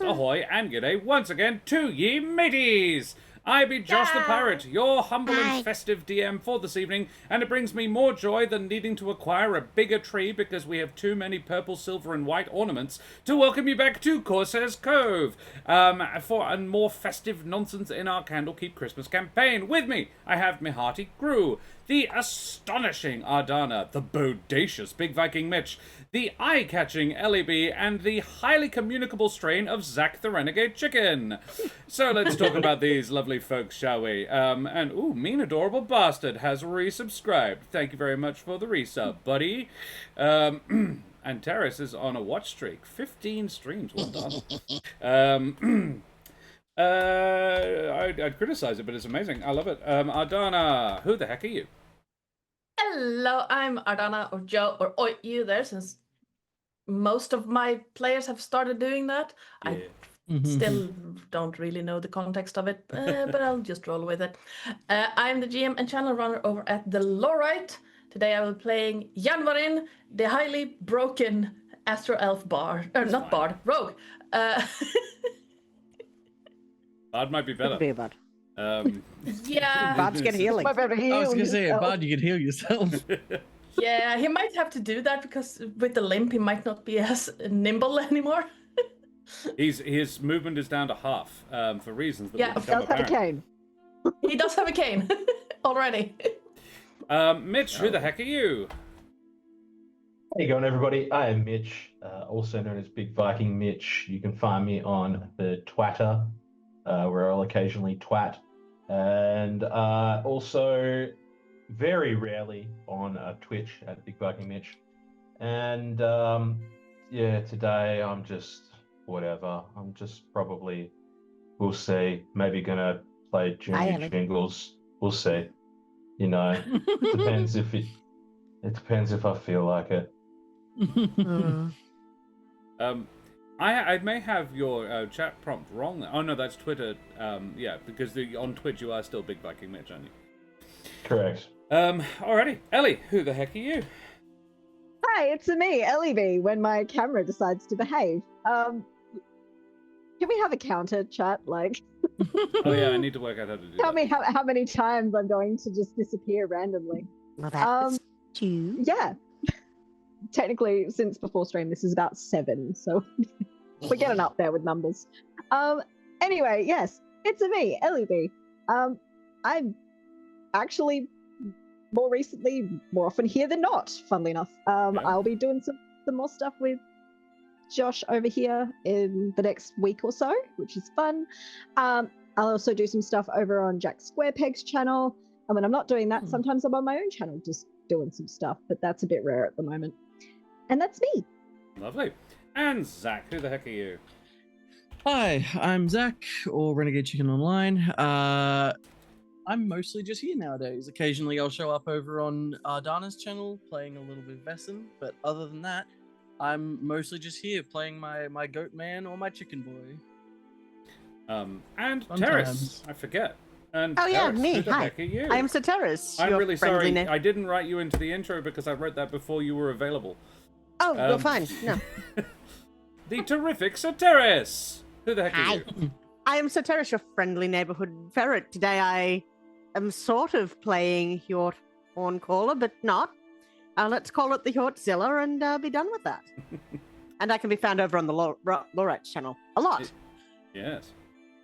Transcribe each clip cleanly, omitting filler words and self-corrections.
ahoy, and g'day once again to ye mateys! I be Josh the Pirate, your humble and festive DM for this evening, and it brings me more joy than needing to acquire a bigger tree because we have too many purple, silver, and white ornaments to welcome you back to Corsair's Cove for a more festive nonsense in our Candlekeep Christmas campaign. With me, I have my hearty crew, the astonishing Ardana, the bodacious Big Viking Mitch, the eye-catching Ellie, and the highly communicable strain of Zach the Renegade Chicken. So let's talk about these lovely folks, shall we? Mean Adorable Bastard has resubscribed. Thank you very much for the resub, buddy. And Terrace is on a watch streak. 15 streams, well done. I'd criticize it, but it's amazing. I love it. Ardana, who the heck are you? Hello, I'm Ardana, or Joe, or Oi, you there, since most of my players have started doing that. Yeah. I still don't really know the context of it, but I'll just roll with it. I'm the GM and channel runner over at The Lorite. Today I will be playing Janvarin, the highly broken Astro Elf bard, or not bard, rogue. Bard might be better. Could be a bard. Yeah. Bards get healing. I was going to say, a bard, you can heal yourself. Yeah, he might have to do that because with the limp, he might not be as nimble anymore. His movement is down to half for reasons that he does have a cane. He does have a cane already. Mitch, who the heck are you? How you going, everybody? I am Mitch, also known as Big Viking Mitch. You can find me on the Twatter, where I'll occasionally twat, and also very rarely on Twitch at Big Viking Mitch. And yeah, today I'm just whatever. I'm just probably, we'll see, maybe gonna play jingles. We'll see. You know, it depends if it depends if I feel like it. I may have your chat prompt wrong. Oh no, that's Twitter. Yeah, because on Twitch you are still Big Viking Mitch, aren't you? Correct. Alrighty, Ellie, who the heck are you? Hi, it's me, Ellie B, when my camera decides to behave. Can we have a counter, chat? Like, oh yeah, I need to work out how to do tell that. me how many times I'm going to just disappear randomly. Well, that's two. Yeah. Technically, since before stream, this is about 7, so we're getting up there with numbers. Anyway, yes, it's me, Ellie B. I'm actually more often here than not, funnily enough. I'll be doing some more stuff with Josh over here in the next week or so, which is fun. I'll also do some stuff over on Jack Squarepeg's channel. And when I'm not doing that, sometimes I'm on my own channel just doing some stuff, but that's a bit rare at the moment. And that's me. Lovely. And Zach, who the heck are you? Hi, I'm Zach, or Renegade Chicken Online. I'm mostly just here nowadays. Occasionally I'll show up over on Ardana's channel, playing a little bit of Vesson, but other than that, I'm mostly just here playing my goat man or my chicken boy. And Fun Terrace, times. I forget. And Oh yeah, Terrace, me. who the Hi. heck are you? I'm Sir Terrace. I'm your really friendly sorry. na- I didn't write you into the intro because I wrote that before you were available. Oh, you're fine. No. The terrific Sir Terrace. Who the heck Hi. are you? I am Sir Terrace, your friendly neighborhood ferret. Today I am sort of playing Hjort Horncaller, but not. Let's call it the Hjortzilla and be done with that. And I can be found over on the Lorite's channel a lot. Yes.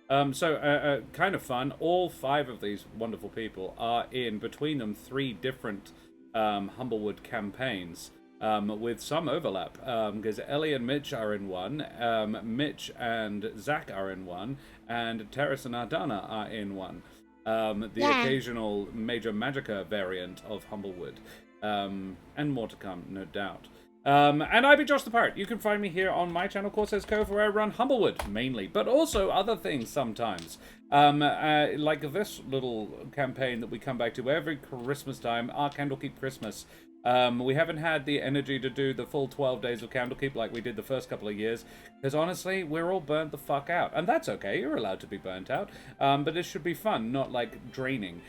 Kind of fun. All 5 of these wonderful people are in, between them, 3 different Humblewood campaigns with some overlap. Because Ellie and Mitch are in one, Mitch and Zach are in one, and Terrace and Ardana are in one. Occasional major Magicka variant of Humblewood. And more to come, no doubt. And I be Josh the Pirate. You can find me here on my channel, Corsair's Cove, where I run Humblewood, mainly, but also other things sometimes. Like this little campaign that we come back to every Christmas time, our Candlekeep Christmas, We haven't had the energy to do the full 12 days of Candlekeep like we did the first couple of years, because honestly, we're all burnt the fuck out. And that's okay, you're allowed to be burnt out, but it should be fun, not like draining.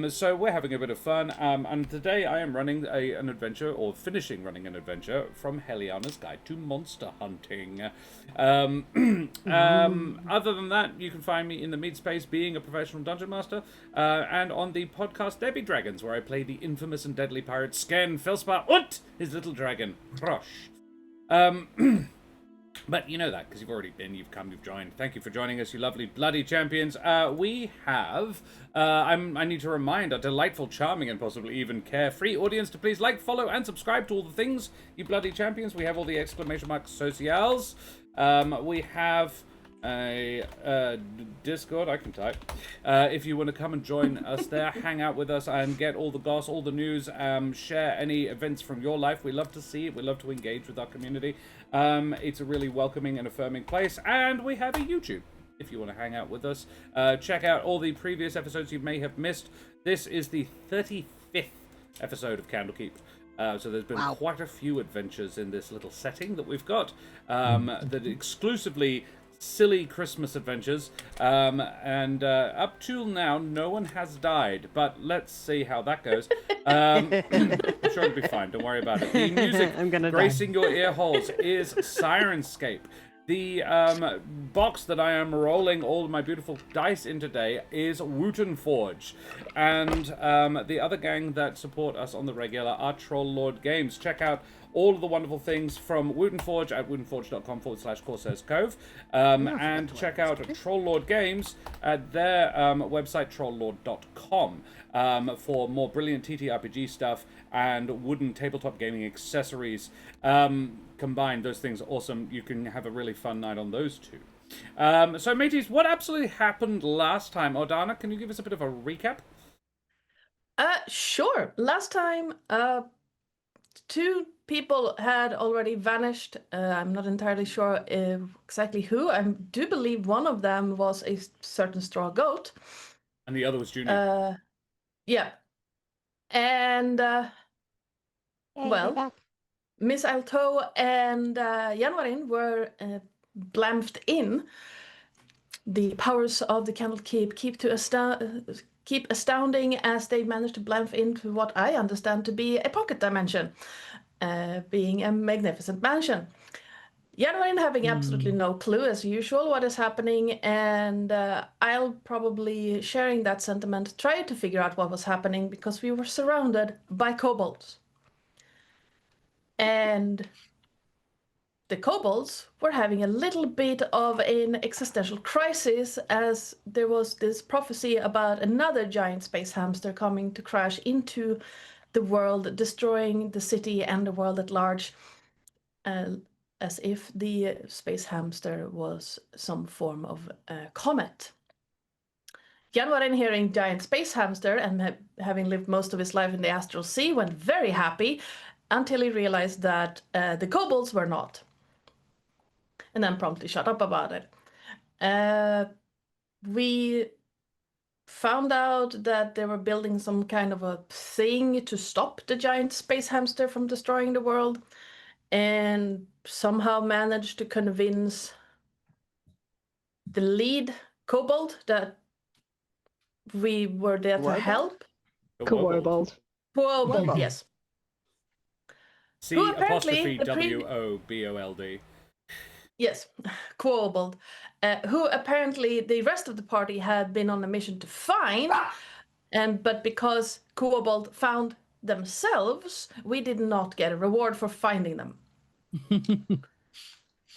So we're having a bit of fun, and today I am running an adventure, or finishing running an adventure, from Heliana's Guide to Monster Hunting. Other than that, you can find me in the meat space being a professional dungeon master, and on the podcast Debbie Dragons, where I play the infamous and deadly pirate Sken Felspar und his little dragon, Crush. But you know that, because you've already been, you've come, you've joined. Thank you for joining us, you lovely bloody champions. We have, I need to remind our delightful, charming, and possibly even carefree audience to please like, follow, and subscribe to all the things, you bloody champions. We have all the exclamation mark socials. We have a Discord, I can type, if you want to come and join us there, hang out with us and get all the goss, all the news, share any events from your life. We love to see it, we love to engage with our community. It's a really welcoming and affirming place. And we have a YouTube if you want to hang out with us. Check out all the previous episodes you may have missed. This is the 35th episode of Candlekeep. So there's been quite a few adventures in this little setting that we've got, that exclusively silly Christmas adventures, and up till now no one has died, but let's see how that goes. I'm sure it'll be fine, don't worry about it. The music gracing your ear holes is Sirenscape. The box that I am rolling all of my beautiful dice in today is Wooten Forge. And the other gang that support us on the regular are Troll Lord Games. Check out all of the wonderful things from Wooten Forge at wootenforge.com/Corsairs Cove. And check out Troll Lord Games at their website, trolllord.com, for more brilliant TTRPG stuff and wooden tabletop gaming accessories. Combined, those things are awesome. You can have a really fun night on those two. So, mateys, what absolutely happened last time? Ordana, can you give us a bit of a recap? Sure. Last time, two people had already vanished. I'm not entirely sure exactly who. I do believe one of them was a certain straw goat. And the other was Junior. Yeah. And, well, Miss Alto and Janwarin were blamfed in. The powers of the Candlekeep keep astounding as they manage to blamf into what I understand to be a pocket dimension, being a magnificent mansion. Janwarin having absolutely no clue, as usual, what is happening, and I'll probably, sharing that sentiment, try to figure out what was happening, because we were surrounded by kobolds. And the kobolds were having a little bit of an existential crisis, as there was this prophecy about another giant space hamster coming to crash into the world, destroying the city and the world at large, as if the space hamster was some form of comet. Janwarin, hearing giant space hamster and having lived most of his life in the astral sea, went very happy, until he realized that the kobolds were not. And then promptly shut up about it. We found out that they were building some kind of a thing to stop the giant space hamster from destroying the world, and somehow managed to convince the lead kobold that we were there to help. Kobold. Kobold, yes. C''WOBOLD. Yes, Kobold, who apparently the rest of the party had been on a mission to find, but because Kobold found themselves, we did not get a reward for finding them.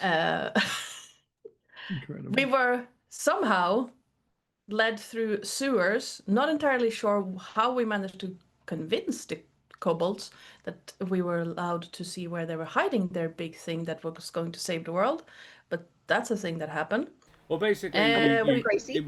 Incredible. We were somehow led through sewers, not entirely sure how we managed to convince the kobolds that we were allowed to see where they were hiding their big thing that was going to save the world, but that's a thing that happened. Well, basically, it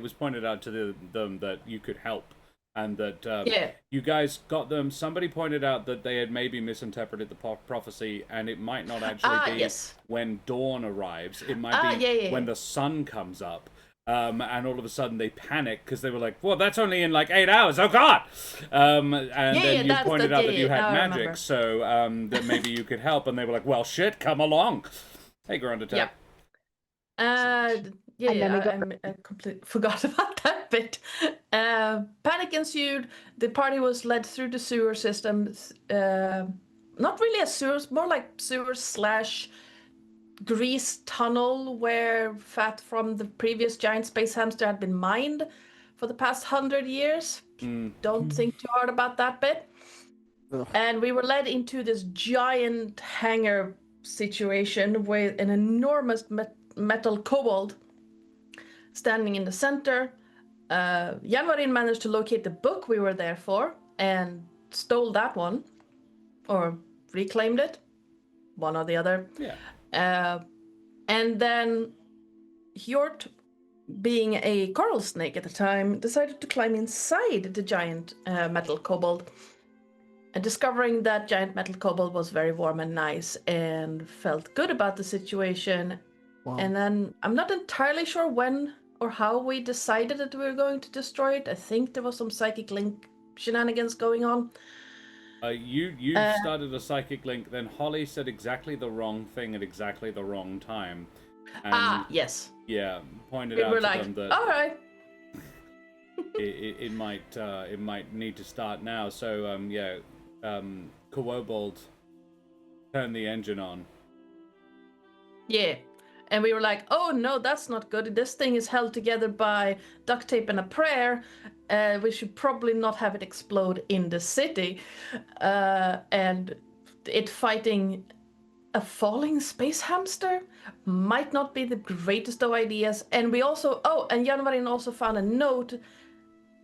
was pointed out to them that you could help, and that you guys got them. Somebody pointed out that they had maybe misinterpreted the prophecy, and it might not actually be when dawn arrives. It might be when the sun comes up. And all of a sudden they panic because they were like, well, that's only in like 8 hours. Oh, God! And then you pointed out that you had magic, so that maybe you could help. And they were like, well, shit, come along. Hey, Grand Attack. I completely forgot about that bit. Panic ensued. The party was led through the sewer system. Not really a sewer, more like sewer/grease tunnel where fat from the previous giant space hamster had been mined for the past 100 years. Don't think too hard about that bit. Ugh. And we were led into this giant hangar situation with an enormous metal kobold standing in the center. Janvarin managed to locate the book we were there for and stole that one, or reclaimed it, one or the other. Yeah. And then Hjort, being a coral snake at the time, decided to climb inside the giant metal kobold. And discovering that giant metal kobold was very warm and nice and felt good about the situation. Wow. And then I'm not entirely sure when or how we decided that we were going to destroy it. I think there was some psychic link shenanigans going on. You started a psychic link, then Holly said exactly the wrong thing at exactly the wrong time. And, yes. Yeah, pointed out to them that all right. it might need to start now. So Kobold turned the engine on. Yeah. And we were like, oh no, that's not good. This thing is held together by duct tape and a prayer. We should probably not have it explode in the city. And it fighting a falling space hamster might not be the greatest of ideas. And we also, and Janvarin also found a note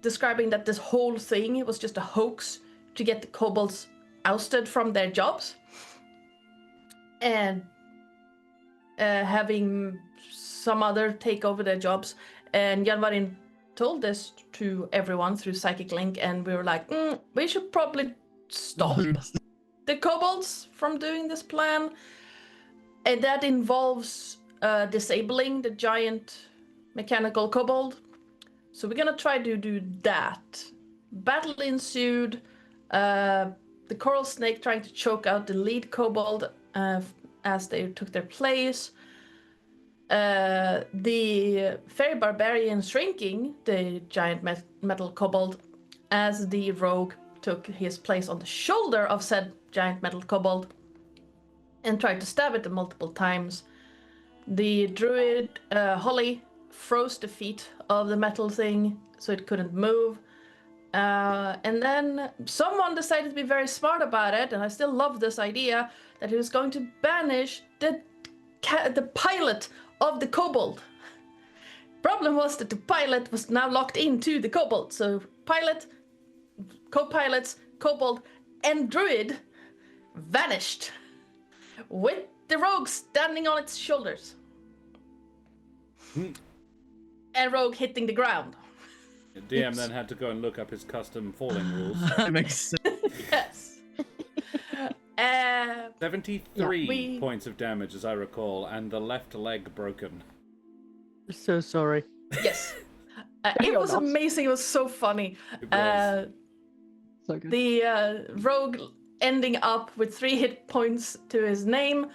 describing that this whole thing was just a hoax to get the kobolds ousted from their jobs. And having some other take over their jobs. And Janvarin told this to everyone through Psychic Link, and we were like, we should probably stop the kobolds from doing this plan. And that involves disabling the giant mechanical kobold. So we're gonna try to do that. Battle ensued. The coral snake trying to choke out the lead kobold as they took their place. The fairy barbarian shrinking the giant metal kobold as the rogue took his place on the shoulder of said giant metal kobold and tried to stab it multiple times. The druid Holly froze the feet of the metal thing so it couldn't move. And then someone decided to be very smart about it, and I still love this idea, that he was going to banish the pilot of the kobold. Problem was that the pilot was now locked into the kobold, so pilot, co-pilots, kobold, and druid vanished with the rogue standing on its shoulders. And rogue hitting the ground. DM then had to go and look up his custom falling rules. That makes sense. Yes. 73 points of damage, as I recall, and the left leg broken. So sorry. Yes. It was amazing. It was so funny. It was. So good. The rogue ending up with 3 hit points to his name,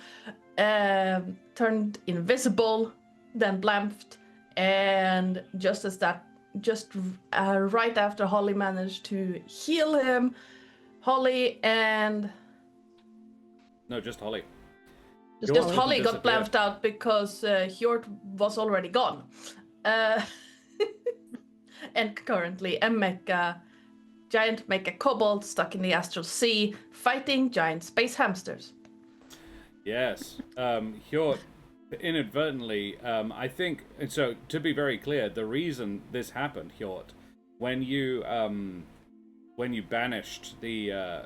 turned invisible, then blamped, and just right after Holly managed to heal him, Holly and... No, just Holly. Just Holly got blamped out because Hjort was already gone. And currently a giant Mecha-Kobold stuck in the astral sea fighting giant space hamsters. Yes. Hjort inadvertently, I think, and so to be very clear, the reason this happened, Hjort, when you banished the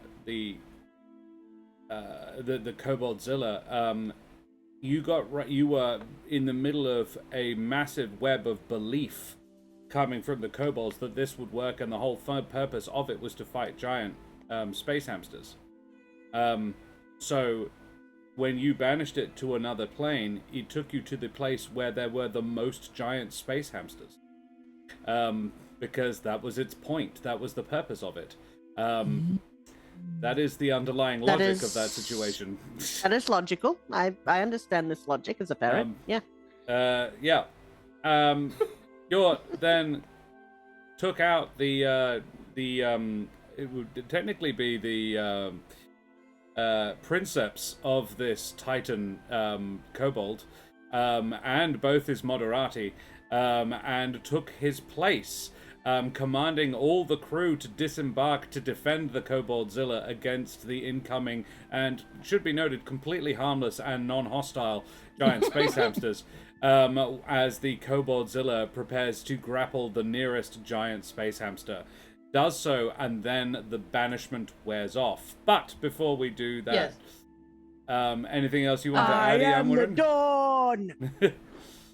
Koboldzilla, you were in the middle of a massive web of belief coming from the kobolds that this would work, and the whole purpose of it was to fight giant space hamsters. So when you banished it to another plane, it took you to the place where there were the most giant space hamsters. Because that was its point. That was the purpose of it. That is the underlying logic of that situation. That is logical. I understand this logic as a parent. Yeah. Hjort then took out the it would technically be the princeps of this Titan Kobold, and both his moderati, and took his place, commanding all the crew to disembark to defend the Koboldzilla against the incoming, and should be noted, completely harmless and non-hostile giant space hamsters, as the Koboldzilla prepares to grapple the nearest giant space hamster. Does so, and then the banishment wears off. But before we do that, anything else you want to add? I am the dawn!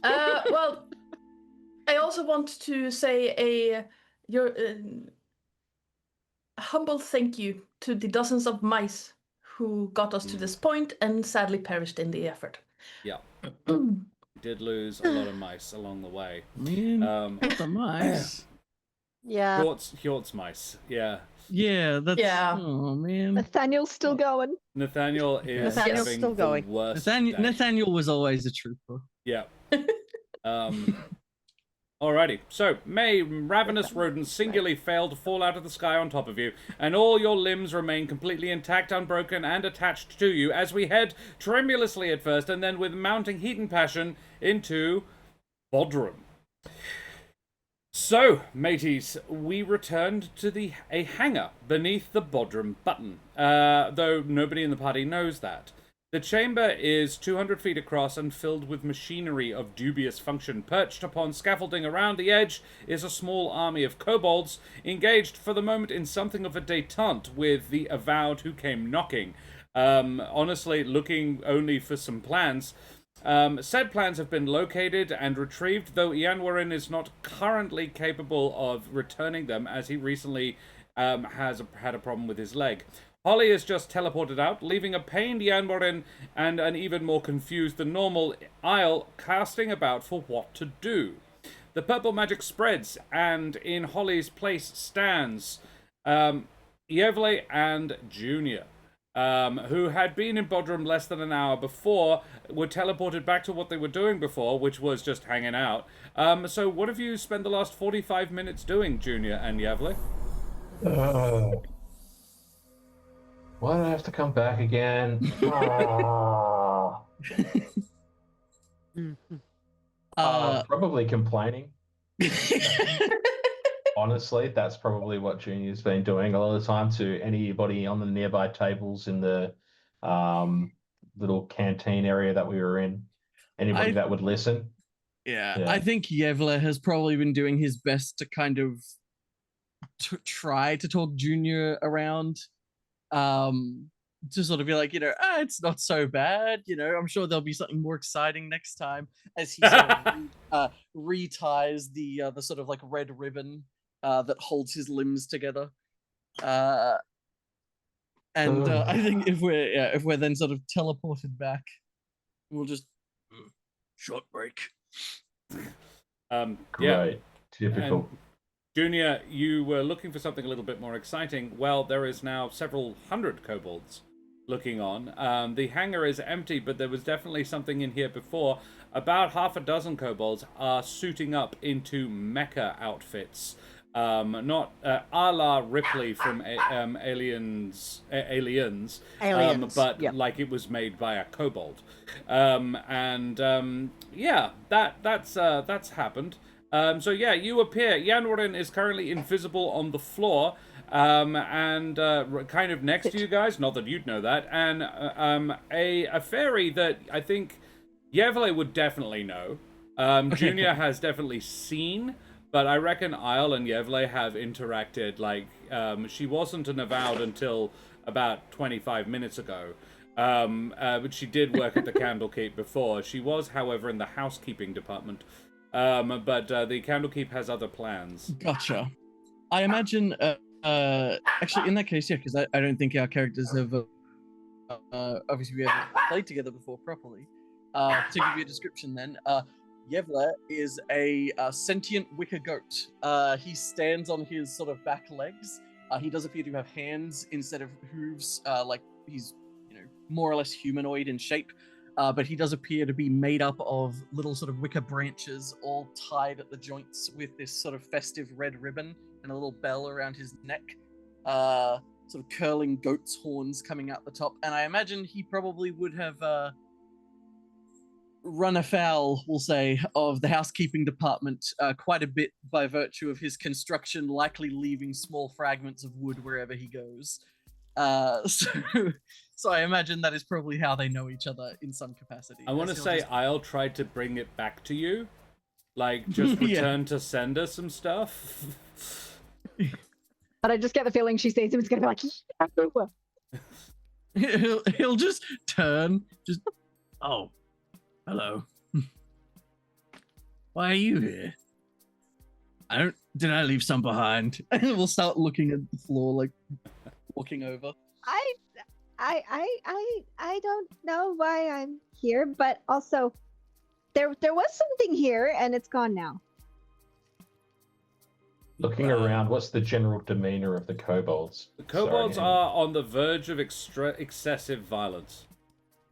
Well, I also want to say your humble thank you to the dozens of mice who got us to this point and sadly perished in the effort. Yeah. Did lose a lot of mice along the way. The mice. Yeah. Hjort's mice. Yeah. Yeah, that's... Yeah. Oh, man. Nathaniel's still going. Nathaniel is Nathaniel's having still going. the worst day. Nathaniel was always a trooper. Yeah. Alrighty. So, may ravenous rodents singularly fail to fall out of the sky on top of you, and all your limbs remain completely intact, unbroken, and attached to you, as we head tremulously at first, and then with mounting heat and passion, into Bodrum. So, mateys, we returned to a hangar beneath the Bodrum button, though nobody in the party knows that. The chamber is 200 feet across and filled with machinery of dubious function. Perched upon scaffolding around the edge is a small army of kobolds, engaged for the moment in something of a détente with the Avowed who came knocking. Honestly, looking only for some plans. Said plans have been located and retrieved, though Ianwarin is not currently capable of returning them, as he recently has had a problem with his leg. Holly is just teleported out, leaving a pained Ianwarin and an even more confused than normal Isle casting about for what to do. The purple magic spreads, and in Holly's place stands Yevle and Junior, who had been in Bodrum less than an hour before, were teleported back to what they were doing before, which was just hanging out. So what have you spent the last 45 minutes doing, Junior and Yevle? Why do I have to come back again? Probably complaining. Honestly, that's probably what Junior's been doing a lot of the time to anybody on the nearby tables in the little canteen area that we were in. Anybody that would listen. Yeah, I think Yevle has probably been doing his best to kind of try to talk Junior around. To sort of be like, it's not so bad, I'm sure there'll be something more exciting next time, as he sort of reties the sort of like red ribbon that holds his limbs together. I think if we're then sort of teleported back, we'll just short break. Great. Typical. Junior, you were looking for something a little bit more exciting. Well, there is now several hundred kobolds looking on. The hangar is empty, but there was definitely something in here before. About half a dozen kobolds are suiting up into mecha outfits. Not a la Ripley from Aliens, but like it was made by a kobold. That's happened. So you appear. Ianwarin is currently invisible on the floor, and kind of next to you guys. Not that you'd know that. And a fairy that I think Yevle would definitely know. Junior has definitely seen, but I reckon Isle and Yevle have interacted. Like she wasn't an Avowed until about 25 minutes ago. But she did work at the Candlekeep before. She was, however, in the housekeeping department. But the Candlekeep has other plans. Gotcha. I imagine, actually, in that case, because I don't think our characters have obviously we haven't played together before properly. To give you a description then, Yevler is a sentient wicker goat. He stands on his sort of back legs. He does appear to have hands instead of hooves, like he's, more or less humanoid in shape. But he does appear to be made up of little sort of wicker branches, all tied at the joints with this sort of festive red ribbon and a little bell around his neck. Sort of curling goat's horns coming out the top. And I imagine he probably would have run afoul, we'll say, of the housekeeping department quite a bit by virtue of his construction, likely leaving small fragments of wood wherever he goes. So I imagine that is probably how they know each other in some capacity. I want to say I'll try to bring it back to you. Like, just return to sender some stuff. But I just get the feeling she sees him, it's going to be like, he'll just turn, oh, hello. Why are you here? Did I leave some behind? And we'll start looking at the floor, like, walking over. I don't know why I'm here, but also there was something here and it's gone now. Looking around, what's the general demeanor of the kobolds? The kobolds are on the verge of excessive violence.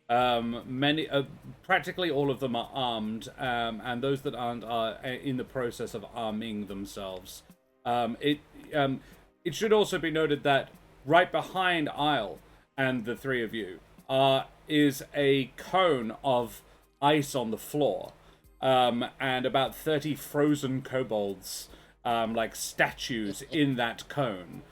Practically all of them are armed, and those that aren't are in the process of arming themselves. It should also be noted that right behind Isle and the three of you is a cone of ice on the floor, and about 30 frozen kobolds, like statues in that cone.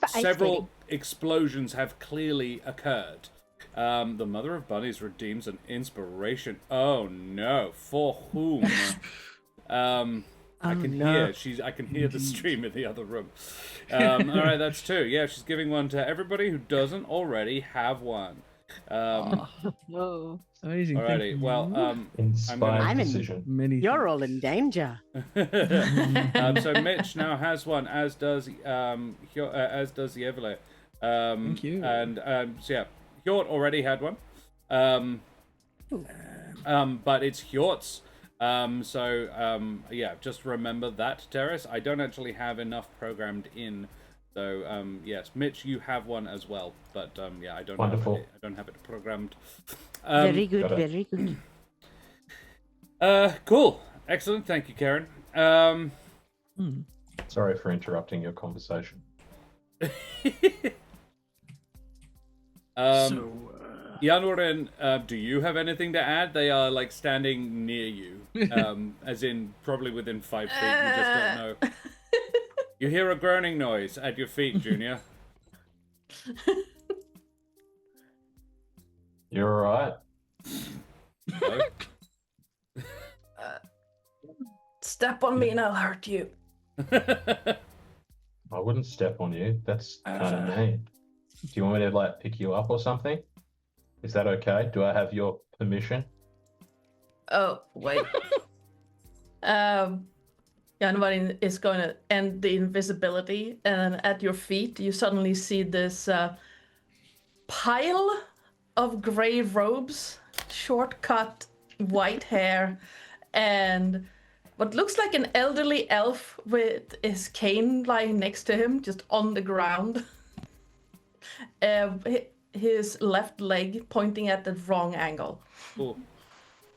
Several explosions have clearly occurred. The Mother of Bunnies redeems an inspiration. Oh no, for whom? I can hear the stream in the other room. All right, that's 2. Yeah, she's giving one to everybody who doesn't already have one. No. Amazing. Alrighty, well, inspired decision. You're all in danger. So Mitch now has one, as does Yevler. Thank you. And so yeah, Hjort already had one. But it's Hjort's. Yeah, just remember that, Terrace. I don't actually have enough programmed in. So, yes, Mitch, you have one as well, but yeah, I don't have it programmed. Very good, very good. Cool. Excellent. Thank you, Karen. Sorry for interrupting your conversation. Yanwarin, do you have anything to add? They are like standing near you, as in probably within 5 feet. You just don't know. You hear a groaning noise at your feet, Junior. You're alright. No? Step on me and I'll hurt you. I wouldn't step on you. That's kind of mean. Do you want me to like pick you up or something? Is that okay? Do I have your permission? Oh, wait. Yanvarin is going to end the invisibility, and at your feet you suddenly see this pile of gray robes, short-cut white hair, and what looks like an elderly elf with his cane lying next to him, just on the ground. His left leg pointing at the wrong angle. Cool.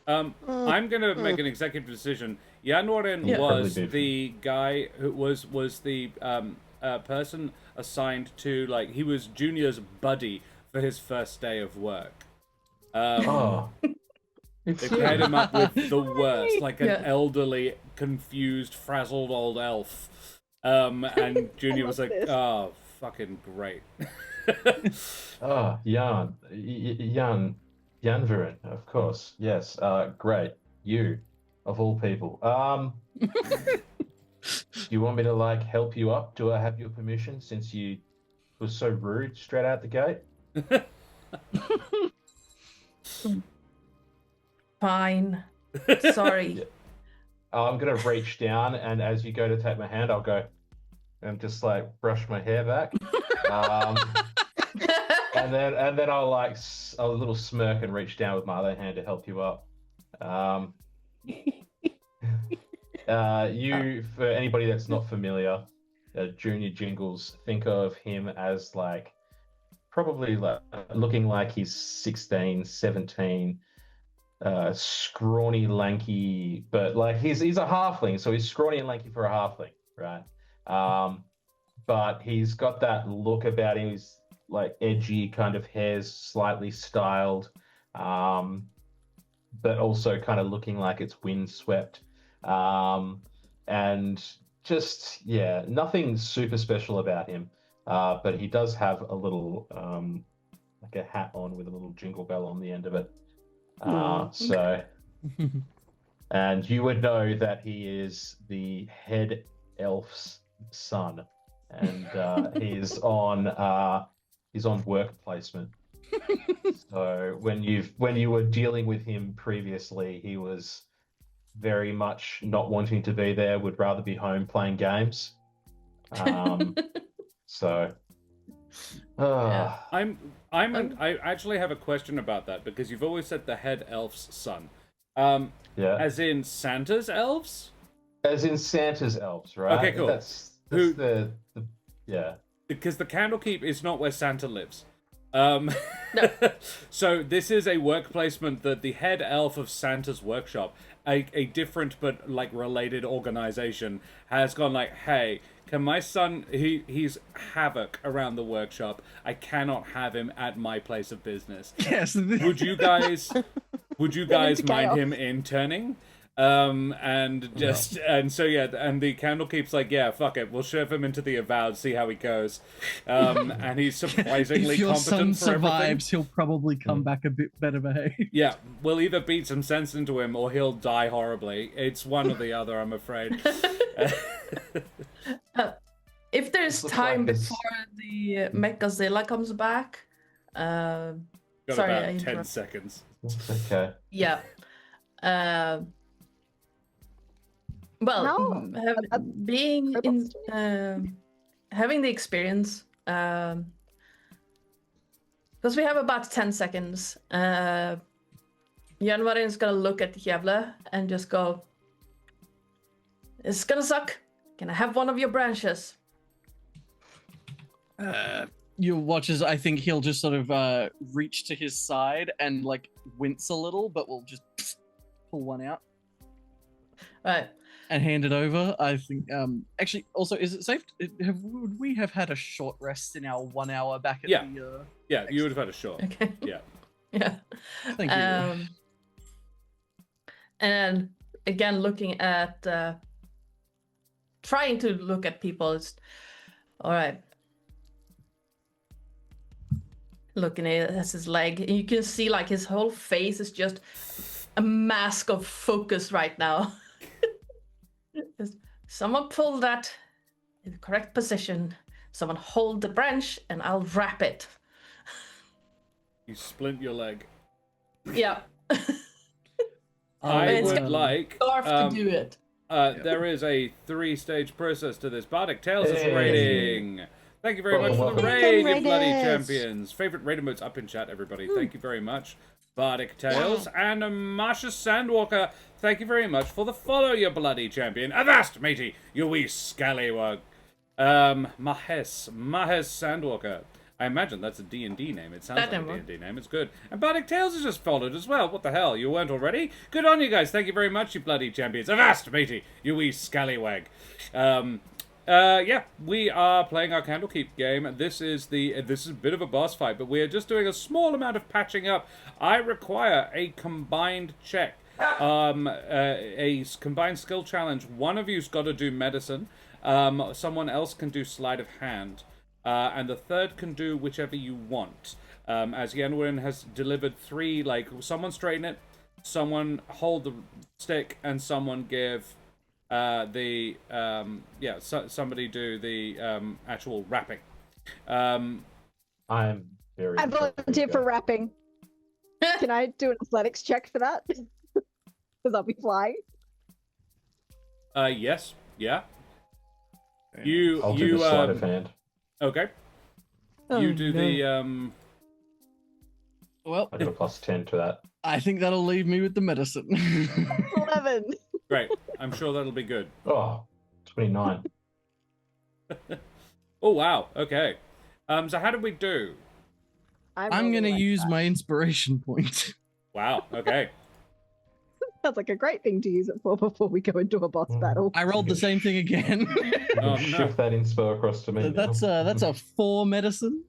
I'm gonna make an executive decision. Yanwarin was the guy who was the person assigned to, like, he was Junior's buddy for his first day of work. They paired him up with the worst, like an elderly, confused, frazzled old elf. And Junior was like, oh, fucking great. Yanvarin, of course. Yes, great. You, of all people. Do you want me to, like, help you up? Do I have your permission since you were so rude straight out the gate? Fine. Sorry. I'm going to reach down, and as you go to take my hand, I'll go, and just like brush my hair back. And then I'll like a little smirk and reach down with my other hand to help you up. For anybody that's not familiar, Junior Jingles, think of him as like probably like looking like he's 16, 17, scrawny, lanky, but like he's a halfling, so he's scrawny and lanky for a halfling, right? But he's got that look about him. He's like edgy, kind of hair's slightly styled, but also kind of looking like it's windswept. And just, yeah, nothing super special about him. But he does have a little, like a hat on with a little jingle bell on the end of it. So, and you would know that he is the head elf's son, and he's on work placement. So when you were dealing with him previously, he was very much not wanting to be there, would rather be home playing games. So I actually have a question about that, because you've always said the head elf's son. yeah, As in Santa's elves? as in Santa's elves, right? Okay, cool. That's Who- the yeah. Because the Candlekeep is not where Santa lives. No. So this is a work placement that the head elf of Santa's workshop, a different but like related organization, has gone like, hey, can my son, he's havoc around the workshop. I cannot have him at my place of business. Yes. Would you guys into mind chaos. him interning? And so yeah, and the Candlekeep's like, yeah, fuck it, we'll shove him into the Avowed, see how he goes. And he's surprisingly If your competent son for everything. survives, he'll probably come back a bit better behaved. Yeah, we'll either beat some sense into him or he'll die horribly. It's one or the other, I'm afraid. If there's looks time like this- before the Mecha-Koboldzilla comes back, Got sorry, I about 10 interrupted. seconds. Okay. Yeah. Well, No, being Kobold in, story. having the experience, because we have about 10 seconds, Janvarin is gonna look at Hjevle and just go, "It's gonna suck. Can I have one of your branches?" Your watches, I think he'll just sort of reach to his side and like wince a little, but we'll just pull one out Right. and hand it over. I think. Actually, also, is it safe? Would we have had a short rest in our 1 hour back at Yeah. the? Yeah, you would have had a shot. Okay. Yeah. Yeah. Thank you. And again, looking at, trying to look at people. It's all right. Looking at his leg, and you can see like his whole face is just a mask of focus right now. Just, someone pull that in the correct position. Someone hold the branch, and I'll wrap it. You splint your leg. Yeah. I It's would got- like... Scarf to do it. There is a 3-stage process to this. Bardic Tales is Hey. rating. Thank you very much for the Welcome. raid, you Welcome, bloody raiders. champions. Favorite raid emotes up in chat, everybody. Thank you very much. Bardic Tales and Marsha Sandwalker. Thank you very much for the follow, you bloody champion. Avast, matey, you wee scallywag. Mahes Sandwalker. I imagine that's a D&D name. It sounds That like a one. D&D name. It's good. And Bardic Tales has just followed as well. What the hell? You weren't already? Good on you guys. Thank you very much, you bloody champions. Avast, matey, you wee scallywag. Yeah, we are playing our Candlekeep game. This is a bit of a boss fight, but we are just doing a small amount of patching up. I require a combined check. A combined skill challenge. One of you's got to do medicine. Someone else can do sleight of hand. And the third can do whichever you want. As Yenwin has delivered 3, like, someone straighten it, someone hold the stick, and someone give somebody do the actual wrapping. I'm very. I interested volunteer to for go. rapping. Can I do an athletics check for that? Because I'll be flying. Yes, yeah. I'll do the sleight of hand. Okay. Oh, You do no. the Well, I got a plus 10 to that. I think that'll leave me with the medicine. 11. Great. I'm sure that'll be good. Oh, 29. Oh wow. Okay. So how did we do? I'm gonna use my inspiration point. Wow. Okay. Sounds like a great thing to use it for before we go into a boss battle. I rolled the same thing again. You can Oh, no. shift that inspo across to me. That's a 4 medicine.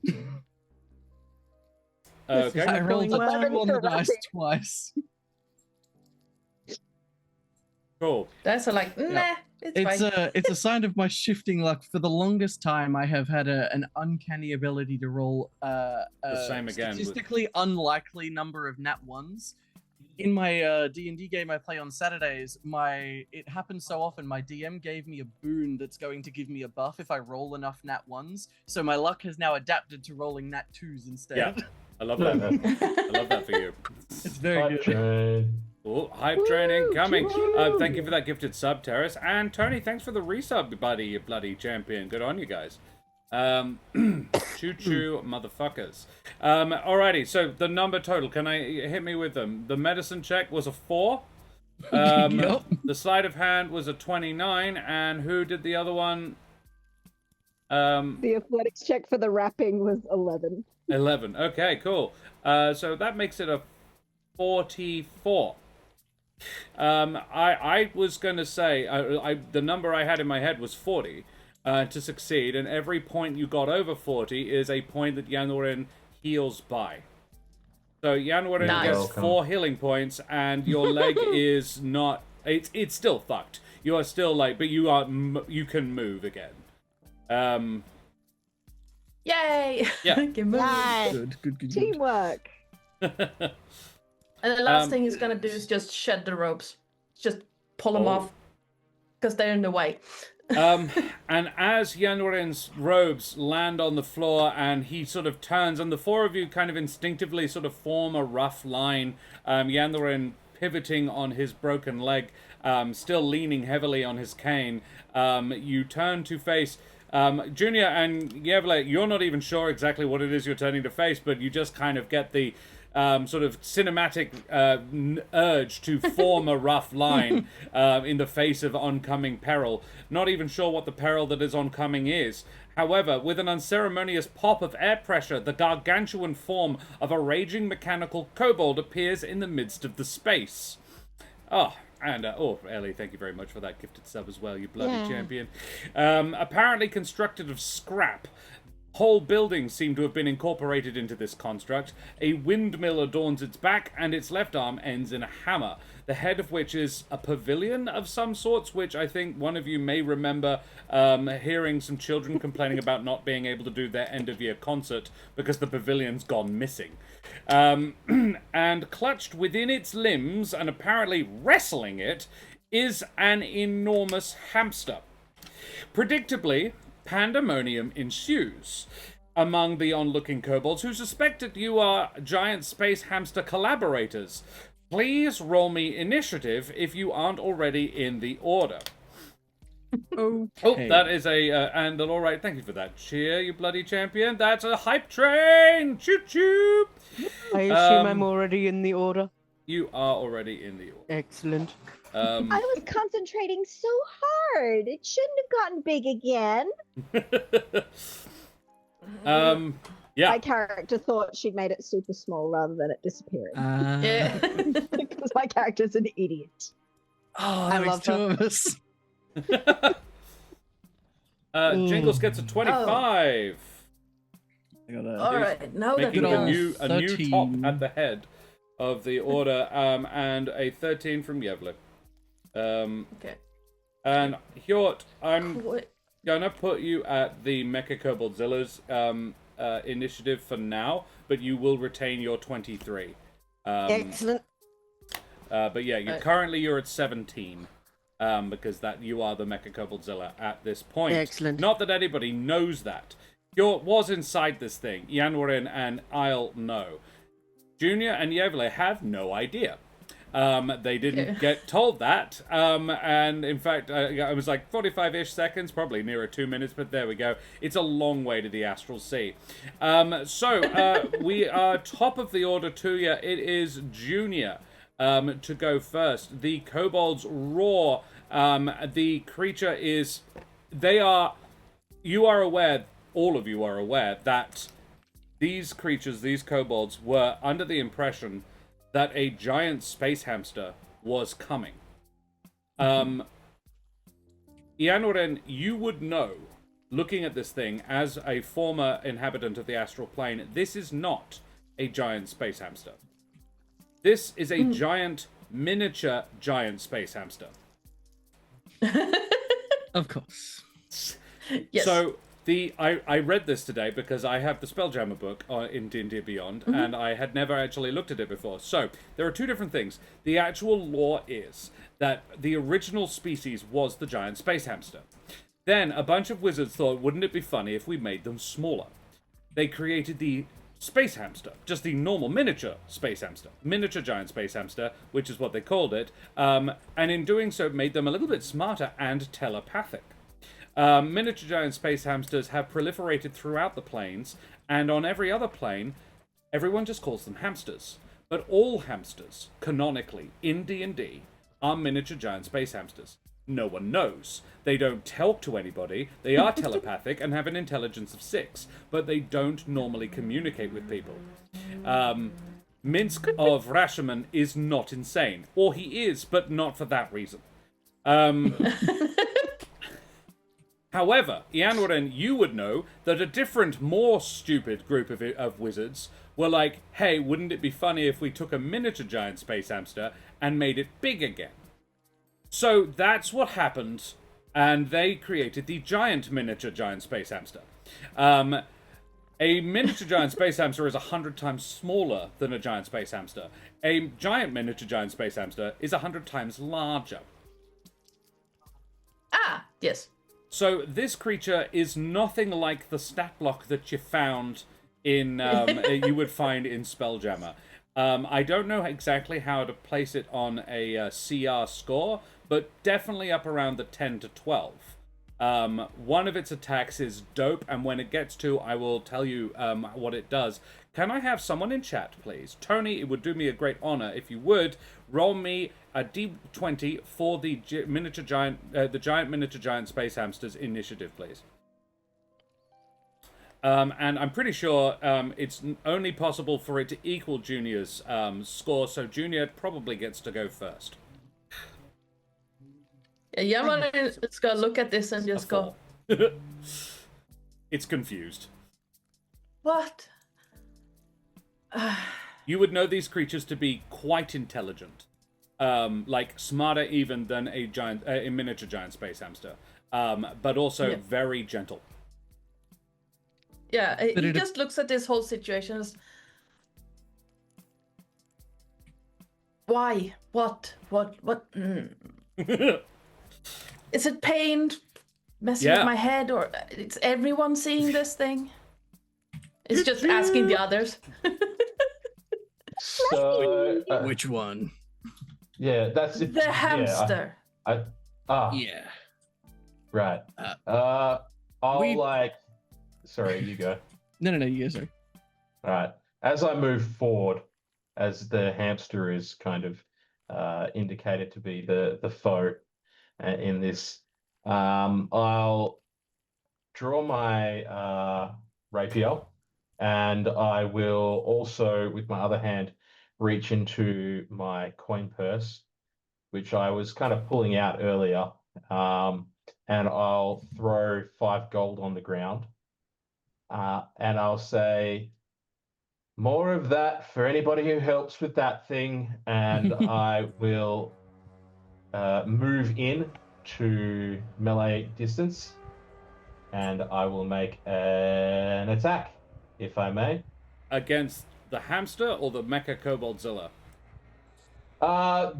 Okay. I rolled a 2 well. on the dice twice. Cool. That's like, nah, it's fine. It's a sign of my shifting luck. For the longest time, I have had an uncanny ability to roll The same again with- statistically unlikely number of nat ones. In my D&D game I play on Saturdays, it happens so often. My DM gave me a boon that's going to give me a buff if I roll enough nat ones. So my luck has now adapted to rolling nat 2s instead. Yeah. I love that. I love that for you. It's very Hype good. train. Oh, hype training coming. Thank you for that gifted sub, Terrace. And Tony, thanks for the resub, buddy, you bloody champion. Good on you guys. Choo-choo, motherfuckers. Alrighty, so the number total, can I hit me with them? The medicine check was a 4. Yep. The sleight of hand was a 29, and who did the other one? The athletics check for the wrapping was 11. 11. Okay, cool. So that makes it a 44. I was going to say, the number I had in my head was 40 to succeed, and every point you got over 40 is a point that Yanwarin heals by. So Yanwarin Nice. gets Welcome. 4 healing points, and your leg is not... It's still fucked. You are still like... But you can move again. Yay! Yeah. Get moving. Nice. Good. Teamwork. And the last thing he's gonna do is just shed the ropes. Just pull them off. Because they're in the way. And as Yanwarin's robes land on the floor and he sort of turns, and the 4 of you kind of instinctively sort of form a rough line, Yanwarin pivoting on his broken leg, still leaning heavily on his cane, you turn to face... Junior and Yevle, you're not even sure exactly what it is you're turning to face, but you just kind of get the sort of cinematic urge to form a rough line in the face of oncoming peril. Not even sure what the peril that is oncoming is. However, with an unceremonious pop of air pressure, the gargantuan form of a raging mechanical kobold appears in the midst of the space. Oh, and, Ellie, thank you very much for that gifted sub as well, you bloody champion. Apparently constructed of scrap. Whole buildings seem to have been incorporated into this construct. A windmill adorns its back, and its left arm ends in a hammer, the head of which is a pavilion of some sorts, which I think one of you may remember hearing some children complaining about not being able to do their end-of-year concert because the pavilion's gone missing. And clutched within its limbs, and apparently wrestling it, is an enormous hamster. Predictably, pandemonium ensues among the onlooking kobolds who suspect that you are giant space hamster collaborators. Please roll me initiative if you aren't already in the order. Okay. Oh, that is a... and all right, thank you for that cheer, you bloody champion. That's a hype train! Choo-choo! I assume I'm already in the order. You are already in the order. Excellent. I was concentrating so hard. It shouldn't have gotten big again. Yeah. My character thought she'd made it super small rather than it disappearing. Yeah. Because my character's an idiot. Oh, I that love makes 2 her. of us. Jingles gets a 25. I got a... Alright, now that Making we a know. new 13. top at the head of the order, and a 13 from Yevle. Okay. And Hjort, I'm Wait. gonna put you at the Mecha-Koboldzilla's initiative for now, but you will retain your 23. Excellent. But yeah, currently you're at 17. Because that you are the Mecha-Koboldzilla at this point. Excellent. Not that anybody knows that. Hjort was inside this thing. Yanwarin and I'll know. Junior and Yevle have no idea. They didn't get told that. And in fact, I was like 45-ish seconds, probably nearer 2 minutes, but there we go. It's a long way to the Astral Sea. So we are top of the order to you. It is Junior to go first. The kobolds roar. The creature is... You are aware, all of you are aware, that these creatures, these kobolds, were under the impression that a giant space hamster was coming. Ianoren, you would know, looking at this thing, as a former inhabitant of the astral plane, this is not a giant space hamster. This is a giant, miniature giant space hamster. Of course. Yes. So, I read this today because I have the Spelljammer book in D&D Beyond, and I had never actually looked at it before. So, there are two different things. The actual lore is that the original species was the giant space hamster. Then, a bunch of wizards thought, wouldn't it be funny if we made them smaller? They created the space hamster, just the normal miniature space hamster. Miniature giant space hamster, which is what they called it. And in doing so, made them a little bit smarter and telepathic. Miniature giant space hamsters have proliferated throughout the planes, and on every other plane, everyone just calls them hamsters. But all hamsters, canonically, in D&D, are miniature giant space hamsters. No one knows. They don't talk to anybody, they are telepathic and have an intelligence of 6, but they don't normally communicate with people. Minsk of Rashomon is not insane. Or he is, but not for that reason. However, Ianwarin, you would know that a different, more stupid group of wizards were like, hey, wouldn't it be funny if we took a miniature giant space hamster and made it big again? So that's what happened, and they created the giant miniature giant space hamster. A miniature giant space hamster is 100 times smaller than a giant space hamster. A giant miniature giant space hamster is 100 times larger. Ah, yes. So this creature is nothing like the stat block that you found in you would find in Spelljammer. I don't know exactly how to place it on a CR score, but definitely up around the 10 to 12. One of its attacks is dope, and when it gets to, I will tell you what it does. Can I have someone in chat, please? Tony, it would do me a great honor if you would roll me a d20 for the giant miniature giant space hamsters initiative, please. And I'm pretty sure it's only possible for it to equal Junior's score, so Junior probably gets to go first. Yeah, Yaman is gonna look at this and just go, It's confused. what? You would know these creatures to be quite intelligent. Like smarter even than a miniature giant space hamster. But also very gentle. Yeah, he just looks at this whole situation as, why? What? Is it pain messing with my head, or it's everyone seeing this thing? It's just asking the others. So, Which one? yeah, that's it. The hamster. Yeah. Right. Sorry, you go. No, you go, sir. All right. As I move forward, as the hamster is kind of indicated to be the foe in this, I'll draw my rapier, and I will also, with my other hand, reach into my coin purse, which I was kind of pulling out earlier, and I'll throw 5 gold on the ground, and I'll say, more of that for anybody who helps with that thing, and I will move in to melee distance, and I will make an attack, if I may. Against the hamster or the Mecha-Koboldzilla?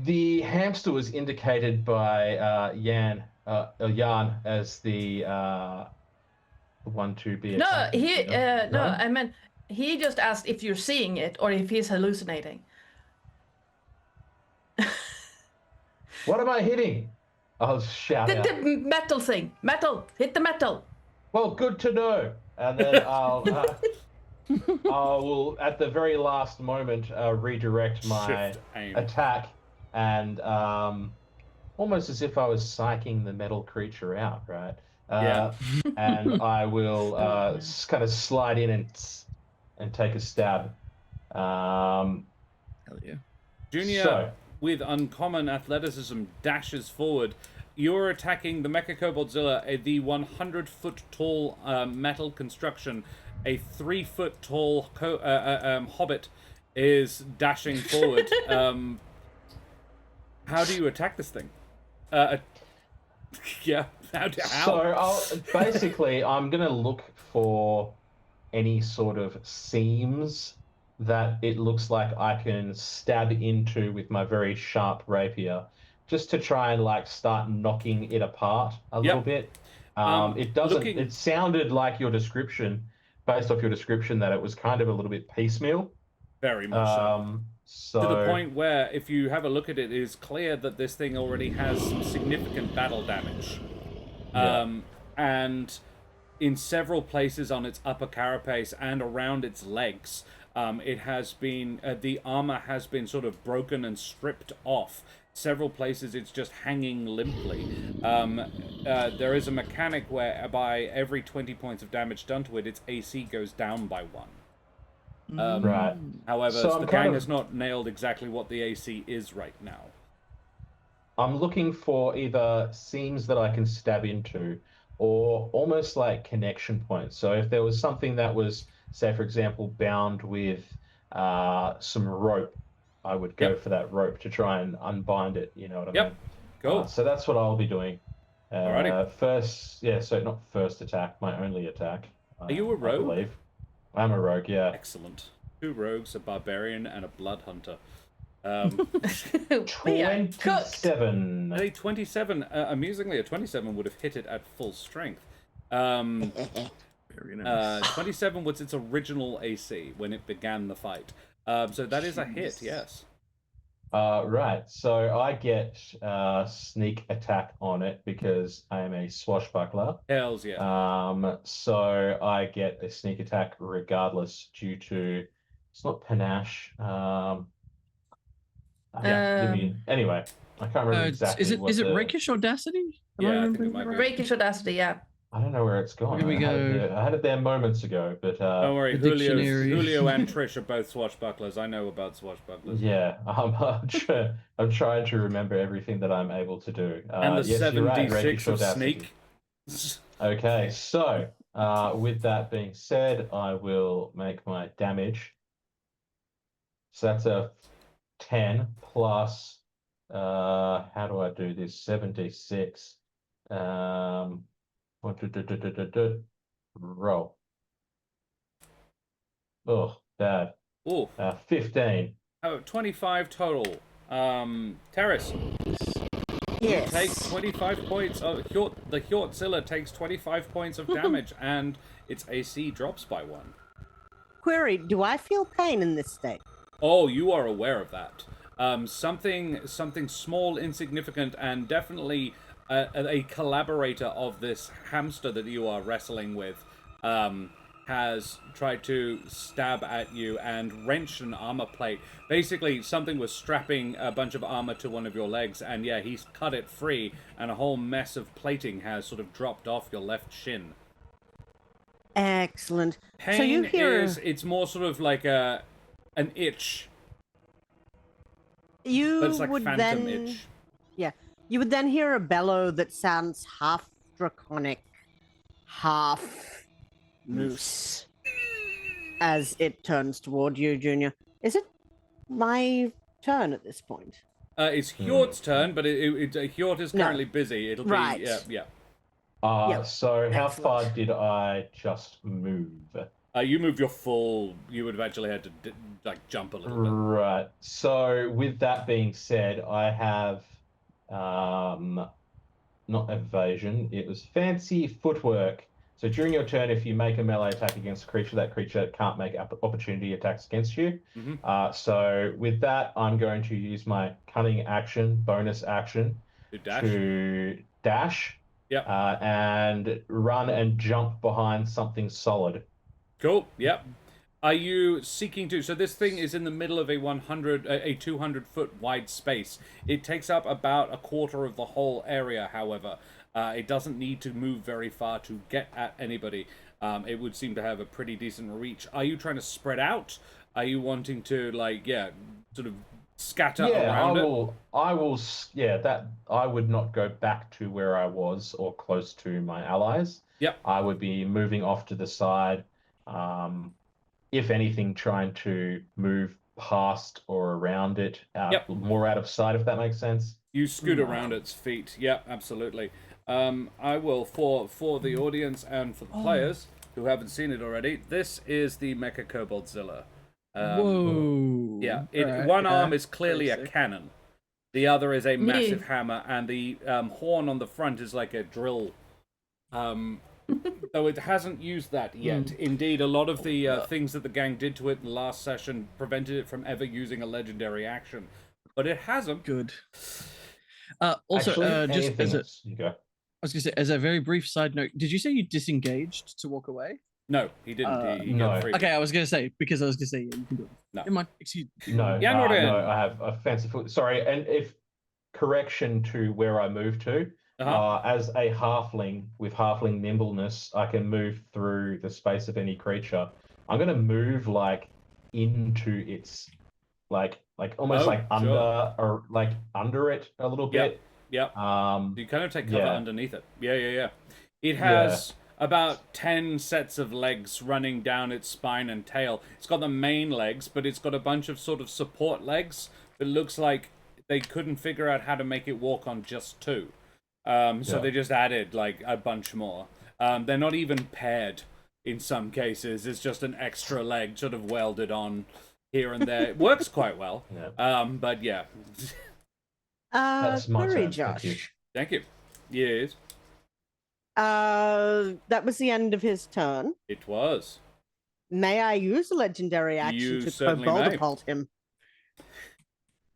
The hamster was indicated by Jan as the one to be attacked. I meant he just asked if you're seeing it or if he's hallucinating. What am I hitting? I'll shout out. The metal thing. Metal. Hit the metal. Well, good to know. And then I will, at the very last moment, redirect my Shift aim. attack, and almost as if I was psyching the metal creature out, right? Yeah. And I will man. kind of slide in and take a stab. Hell yeah. Junior, So, with uncommon athleticism, dashes forward. You're attacking the Mecha-Koboldzilla, the 100-foot tall metal construction. A 3-foot tall hobbit is dashing forward. How do you attack this thing? Yeah, how? So basically, I'm going to look for any sort of seams that it looks like I can stab into with my very sharp rapier, just to try and like start knocking it apart a little bit. It doesn't. It sounded like your description, based off your description, that it was kind of a little bit piecemeal. Very much so. So to the point where, if you have a look at it, it is clear that this thing already has some significant battle damage. And in several places on its upper carapace and around its legs, it has been the armor has been sort of broken and stripped off. Several places it's just hanging limply. There is a mechanic whereby every 20 points of damage done to it, its AC goes down by 1. Right. However, So the gang has not nailed exactly what the AC is right now. I'm looking for either seams that I can stab into, or almost like connection points. So if there was something that was, say, for example, bound with some rope, I would go for that rope to try and unbind it. You know what I mean? Cool. So that's what I'll be doing. Alrighty. First, yeah. So not first attack, my only attack. Are you a rogue? I believe. I'm a rogue. Yeah. Excellent. 2 rogues, a barbarian, and a blood hunter. We are cooked. 27. A 27. Amusingly, a 27 would have hit it at full strength. Very nice. 27 was its original AC when it began the fight. So that is a hit, yes. Right. So I get sneak attack on it because I am a swashbuckler. Hells yeah. So I get a sneak attack regardless due to it's not panache. Anyway, I can't remember exactly. Is it rakish audacity? Yeah, I think it might be. Rakish audacity, yeah. I don't know where it's gone. Here we go. I had it there moments ago, but don't worry, the dictionary. Julio and Trish are both swashbucklers. I know about swashbucklers. yeah, I'm trying to remember everything that I'm able to do. And the yes, you're right, 7d6 rakish of audacity. sneak. Okay, so with that being said, I will make my damage. So that's a 10 plus, how do I do this? 76. Roll. Oh, bad. Ooh. 15. Oh, 25 total. Terrace. Yes. Takes 25 points of the Hjortzilla takes 25 points of damage and its AC drops by 1. Query, do I feel pain in this state? Oh, you are aware of that. Something small, insignificant, and definitely a collaborator of this hamster that you are wrestling with has tried to stab at you and wrench an armor plate. Basically, something was strapping a bunch of armor to one of your legs, and yeah, he's cut it free, and a whole mess of plating has sort of dropped off your left shin. Excellent. Pain so you hear it's more sort of like an itch. You But it's like would phantom then, itch. yeah, you would then hear a bellow that sounds half draconic, half moose, as it turns toward you, Junior. Is it my turn at this point? It's Hjort's turn, but Hjort is currently busy. It'll Right. be yeah. Yep. So how Excellent. far did I just move? You move your full. You would have actually had to like jump a little bit. Right. So with that being said, I have not evasion. It was fancy footwork. So during your turn, if you make a melee attack against a creature, that creature can't make opportunity attacks against you. So with that, I'm going to use my cunning action, bonus action, to dash. Yep. And run and jump behind something solid. Cool. Yep. Are you seeking to? So this thing is in the middle of a 200-foot wide space. It takes up about a quarter of the whole area. However, it doesn't need to move very far to get at anybody. It would seem to have a pretty decent reach. Are you trying to spread out? Are you wanting to, like, sort of scatter around it? I will. Yeah, that I would not go back to where I was or close to my allies. Yep. I would be moving off to the side. If anything, trying to move past or around it, more out of sight, if that makes sense. You scoot around its feet. Yeah, absolutely. I will, for the audience and for the players who haven't seen it already, this is the Mecha-Koboldzilla. Whoa. Yeah, one arm is clearly a cannon. The other is a massive hammer, and the horn on the front is like a drill. Though it hasn't used that yet. Indeed, a lot of the things that the gang did to it in the last session prevented it from ever using a legendary action. But it hasn't. Good. Also, Actually, just as you go. I was going to say, as a very brief side note, did you say you disengaged to walk away? No, he didn't. He no. got free. Okay, I was going to say, because I was going to say, yeah, you can do it. No. Never mind, excuse me. No, Yeah, no, I have a fanciful. Sorry, and if correction to where I moved to, as a halfling with halfling nimbleness, I can move through the space of any creature. I'm going to move like into its, like almost under or like under it a little bit. Yep. You kind of take cover underneath it. Yeah. It has about 10 sets of legs running down its spine and tail. It's got the main legs, but it's got a bunch of sort of support legs. It looks like they couldn't figure out how to make it walk on just 2. So they just added like a bunch more. They're not even paired in some cases. It's just an extra leg sort of welded on here and there. It works quite well. But yeah. That's my turn. Josh. Thank you. Yes. That was the end of his turn. It was. May I use a legendary action to Kobold him?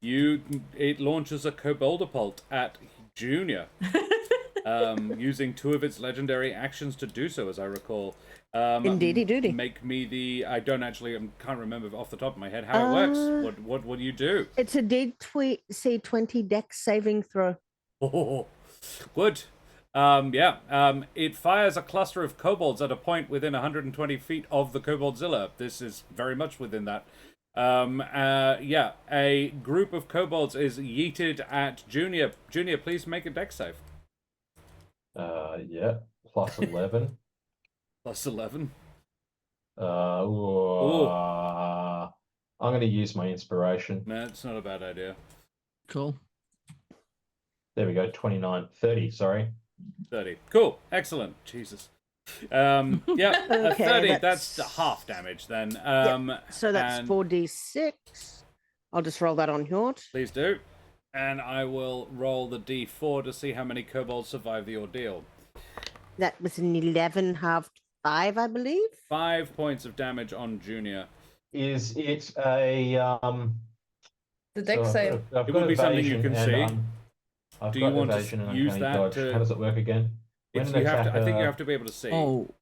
It launches a Kobold at Junior, using 2 of its legendary actions to do so, as I recall. Indeedy doody. Make me the. I can't remember off the top of my head how it works. What do you do? It's a DC20 Dex saving throw. Oh, good. It fires a cluster of kobolds at a point within 120 feet of the Koboldzilla. This is very much within that. A group of kobolds is yeeted at Junior. Junior, please make a dex save. Plus 11. Plus 11. I'm going to use my inspiration. No, it's not a bad idea. Cool. There we go, 29. 30, sorry. 30. Cool. Excellent. Jesus. Okay, 30, that's half damage then. So that's 4d6. I'll just roll that on Hjort. Please do. And I will roll the d4 to see how many kobolds survive the ordeal. That was an 11 halved 5, I believe. 5 points of damage on Junior. Is it a the dex save? It would be something you can see. Do you want to use that dodge. to... How does it work again? I think you have to be able to see. Oh,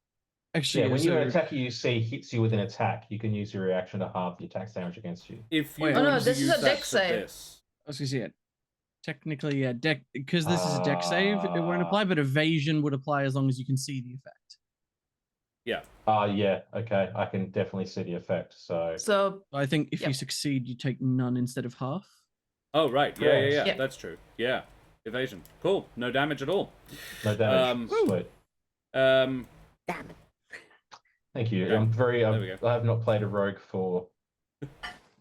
actually, when an attacker you see hits you with an attack, you can use your reaction to halve the attack's damage against you. If you this is a dex save. I was gonna say it. Technically, because this is a dex save, it won't apply, but evasion would apply as long as you can see the effect. Yeah. Okay. I can definitely see the effect. So I think if you succeed, you take none instead of half. Oh right, yeah. That's true. Yeah. Evasion. Cool. No damage at all. No damage. Sweet. Damn it. Thank you. Yeah. I have not played a rogue for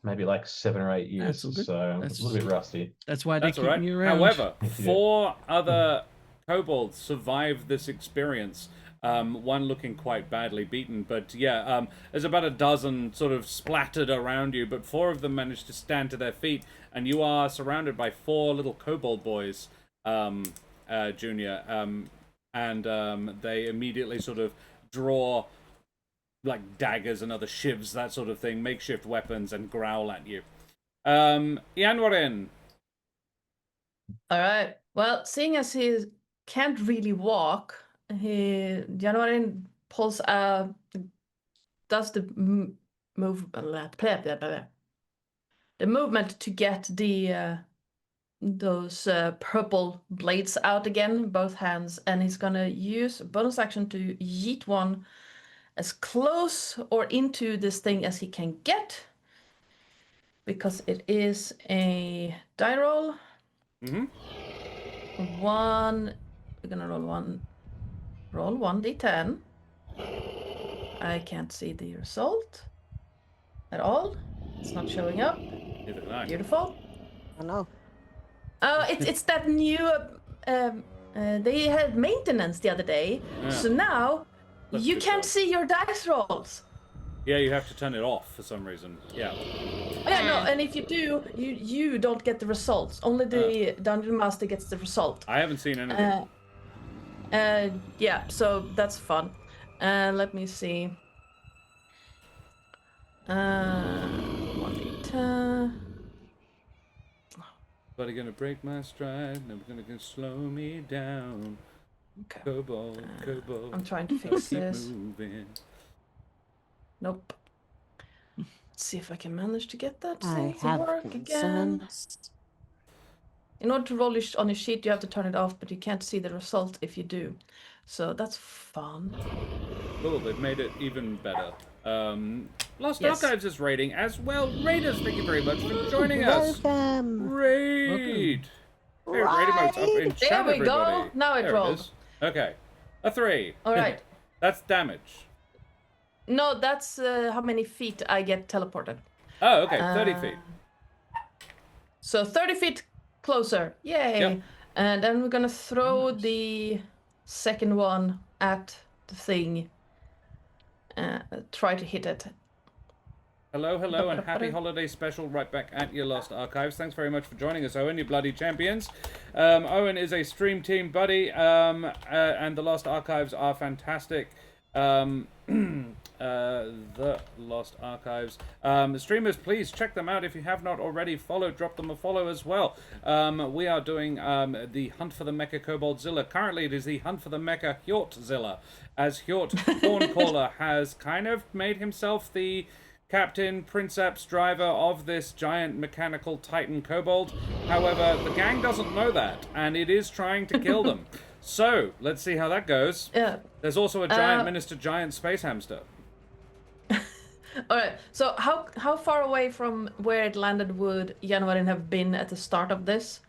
maybe like 7 or 8 years, so I'm a little bit rusty. That's why they're keeping you around. However, 4 other kobolds survived this experience. One looking quite badly beaten, but there's about a dozen sort of splattered around you, but 4 of them managed to stand to their feet, and you are surrounded by 4 little kobold boys, Junior. and they immediately sort of draw like daggers and other shivs, that sort of thing, makeshift weapons, and growl at you. Yanwarin. All right. Well, seeing as he can't really walk, Januarin pulls does the the movement to get those purple blades out again, both hands, and he's gonna use a bonus action to yeet one as close or into this thing as he can get, because it is a die roll. Mm-hmm. We're gonna roll 1d10. I can't see the result at all. It's not showing up. Neither can I. Beautiful. Oh no. It's that new. They had maintenance the other day, Yeah. so now That's you good can't job. see your dice rolls. Yeah, you have to turn it off for some reason. Yeah. Yeah, no, and if you do, you don't get the results. Only the dungeon master gets the result. I haven't seen anything. Yeah, so that's fun. Let me see. 1d10. But gonna break my stride, never gonna slow me down. Okay. Kobold, kobold. I'm trying to I'll fix keep this. moving. Nope. Let's see if I can manage to get that I to have work again. concerns. In order to roll on your sheet, you have to turn it off, but you can't see the result if you do. So that's fun. Cool, they've made it even better. Lost Yes. Archives is raiding as well. Raiders, thank you very much for joining us. Welcome. Raid! Hey, raid emotes up in chat, There we go. everybody. Now it There rolled. is. Okay. A 3. All right. That's damage. No, that's how many feet I get teleported. Oh, okay. 30 feet. So 30 feet closer. Yay. Yep. And then we're going to throw the second one at the thing. Try to hit it. Hello, hello, and happy holiday special right back at your Lost Archives. Thanks very much for joining us, Owen, you bloody champions. Owen is a stream team buddy, and the Lost Archives are fantastic. The Lost Archives. Streamers, please check them out if you have not already. Drop them a follow as well. We are doing the Hunt for the Mecha-Koboldzilla. Currently, it is the Hunt for the Mecha-Hjortzilla, as Hjort Horncaller has kind of made himself the captain, princeps, driver of this giant mechanical titan kobold. However, the gang doesn't know that, and it is trying to kill them. So, let's see how that goes. Yeah. There's also a giant minister, giant space hamster. All right. So how far away from where it landed would Januarin have been at the start of this?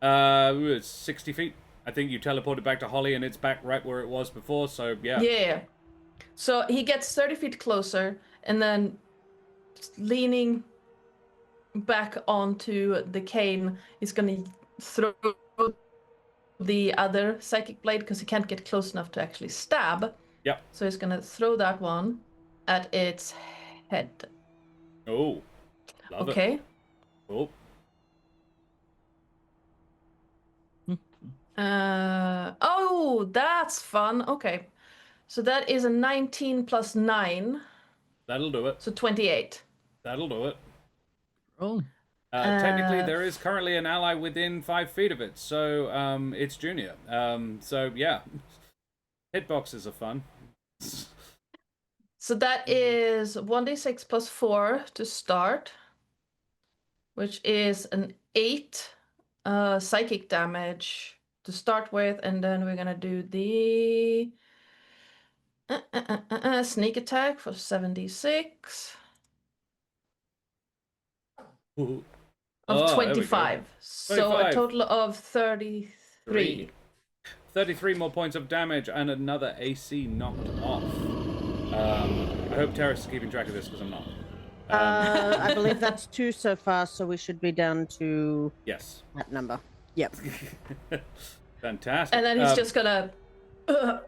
It's 60 feet. I think you teleported back to Holly, and it's back right where it was before, so yeah. Yeah. So he gets 30 feet closer, and then leaning back onto the cane, he's going to throw the other psychic blade, because he can't get close enough to actually stab. Yep. So he's going to throw that one at its head. Oh. Love Okay. it. Oh. Oh, that's fun. Okay. So that is a 19 plus 9. That'll do it. So 28. That'll do it. Oh. Technically, there is currently an ally within 5 feet of it, so it's Junior. So yeah, hitboxes are fun. So that is 1d6 plus 4 to start, which is an 8 psychic damage to start with, and then we're gonna do the sneak attack for 76. Ooh. Of Oh, there we go. 25. So a total of 33. 33 more points of damage and another AC knocked off. I hope Terrace is keeping track of this, because I'm not. I believe that's 2 so far, so we should be down to Yes. that number. Yep. Fantastic. And then he's just gonna Oh.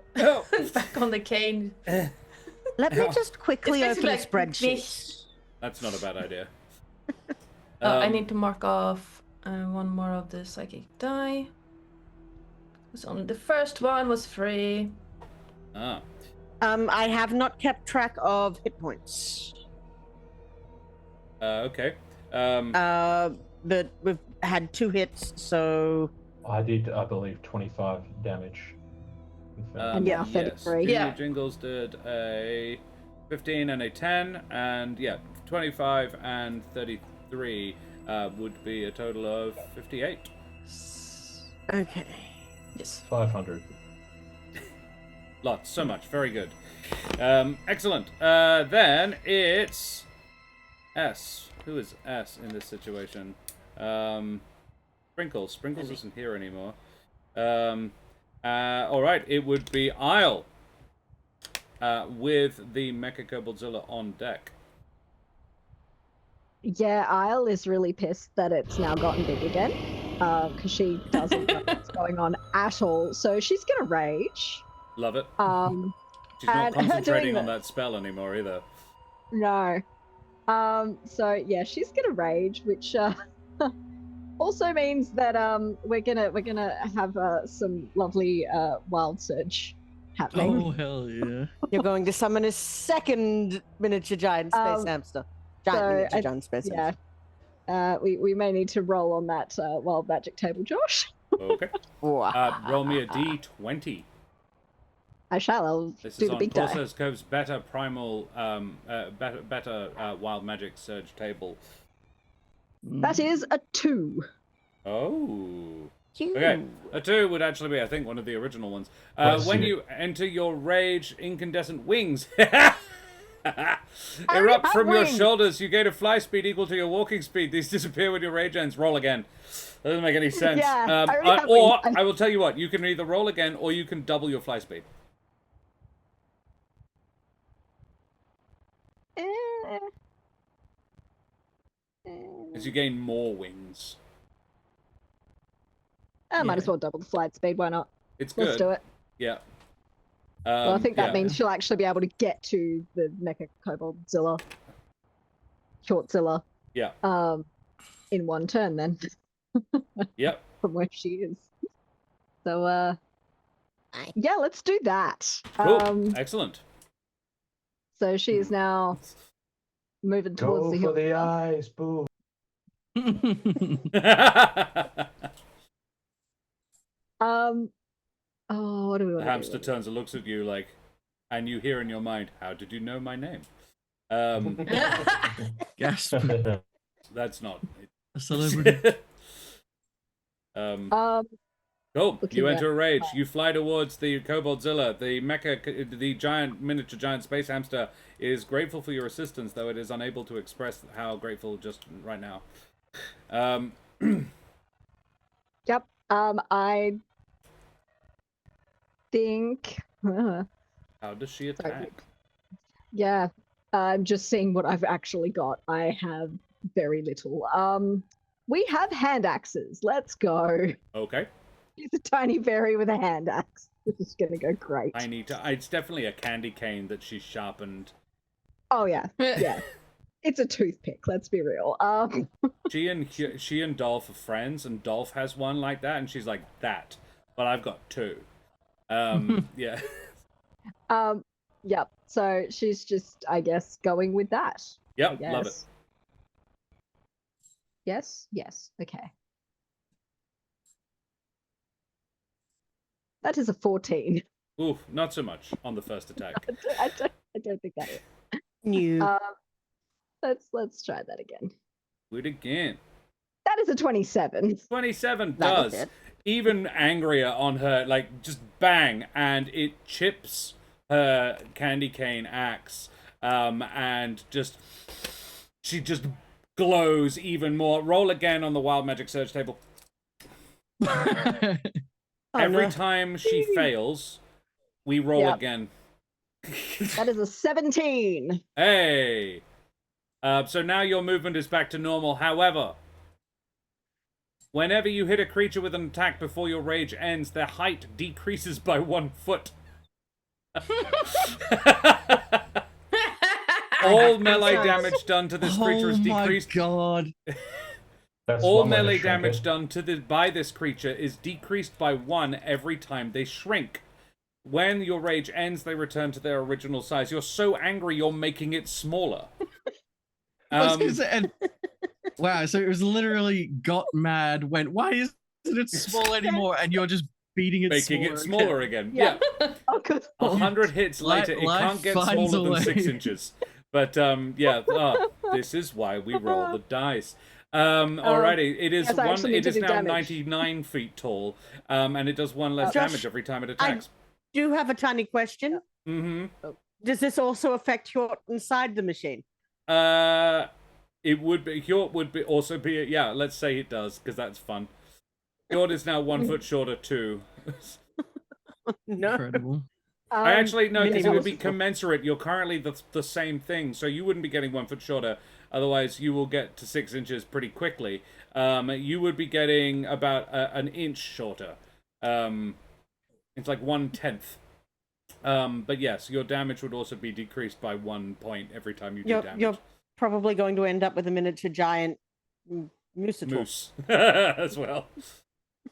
back on the cane. Let me just quickly It's open a basically like spreadsheet. That's not a bad idea. I need to mark off one more of the psychic die. was only the first one was free. Ah. I have not kept track of hit points. Okay. But we've had 2 hits, so I did, I believe, 25 damage. And yeah, 33. Julia Yeah. Jingles did a 15 and a 10, and 25 and 33 would be a total of 58. okay. Yes. 500. Lots, so much, very good. Excellent. Then it's S. Who is S in this situation? Sprinkles. Sprinkles isn't here anymore. All right, it would be Isle with the Mecha-Koboldzilla on deck. Yeah, Isle is really pissed that it's now gotten big again, because she doesn't know what's going on at all. So she's gonna rage. Love it. She's not and her concentrating doing on that spell anymore either. No. So yeah, she's gonna rage, which also means that we're gonna have some lovely wild surge happening. Oh hell yeah! You're going to summon a second miniature giant space hamster. Giant space hamster. Yeah. We may need to roll on that wild magic table, Josh. Okay. Roll me a d20. I shall. I'll This do is the on big die. Corsair's Cove's better primal, better wild magic surge table. That is a 2. Oh. Okay, a 2 would actually be, I think, one of the original ones. When you enter your rage, incandescent wings erupt from your shoulders. You gain a fly speed equal to your walking speed. These disappear when your rage ends. Roll again. That doesn't make any sense. Yeah, Or, I will tell you what, you can either roll again or you can double your fly speed. Because you gain more wings. I might as well double the flight speed. Why not? It's good. Let's do it. Yeah. Well, I think that means she'll actually be able to get to the Mecha-Koboldzilla, Hjortzilla, in one turn then. Yep. From where she is. So, yeah, let's do that. Cool. Excellent. So she is now moving towards the Go for the Hjortzilla. eyes, boo. Oh, what do we want The hamster turns and looks at you like, and you hear in your mind, "How did you know my name?" Gasp! That's not. A celebrity. Cool. Looking You at- enter a rage. You fly towards the Koboldzilla. The giant miniature giant space hamster is grateful for your assistance, though it is unable to express how grateful just right now. Yep. I think. How does she attack? Yeah. I'm just seeing what I've actually got. I have very little. We have hand axes. Let's go. Okay. He's a tiny berry with a hand axe. This is gonna go great. I need to. It's definitely a candy cane that she's sharpened. Oh yeah, yeah. It's a toothpick. Let's be real. She and Dolph are friends, and Dolph has one like that, and she's like that, but I've got 2. Yeah. Yep. So she's just, I guess, going with that. Yep. Love it. Yes. Yes. Okay. That is a 14. Oof, not so much on the first attack. I don't think that is. New. Let's try that again. Do it again. That is a 27. 27 That is does. it. Even angrier on her, like, just bang, and it chips her candy cane axe, and she just glows even more. Roll again on the wild magic surge table. Every time she fails, we roll again. That is a 17. Hey! So now your movement is back to normal. However, whenever you hit a creature with an attack before your rage ends, their height decreases by 1 foot. All melee damage done to this creature is decreased. Oh my god. That's All one way to melee shrink damage it. done by this creature is decreased by 1 every time they shrink. When your rage ends, they return to their original size. You're so angry, you're making it smaller. Wow, so it was literally got mad, went, why isn't it small anymore? And you're just beating it making it smaller again. Yeah. Oh, good. 100 hits later, it can't get smaller than 6 inches. But this is why we roll the dice. Alrighty, it is yes, I actually need it to is do now damage. 99 feet tall, and it does 1 less Josh, damage every time it attacks. Do have a tiny question. Mm-hmm. Does this also affect Hjort inside the machine? It would be Hjort would be also be yeah. Let's say it does because that's fun. Hjort is now 1 foot shorter too. No. Incredible. I actually no, because it would be Minimal. commensurate. You're currently the same thing, so you wouldn't be getting 1 foot shorter. Otherwise, you will get to 6 inches pretty quickly. You would be getting about an inch shorter. It's like 1/10. But yes, your damage would also be decreased by 1 point every time you do damage. You're probably going to end up with a miniature giant moose. As well.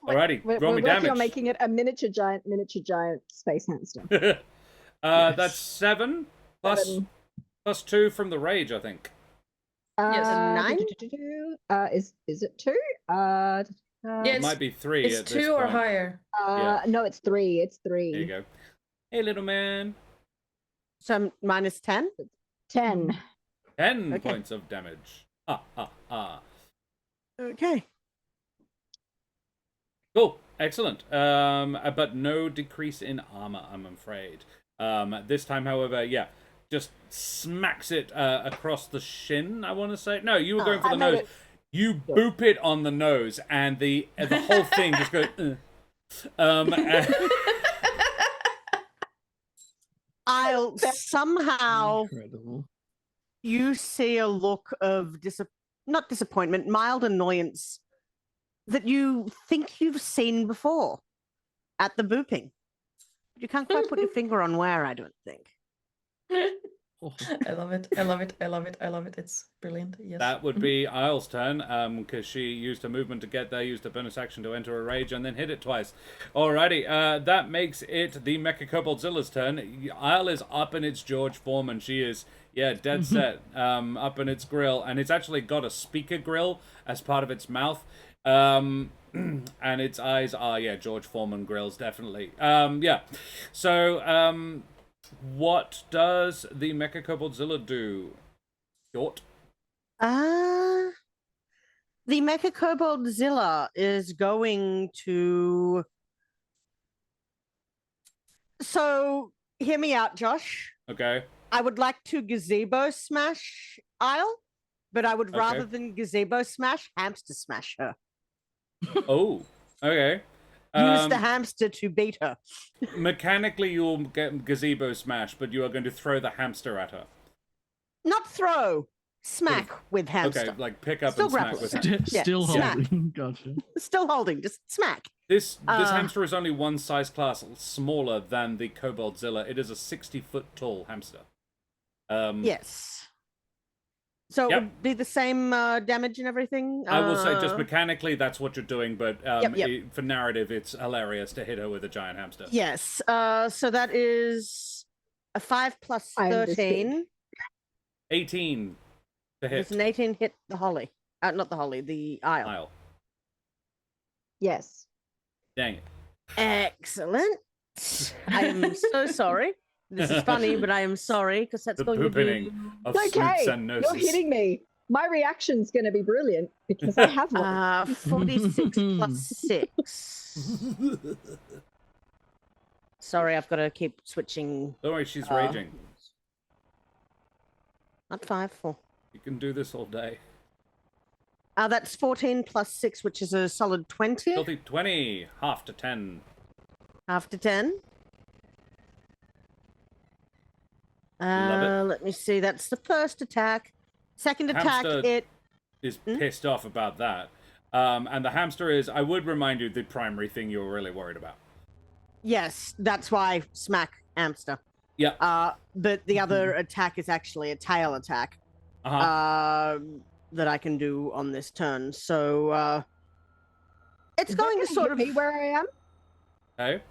Alrighty, We're roll me working damage. on making it a miniature giant space hamster. That's 7 plus 2 from the rage, I think. Yes. 9? Is it 2? Yeah, It might be 3 it's at this 2 or point. higher. Yeah. No, it's 3. It's 3. There you go. Hey, little man. So minus 10? 10. 10 Okay. points of damage. Okay. Cool. Excellent. But no decrease in armor, I'm afraid. This time, however, just smacks it across the shin, I want to say. No, you were going for the nose. You boop it on the nose, and the whole thing just goes... I'll somehow... Incredible. You see a look of not disappointment, mild annoyance that you think you've seen before at the booping. You can't quite put your finger on where, I don't think. Oh. I love it. I love it. I love it. I love it. It's brilliant. Yes. That would be Isle's turn, because she used her movement to get there, used a bonus action to enter a rage, and then hit it twice. Alrighty, that makes it the Mecha-Koboldzilla's turn. Isle is up in its George form, and she is, dead set, up in its grill, and it's actually got a speaker grill as part of its mouth. And its eyes are, George Foreman grills, definitely. So, what does the Mecha-Koboldzilla do? Hjort? The Mecha-Koboldzilla is going to... So, hear me out, Josh. Okay. I would like to gazebo smash Isle, but I would Okay. rather than gazebo smash, hamster smash her. Oh, okay. Use the hamster to beat her. Mechanically, you'll get gazebo smash, but you are going to throw the hamster at her. Not throw, smack with hamster. Okay, like pick up Still and smack grappling. with hamster. Yeah, Still smack. holding. Gotcha. Still holding, just smack. This hamster is only 1 size class smaller than the Koboldzilla. It is a 60-foot tall hamster. Yes. So Yep. it would be the same damage and everything? I will say just mechanically that's what you're doing, but Yep. for narrative, it's hilarious to hit her with a giant hamster. Yes. So that is a 5 plus I understood. 13. 18 to hit. Does an 18 hit the holly? Not the holly, the Isle. Isle. Yes. Dang it. Excellent. I am so sorry. This is funny, but I am sorry because that's The going to pooping be of It's okay. snoops and noses. You're hitting me. My reaction's going to be brilliant because I have one. 46 plus 6. Sorry, I've got to keep switching. Don't worry, she's raging. Not 5, 4. You can do this all day. That's 14 plus 6, which is a solid 20. Filthy 20, half to 10. Half to 10. Love it. Let me see. That's the first attack. Second attack, Hamster it... is pissed off about that. And the hamster is, I would remind you, the primary thing you were really worried about. Yes, that's why smack hamster. Yeah. But the other attack is actually a tail attack. Uh-huh. that I can do on this turn. So it's Is that going to gonna sort hit of me where I am? Hey?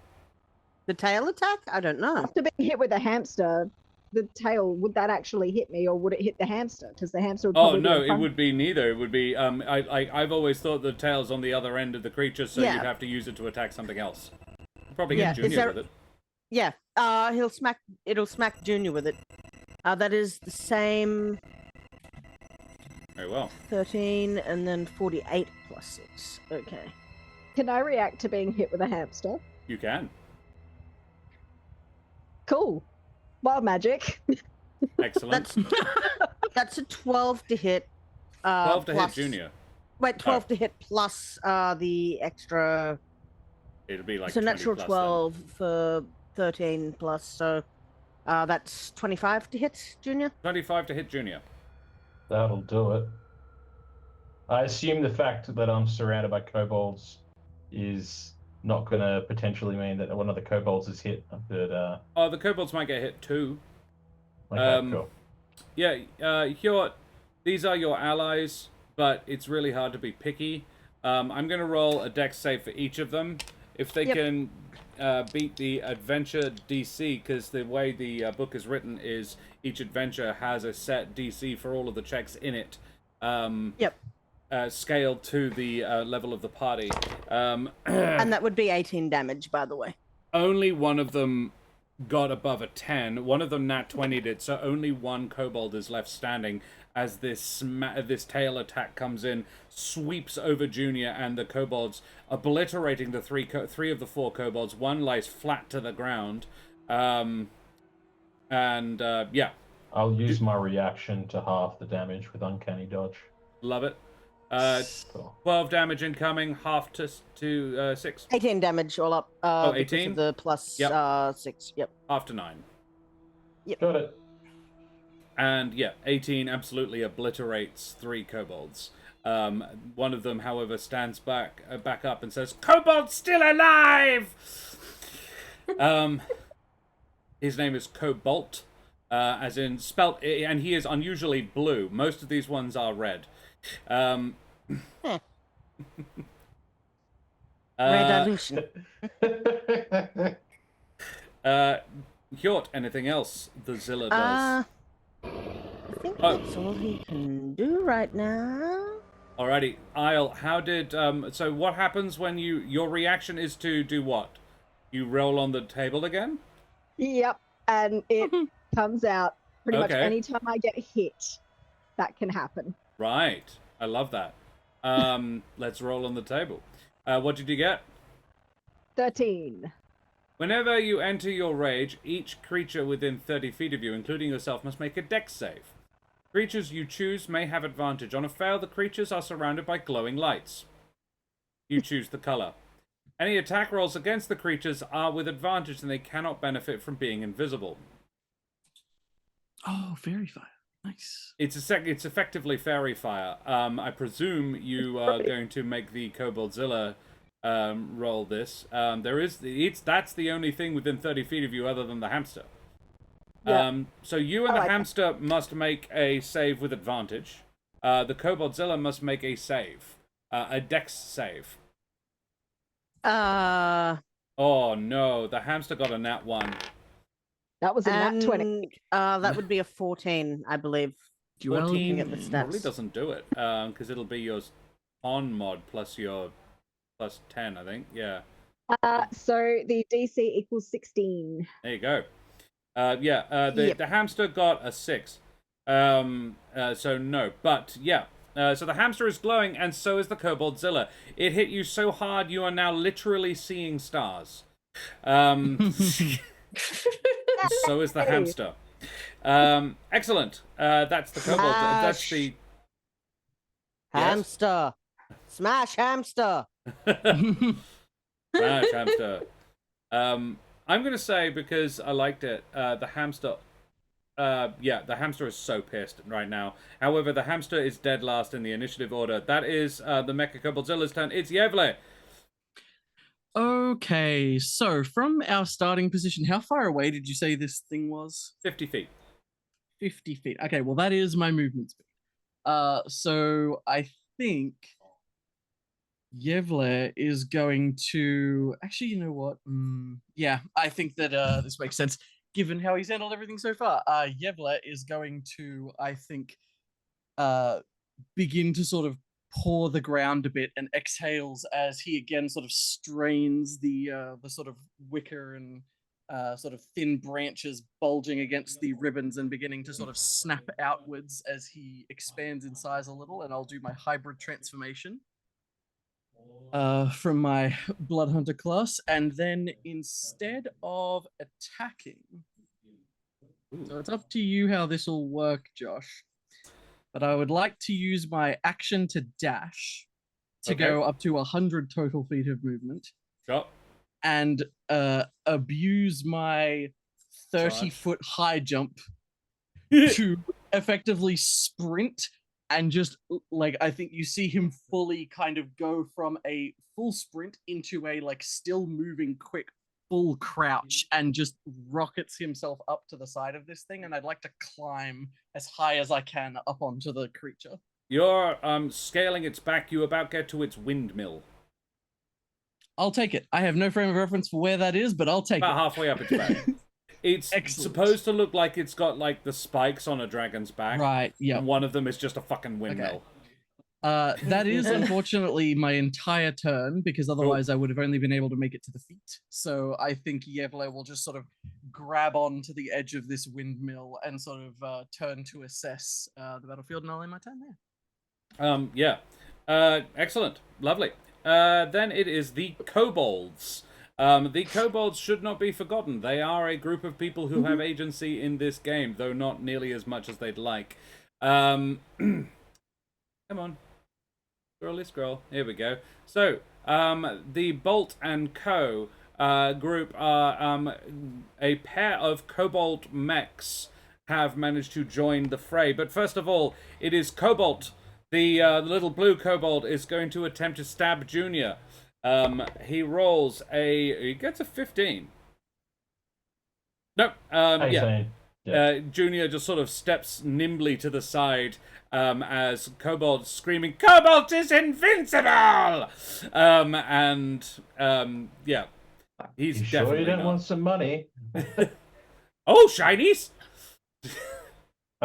the tail attack. I don't know. After being hit with a hamster, the tail, would that actually hit me, or would it hit the hamster? Because the hamster would Oh, probably be no, in it front. would be neither. It would be, I've always thought the tail's on the other end of the creature, so Yeah. you'd have to use it to attack something else. Probably Yeah, get is Junior there- with it. Yeah, it'll smack Junior with it. That is the same Very well. 13 and then 48 plus 6. Okay. Can I react to being hit with a hamster? You can. Cool. Wild magic. Excellent. That's a 12 to hit. 12 to plus- hit Junior. Wait, 12 to hit plus the extra. It'll be like It's a 20 natural plus 12 for 13 plus, so that's 25 to hit Junior. Then. 25 to hit Junior. That'll do it. I assume the fact that I'm surrounded by kobolds is not going to potentially mean that one of the kobolds is hit. But Oh, the kobolds might get hit too. okay, cool. Yeah, Hjort, these are your allies, but it's really hard to be picky. I'm going to roll a dex save for each of them. If they can beat the adventure DC, because the way the book is written is each adventure has a set DC for all of the checks in it. Scaled to the level of the party. And that would be 18 damage, by the way. Only one of them got above a 10. One of them nat 20'd it, so only one kobold is left standing as this this tail attack comes in, sweeps over Junior and the kobolds, obliterating the three of the 4 kobolds. One lies flat to the ground. Yeah. I'll use my reaction to half the damage with Uncanny Dodge. Love it. Cool. 12 damage incoming, half to 6. 18 damage all up. 18? The plus Yep. 6. Yep. Half to 9. Got it. And yeah, 18 absolutely obliterates 3 kobolds. One of them, however, stands back up and says, "Kobold's still alive!" His name is Kobold, as in spelt, and he is unusually blue. Most of these ones are red. Dilution. Hjort, anything else the Zilla does? I think that's all he can do right now. Alrighty, Isle, how did, so what happens when your reaction is to do what? You roll on the table again? Yep. And it comes out pretty much Okay. anytime I get hit. That can happen. Right, I love that. Let's roll on the table. What did you get? 13. Whenever you enter your rage, each creature within 30 feet of you, including yourself, must make a dex save. Creatures you choose may have advantage. On a fail, the creatures are surrounded by glowing lights. You choose the color. Any attack rolls against the creatures are with advantage, and they cannot benefit from being invisible. Oh, fairy fire. Nice. It's effectively fairy fire. I presume you are going to make the Koboldzilla roll this. That's the only thing within 30 feet of you other than the hamster. Yeah. So you and the hamster must make a save with advantage. The Koboldzilla must make a save, a dex save. Oh no, the hamster got a nat 1. That was a nat 20. That would be a 14, I believe. 14 at the stats. probably doesn't do it, because it'll be your on mod plus your plus 10, I think. Yeah. So the DC equals 16. There you go. The hamster got a 6. So no, but yeah. So the hamster is glowing, and so is the Koboldzilla. It hit you so hard, you are now literally seeing stars. So is the hamster. Excellent. That's the kobold. That's the hamster. Smash hamster. Smash hamster. I'm gonna say, because I liked it, the hamster. The hamster is so pissed right now. However, the hamster is dead last in the initiative order. That is the Mecha-Kobodzilla's turn. It's Yevle. Okay, so from our starting position, how far away did you say this thing was? 50 feet. 50 feet. Okay, well, that is my movement speed. So I think Yevle is going to actually, you know what? Yeah, I think that this makes sense given how he's handled everything so far. Yevle is going to, I think, begin to sort of paw the ground a bit and exhales as he again sort of strains the sort of wicker and sort of thin branches bulging against the ribbons and beginning to sort of snap outwards as he expands in size a little. And I'll do my hybrid transformation from my Bloodhunter class, and then instead of attacking, so it's up to you how this will work, Josh. But I would like to use my action to dash to go up to 100 total feet of movement. Sure. And abuse my 30-foot high jump to effectively sprint and just, like, I think you see him fully kind of go from a full sprint into a, like, still moving quick full crouch and just rockets himself up to the side of this thing, and I'd like to climb as high as I can up onto the creature. You're scaling its back. You about get to its windmill. I'll take it. I have no frame of reference for where that is, but I'll take about it. Halfway up its back. It's supposed to look like it's got, like, the spikes on a dragon's back. Right, yeah. And one of them is just a fucking windmill. Okay. That is unfortunately my entire turn, because otherwise I would have only been able to make it to the feet. So I think Yevle will just sort of grab on to the edge of this windmill and sort of turn to assess the battlefield, and I'll end my turn there. Yeah. Excellent. Lovely. Then it is the Kobolds. The Kobolds should not be forgotten. They are a group of people who have agency in this game, though not nearly as much as they'd like. Come on. Scroll. Here we go. So, the Bolt and Co. Group are a pair of Kobold mechs have managed to join the fray. But first of all, it is Kobold. The little blue Kobold is going to attempt to stab Junior. He rolls he gets a 15. No, yeah. Junior just sort of steps nimbly to the side as Kobold's screaming, "Kobold is invincible!" Yeah. He's you definitely sure you don't not. want some money? Oh, shinies!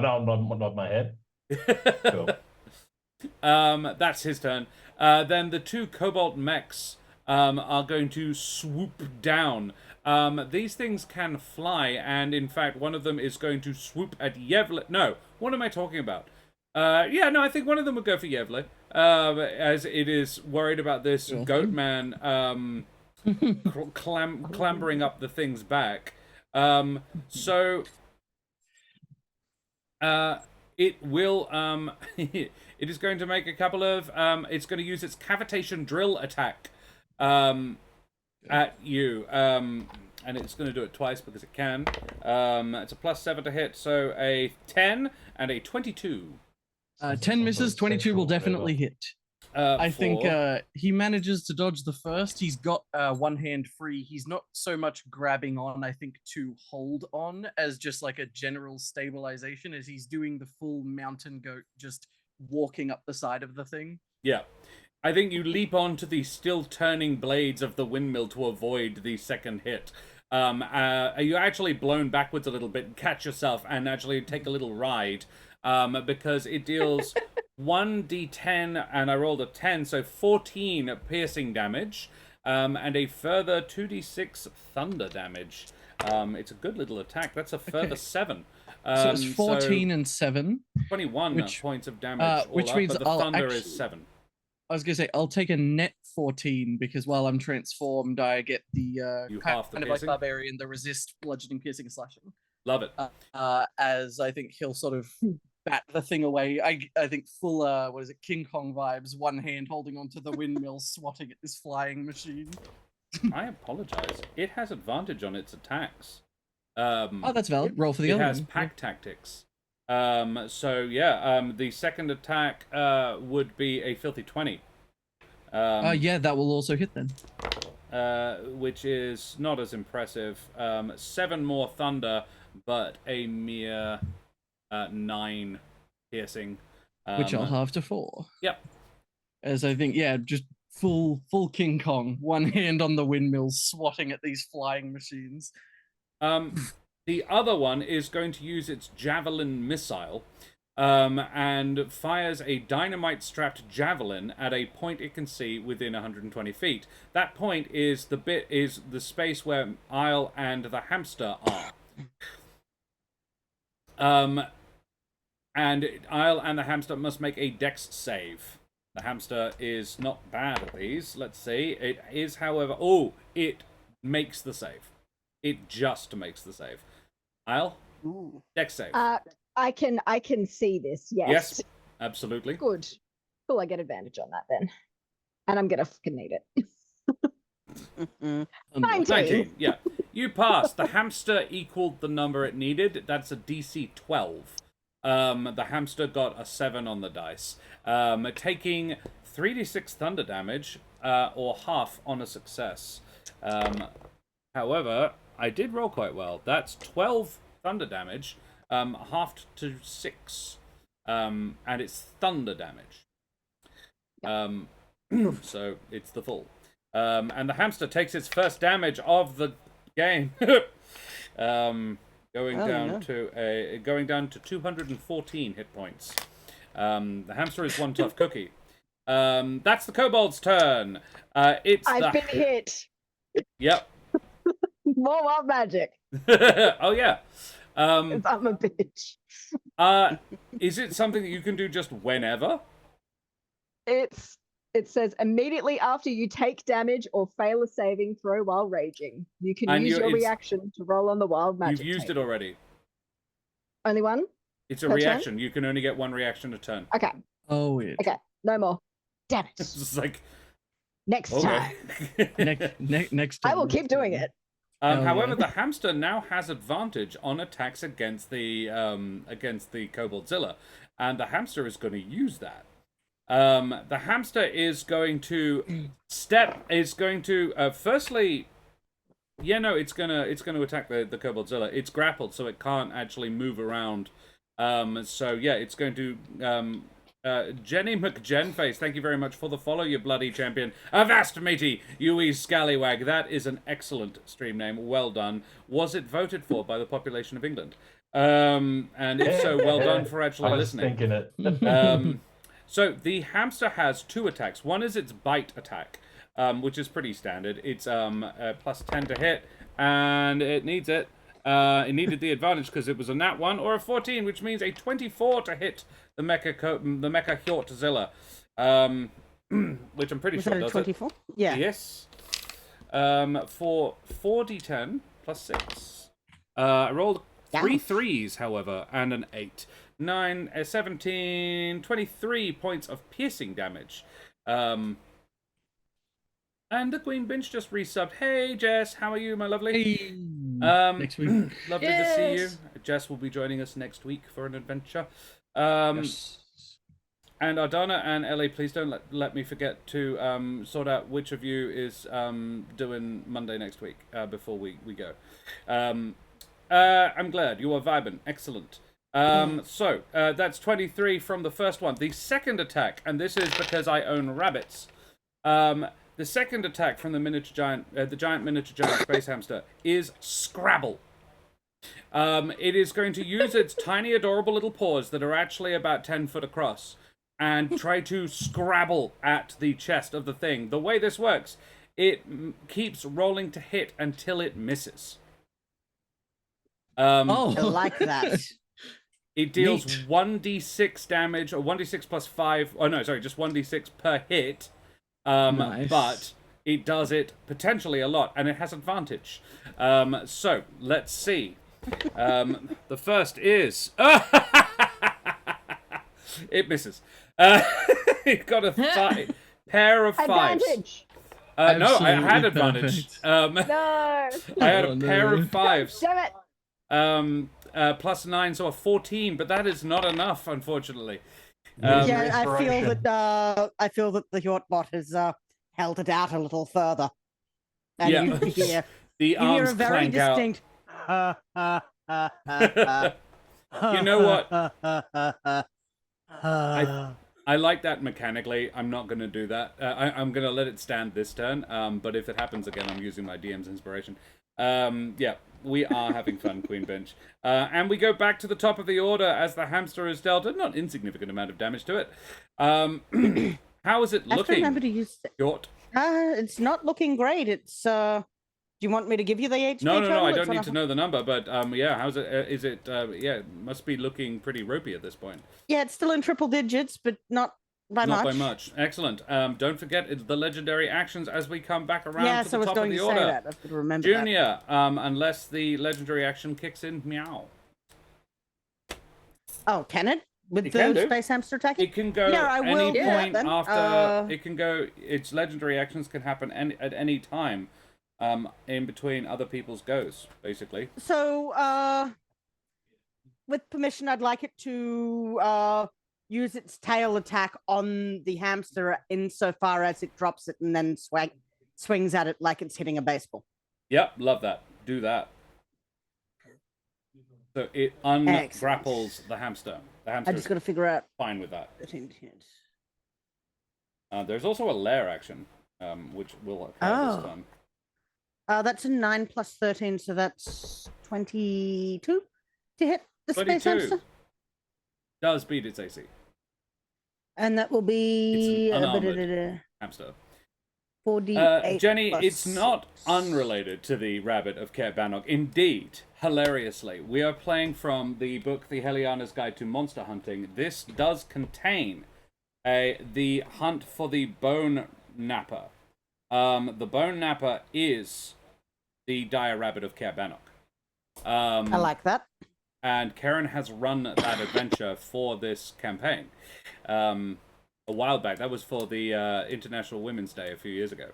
No, not my head. Cool. That's his turn. Then the two Kobold mechs are going to swoop down. These things can fly, and in fact, one of them is going to swoop at Yevle. No, what am I talking about? I think one of them would go for Yevle, as it is worried about this goat man clambering up the thing's back. It will, it is going to make a couple of, it's going to use its cavitation drill attack at you. And it's going to do it twice because it can. It's a +7 to hit, so a 10 and a 22. 10 misses, 22 will definitely hit. I think he manages to dodge the first. He's got one hand free. He's not so much grabbing on, I think, to hold on as just like a general stabilization, as he's doing the full mountain goat, just walking up the side of the thing. Yeah. I think you leap onto the still turning blades of the windmill to avoid the second hit. You actually blown backwards a little bit and catch yourself and actually take a little ride because it deals 1d10, and I rolled a 10, so 14 piercing damage, and a further 2d6 thunder damage. It's a good little attack. That's a further 7. So it's 14 and 7. 21 points of damage, which means but the thunder is 7. I was going to say, I'll take a net 14, because while I'm transformed, I get the kind of like barbarian, the resist, bludgeoning, piercing, and slashing. Love it. As I think he'll sort of bat the thing away. I think full, King Kong vibes, one hand holding onto the windmill, swatting at this flying machine. I apologize. It has advantage on its attacks. Oh, that's valid. Roll for the other one. It has pack tactics. The second attack would be a filthy 20. Yeah, that will also hit then. Which is not as impressive. 7 more thunder, but a mere 9 piercing. which I'll halve to 4. Yep. As I think, just full King Kong, one hand on the windmills, swatting at these flying machines. The other one is going to use its javelin missile, and fires a dynamite-strapped javelin at a point it can see within 120 feet. That point is the space where Isle and the hamster are. And Isle and the hamster must make a dex save. The hamster is not bad at these. Let's see. It is, however... Oh, it makes the save. It just makes the save. Isle? Ooh. Dex save. I can see this, yes. Yes, absolutely. Good. Cool, I get advantage on that then. And I'm gonna fucking need it. 19. Yeah. You passed. The hamster equaled the number it needed. That's a DC 12. The hamster got a 7 on the dice. Taking 3d6 thunder damage, or half on a success. However, I did roll quite well. That's 12 thunder damage, halved to 6. And it's thunder damage. So it's the full. And the hamster takes its first damage of the game. Going down to 214 hit points. The hamster is one tough cookie. That's the kobold's turn. I've been hit. Yep. More wild magic. Oh yeah. I'm a bitch. Is it something that you can do just whenever? It says immediately after you take damage or fail a saving throw while raging. You can use your reaction to roll on the wild magic. You've used it already. Only one? It's a reaction. Turn? You can only get one reaction a turn. Okay. Oh, weird. Okay, no more. Damn it. It's just like... Next time. Next time. I will keep doing it. However, the hamster now has advantage on attacks against the Koboldzilla, and the hamster is going to use that. The hamster is going to firstly, it's gonna attack the Koboldzilla. It's grappled, so it can't actually move around. It's going to Jenny McGenface, thank you very much for the follow, you bloody champion. Avast, matey, you wee scallywag. That is an excellent stream name. Well done. Was it voted for by the population of England? And if so, well done for actually listening. Thinking it. So the hamster has 2 attacks. One is its bite attack, which is pretty standard. It's plus 10 to hit, and it needs it. It needed the advantage because it was a nat 1 or a 14, which means a 24 to hit the Mecha-Koboldzilla, which I'm pretty sure does 24? it. Yeah. Yes. For 4d10 plus 6. I rolled 3 3s, however, and an 8. 9, 17, 23 points of piercing damage. And the Queen Binch just resubbed. Hey, Jess, how are you, my lovely? Hey. Next week. Lovely to see you. Jess will be joining us next week for an adventure. Yes. And Ardana and Ellie, please don't let me forget to sort out which of you is doing Monday next week before we go. I'm glad. You are vibing. Excellent. So, that's 23 from the first one. The second attack, and this is because I own rabbits. The second attack from the giant miniature giant space hamster is Scrabble. It is going to use its tiny, adorable little paws that are actually about 10 foot across and try to scrabble at the chest of the thing. The way this works, it keeps rolling to hit until it misses. I like that. It deals 1d6 damage, or 1d6 plus 5. Oh, no, sorry, just 1d6 per hit. Nice. But it does it potentially a lot, and it has advantage. So, let's see. The first is... it misses. It got a pair of 5s. Advantage! No, I had advantage. No! I had a pair of 5s. Damn it! Plus 9, so a 14, but that is not enough, unfortunately. Yeah, I feel that the Hjort bot has held it out a little further. And Yeah. you hear, The arms a very clank out. distinct. You know what? I like that mechanically. I'm not going to do that. I'm going to let it stand this turn. But if it happens again, I'm using my DM's inspiration. Yeah, we are having fun, Queen Bench. And we go back to the top of the order as the hamster is dealt a not insignificant amount of damage to it. How is it I have to looking, remember to use. Hjort? It's not looking great. It's Do you want me to give you the HP? No, total? I It's don't on need a- to know the number, but yeah, how's it? Is it? Yeah, it must be looking pretty ropey at this point. Yeah, it's still in triple digits, but not by Not much. by much. Excellent. Don't forget it's the legendary actions as we come back around Yeah, to so I the was top of going the to order. say that. I have to remember that. Junior, unless the legendary action kicks in, meow. Oh, can it? With It can the do. space hamster attacking? It can go Yeah, I any will do that point then. after. It can go. Its legendary actions can happen at any time, in between other people's goes, basically. So, with permission, I'd like it to use its tail attack on the hamster insofar as it drops it and then swings at it like it's hitting a baseball. Yep, love that. Do that. So it ungrapples the hamster. The I hamster just is got to figure out. fine with that. 13 hit. There's also a lair action, which will occur this Oh. time. That's a 9 plus 13, so that's 22 to hit the space 22 hamster. does beat its AC. And that will be It's an unarmored hamster. 4d8. Jenny, plus it's not 6. unrelated to the rabbit of Caer Bannock. Indeed, hilariously, we are playing from the book The Helliana's Guide to Monster Hunting. This does contain the hunt for the bone napper. The bone napper is the dire rabbit of Caer Bannock. I like that. And Karen has run that adventure for this campaign a while back. That was for the International Women's Day a few years ago.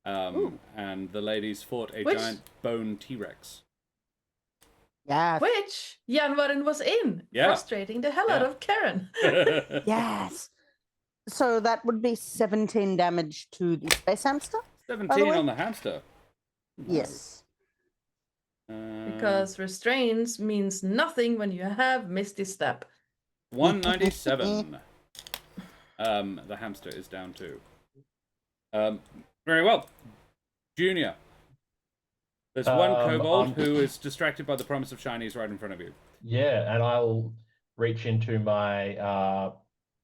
And the ladies fought a giant bone T-Rex. Yeah. Which Jan Warren was in, Yeah. frustrating the hell out Yeah. of Karen. Yes. So that would be 17 damage to the space hamster? 17 way? on the hamster. Yes. Because restraints means nothing when you have Misty Step. 197. The hamster is down too. Very well. Junior. There's one kobold who is distracted by the promise of shinies right in front of you. Yeah, and I'll reach into my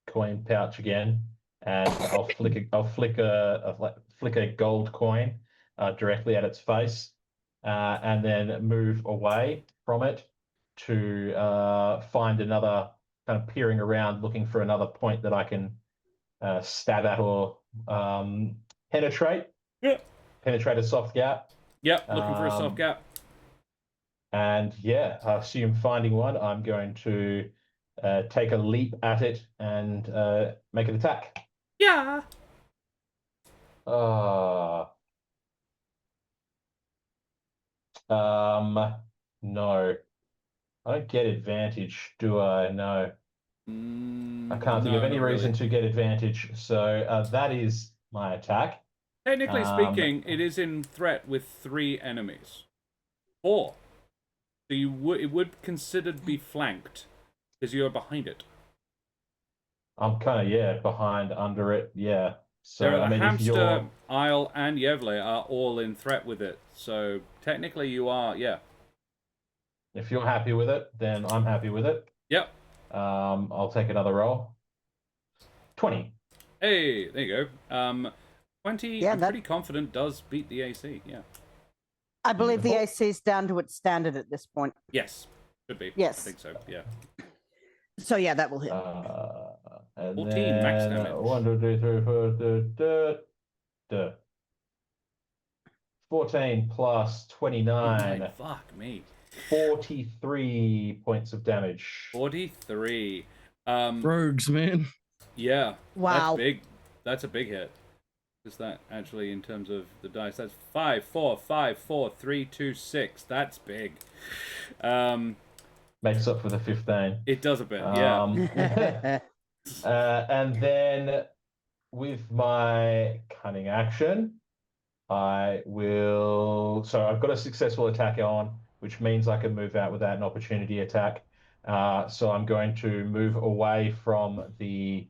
coin pouch again, and I'll flick a gold coin directly at its face, and then move away from it to find another, kind of peering around, looking for another point that I can stab at or penetrate. Yeah. Penetrate a soft gap. Yep, looking for a soft gap. And yeah, I assume finding one, I'm going to take a leap at it and make an attack. Yeah. No. I don't get advantage, do I? No. I can't think of any reason to get advantage. So that is my attack. Technically speaking, it is in threat with 3 enemies. 4. So it would considered to be flanked because you are behind it. I'm kind of, behind, under it, yeah. So, There are I mean, Hamster, if you're... Isle, and Yevle are all in threat with it. So technically you are, yeah. If you're happy with it, then I'm happy with it. Yep. I'll take another roll. 20. Hey, there you go. 20, Yeah, I'm pretty confident, does beat the AC, yeah. I believe the AC is down to its standard at this point. Yes, should be. Yes. I think so, yeah. So yeah, that will hit. And 14 then max damage. 1, 2, 3, 4, 14 plus 29. Fuck me. 43 points of damage. 43. Rogues, man. Yeah. Wow. That's big. That's a big hit. Is that actually in terms of the dice? That's 5, 4, 5, 4, 3, 2, 6. That's big. Makes up for the 15. It does a bit, yeah. And then with my cunning action, I will... So I've got a successful attack on, which means I can move out without an opportunity attack. So I'm going to move away from the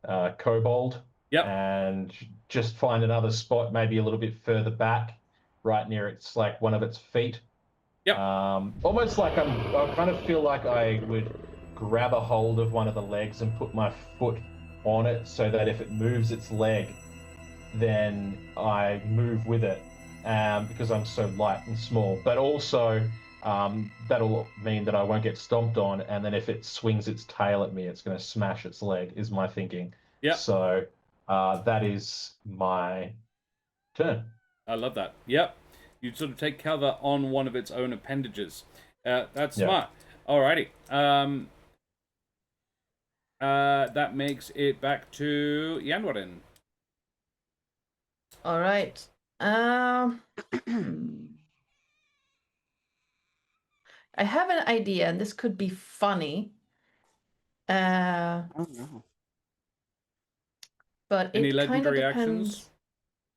Kobold. Yep. And just find another spot, maybe a little bit further back, right near its like one of its feet. Yep. Almost like I kind of feel like I would grab a hold of one of the legs and put my foot on it, so that if it moves its leg, then I move with it, because I'm so light and small. But also, that'll mean that I won't get stomped on, and then if it swings its tail at me, it's going to smash its leg, is my thinking. Yeah. So that is my turn. I love that. Yep. You sort of take cover on one of its own appendages. That's smart. Alrighty. That makes it back to Yanwarin. All right. I have an idea, and this could be funny. Oh no. But Any it kind of legendary depends. actions?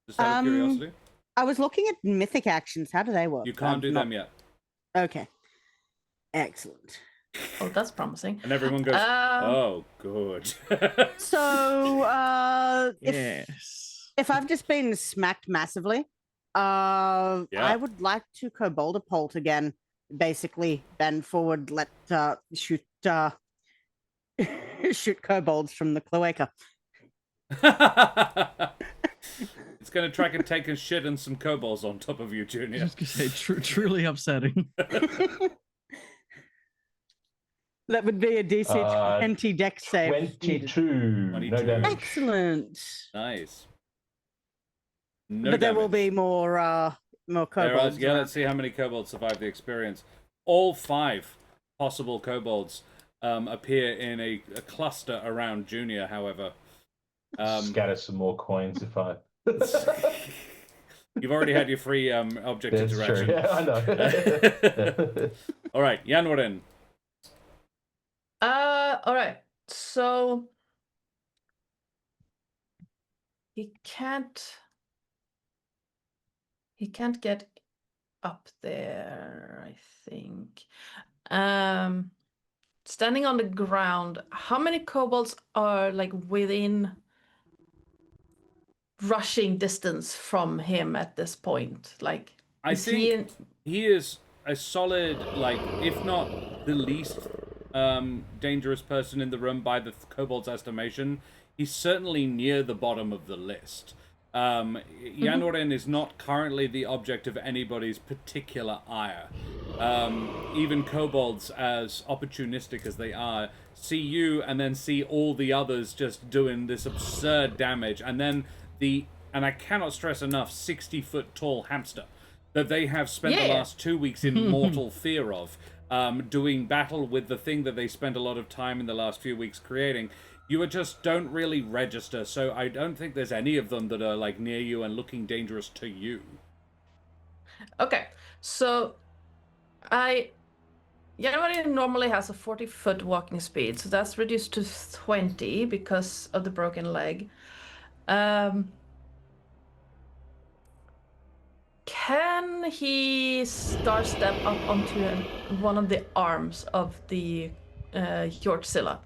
Just out of curiosity. I was looking at mythic actions. How do they work? You can't do them yet. Okay. Excellent. Oh, that's promising. And everyone goes, oh, good. So, Yes. if I've just been smacked massively, I would like to Kobold again. Basically, bend forward, let shoot shoot kobolds from the cloaca. It's going to track and take a shit and some kobolds on top of you, Junior. I was going to say, truly upsetting. That would be a DC 20 dex save. 22. No damage. Excellent. Nice. But there will be more kobolds. Yeah, let's see how many kobolds survive the experience. All 5 possible kobolds appear in a cluster around Junior, however. Scatter some more coins if I... You've already had your free object That's interaction. true. Yeah, I know. All right, Yanwarin. All right. So he can't get up there, I think. Standing on the ground, how many kobolds are like within rushing distance from him at this point? Like, I think he is a solid, like, if not the least dangerous person in the room by the kobold's estimation. He's certainly near the bottom of the list. Yanwarin is not currently the object of anybody's particular ire. Even kobolds, as opportunistic as they are, see you and then see all the others just doing this absurd damage, and then and I cannot stress enough, 60-foot tall hamster that they have spent the last 2 weeks in mortal fear of, doing battle with the thing that they spent a lot of time in the last few weeks creating. You just don't really register, so I don't think there's any of them that are like near you and looking dangerous to you. Okay, so Yanwarin normally has a 40-foot walking speed, so that's reduced to 20 because of the broken leg. Can he start step up onto one of the arms of the Hjortzilla?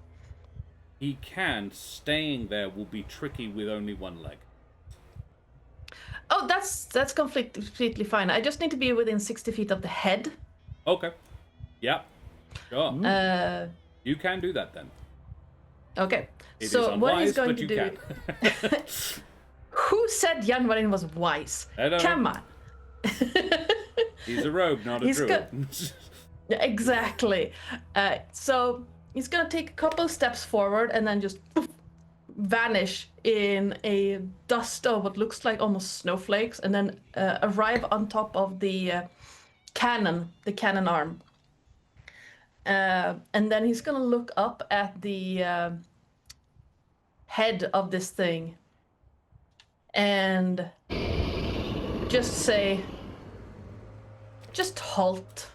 He can. Staying there will be tricky with only one leg. Oh, that's completely fine. I just need to be within 60 feet of the head. Okay. Yep. Sure. You can do that then. Okay. It so is unwise, what he's going but to you do? can. Who said Yanwarin was wise? I don't Come know. on. He's a rogue, not a druid. Exactly. So he's gonna take a couple of steps forward and then just poof, vanish in a dust of what looks like almost snowflakes, and then arrive on top of the cannon arm. And then he's gonna look up at the head of this thing and just say, just halt.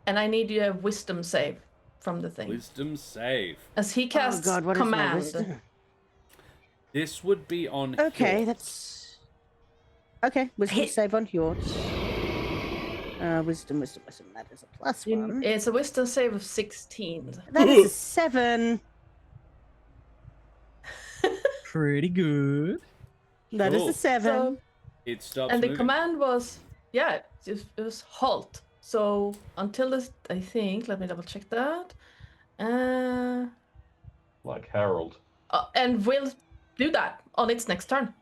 And I need you a wisdom save from the thing. Wisdom save. As he casts what is my command. wisdom? This would be on Okay, Hjort. that's... Okay, wisdom save on Hjort. Wisdom. That is a +1. It's a wisdom save of 16. That is a 7. pretty good. That is Cool. a 7. So, It stops and the moving. command was, yeah, it was halt. So until this, I think, let me double check that. Like Harold. And we'll do that on its next turn.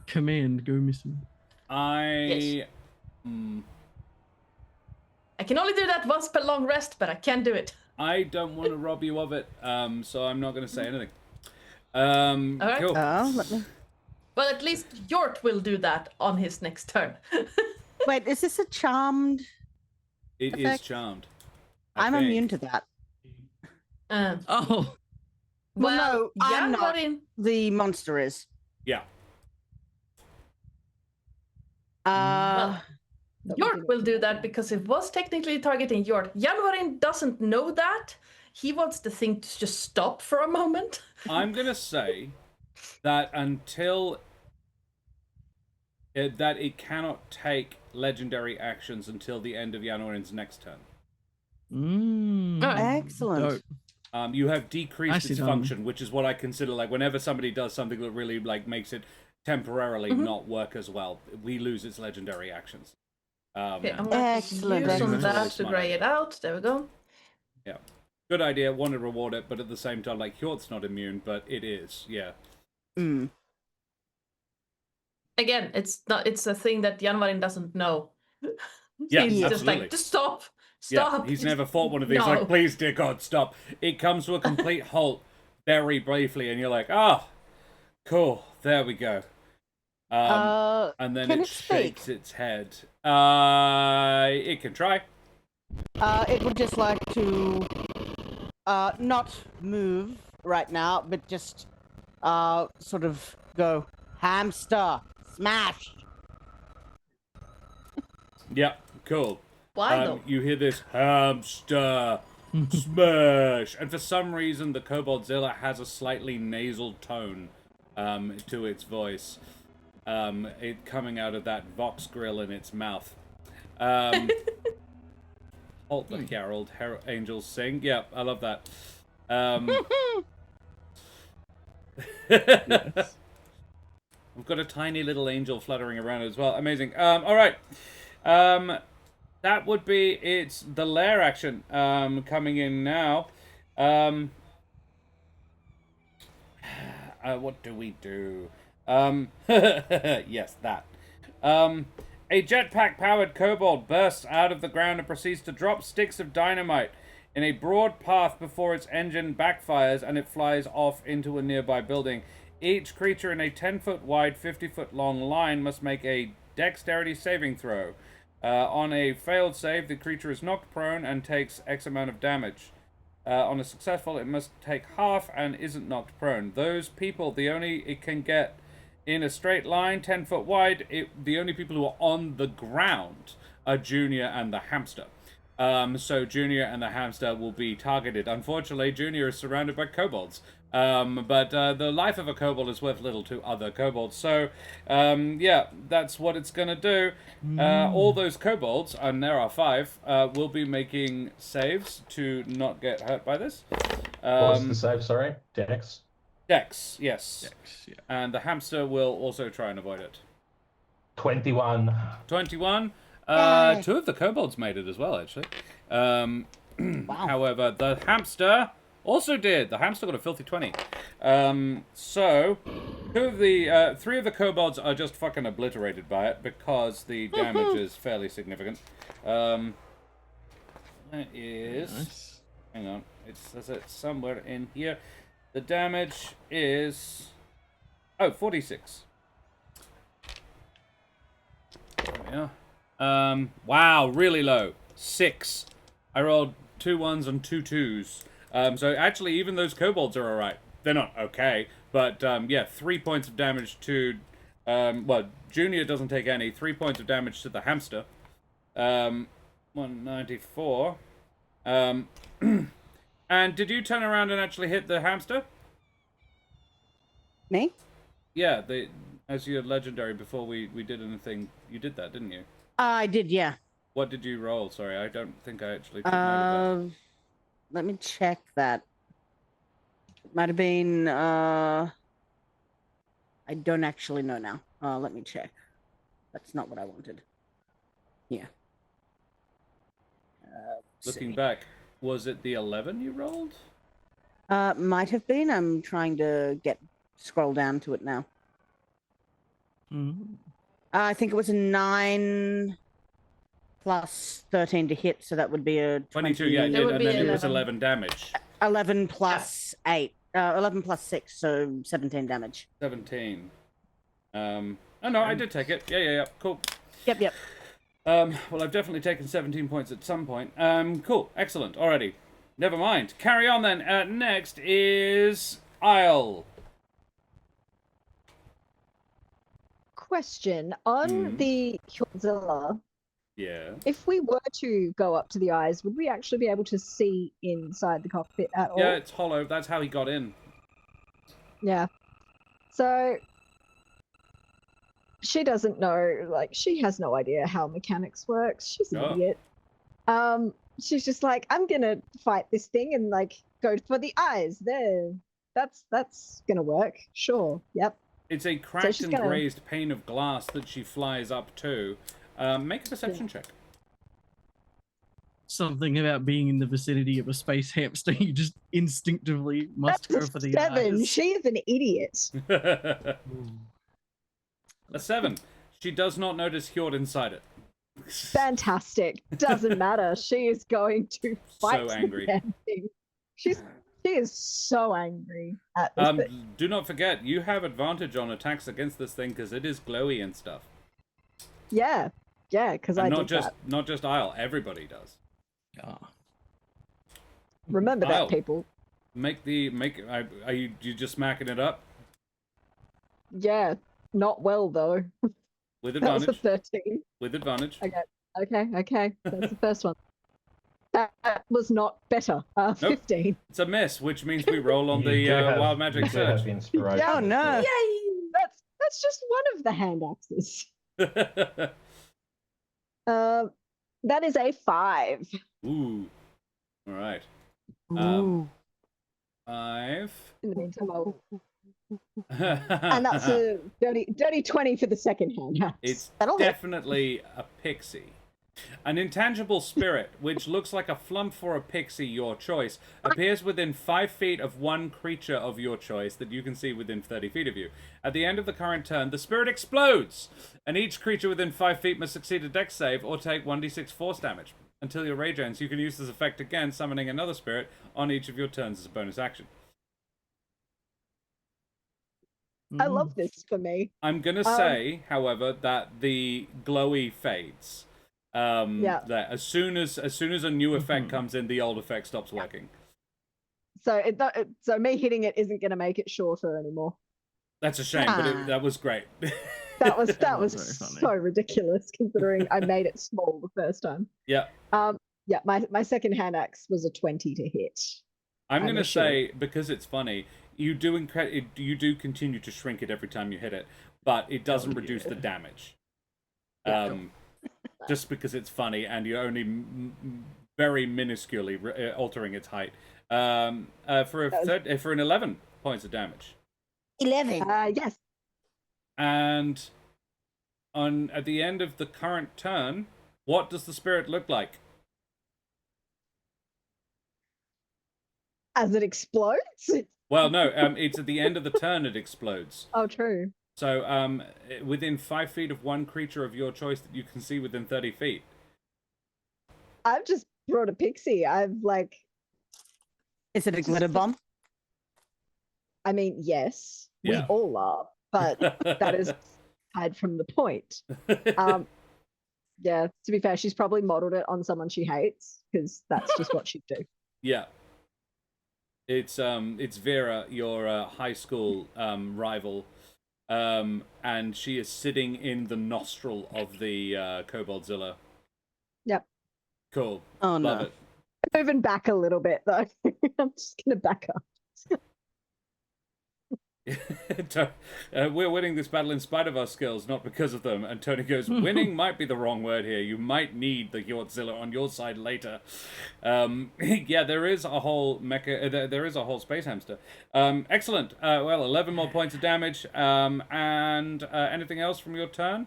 Command go missing. I can only do that once per long rest, but I can do it. I don't want to rob you of it, so I'm not going to say anything. All right. Cool. Let me... Well, at least Hjort will do that on his next turn. Wait, is this a charmed? It is effect? charmed. I'm immune to that. Oh, Well, no, I'm not. Yanmarin- The monster is. Yeah. Well, Hjort will do that because it was technically targeting Hjort. Yanmarin doesn't know that. He wants the thing to just stop for a moment. I'm going to say that until that it cannot take legendary actions until the end of Yanorin's next turn. Excellent. dope. You have decreased Nicely its done. function, which is what I consider like whenever somebody does something that really like makes it temporarily not work as well, we lose its legendary actions. Okay, I'm going Excellent, to use on excellent. that to grey it out. There we go. Yeah. Good idea. Want to reward it, but at the same time, like Hjort's not immune, but it is. Yeah. Again, it's not. It's a thing that Yanmarin doesn't know. Yeah, He's just absolutely. like, just stop. Yeah, Stop. he's never fought one of these. No. Like, please, dear God, stop. It comes to a complete halt very briefly, and you're like, oh, cool. There we go. And then can it it speak? shakes its head. It can try. It would just like to not move right now, but just sort of go hamster smash. Yep, cool. Why though? You hear this hamster smash, and for some reason, the Koboldzilla has a slightly nasal tone to its voice. It coming out of that Vox grill in its mouth. Halt the Herald, angels sing. Yeah, I love that. Yes. We've got a tiny little angel fluttering around as well. Amazing. All right. That would be it's the lair action coming in now. What do we do? Yes, that. A jetpack-powered kobold bursts out of the ground and proceeds to drop sticks of dynamite in a broad path before its engine backfires and it flies off into a nearby building. Each creature in a 10-foot wide, 50-foot long line must make a dexterity saving throw. On a failed save, the creature is knocked prone and takes X amount of damage. On a successful, it must take half and isn't knocked prone. Those people, the only it can get in a straight line, 10 foot wide, the only people who are on the ground are Junior and the hamster. So Junior and the hamster will be targeted. Unfortunately, Junior is surrounded by kobolds. But the life of a kobold is worth little to other kobolds. So, yeah, that's what it's going to do. All those kobolds, and there are 5, will be making saves to not get hurt by this. What's the save, sorry? Dex? Dex, yes. Dex, yeah. And the hamster will also try and avoid it. 21. 21. Yay. 2 of the kobolds made it as well, actually. Wow. However, the hamster also did. The hamster got a filthy 20. So, 3 of the kobolds are just fucking obliterated by it because the damage is fairly significant. That is... Nice. Hang on. It says it somewhere in here. The damage is... Oh, 46. There we are. Wow, really low. 6. I rolled 2 1s and 2 2s. So actually, even those kobolds are alright. They're not okay, but yeah, 3 points of damage to... well, Junior doesn't take any. 3 points of damage to the hamster. 194. And did you turn around and actually hit the hamster? Me? Yeah, as your legendary before we did anything, you did that, didn't you? I did, yeah. What did you roll? Sorry, I don't think I actually took note of Let me check that. Might have been. I don't actually know now. Let me check. That's not what I wanted. Yeah. Looking back, was it the 11 you rolled? Might have been. I'm trying to scroll down to it now. I think it was a 9 plus 13 to hit, so that would be a 22, yeah, it It did, would and be then it was 11. 11 damage. 11 plus 8. 11 plus 6, so 17 damage. 17. Oh no, I did take it. Yeah, cool. Yep. Well, I've definitely taken 17 points at some point. Cool, excellent, alrighty. Never mind. Carry on then. Next is Isle. Question on the Hjortzilla. Yeah. If we were to go up to the eyes, would we actually be able to see inside the cockpit at all? Yeah, it's hollow. That's how he got in. Yeah. So she doesn't know, like, she has no idea how mechanics works. She's an idiot. She's just like, I'm gonna fight this thing and like go for the eyes. There. That's gonna work. Sure. Yep. It's a cracked and grazed pane of glass that she flies up to. Make a perception check. Something about being in the vicinity of a space hamster, you just instinctively must go for the 7. eyes. She is an idiot. A 7. She does not notice Hjort inside it. Fantastic. Doesn't matter. She is going to fight So angry. the damn thing. She is so angry at this thing. Do not forget, you have advantage on attacks against this thing because it is glowy and stuff. Yeah, because I not did that. not just Isle, everybody does. Remember Isle, that, people. Are you just smacking it up? Yeah, not well though. With That was advantage. a 13. With advantage. Okay. That's the first one. That was not better. 15. It's a miss, which means we roll on the wild magic search. Inspiration. Oh no! Yay! That's just one of the hand axes. That is a 5. Ooh. All right. Ooh. 5. In the meantime, and that's a dirty 20 for the second hand axe. It's That'll hit. definitely a pixie. An intangible spirit, which looks like a flump for a pixie, your choice, appears within 5 feet of one creature of your choice that you can see within 30 feet of you. At the end of the current turn, the spirit explodes, and each creature within 5 feet must succeed a dex save or take 1d6 force damage. Until your rage ends, you can use this effect again, summoning another spirit on each of your turns as a bonus action. I love this for me. I'm going to say, however, that the glowy fades. That as soon as a new effect comes in, the old effect stops working. So so me hitting it isn't going to make it shorter anymore. That's a shame, but that was great. That was very so ridiculous considering I made it small the first time. Yeah. My second hand axe was a 20 to hit. I'm going to say, because it's funny, you do continue to shrink it every time you hit it, but it doesn't reduce the damage. Just because it's funny and you're only very minusculely altering its height. For an 11 points of damage. 11. Yes. And at the end of the current turn, what does the spirit look like? As it explodes? Well, no, it's at the end of the turn it explodes. Oh, true. So, within 5 feet of one creature of your choice that you can see within 30 feet. I've just brought a pixie. Is it a glitter bomb? I mean, yes, we all are, but that is aside from the point. Yeah, to be fair, she's probably modeled it on someone she hates because that's just what she'd do. Yeah. It's Vera, your high school rival, and she is sitting in the nostril of the Koboldzilla. Yep. Cool. Oh, Love no. it. Moving back a little bit though. I'm just gonna back up. We're winning this battle in spite of our skills, not because of them. And Tony goes, winning might be the wrong word here. You might need the Hjortzilla on your side later. Yeah, there is a whole there is a whole space hamster. Excellent. Well, 11 more points of damage. And anything else from your turn?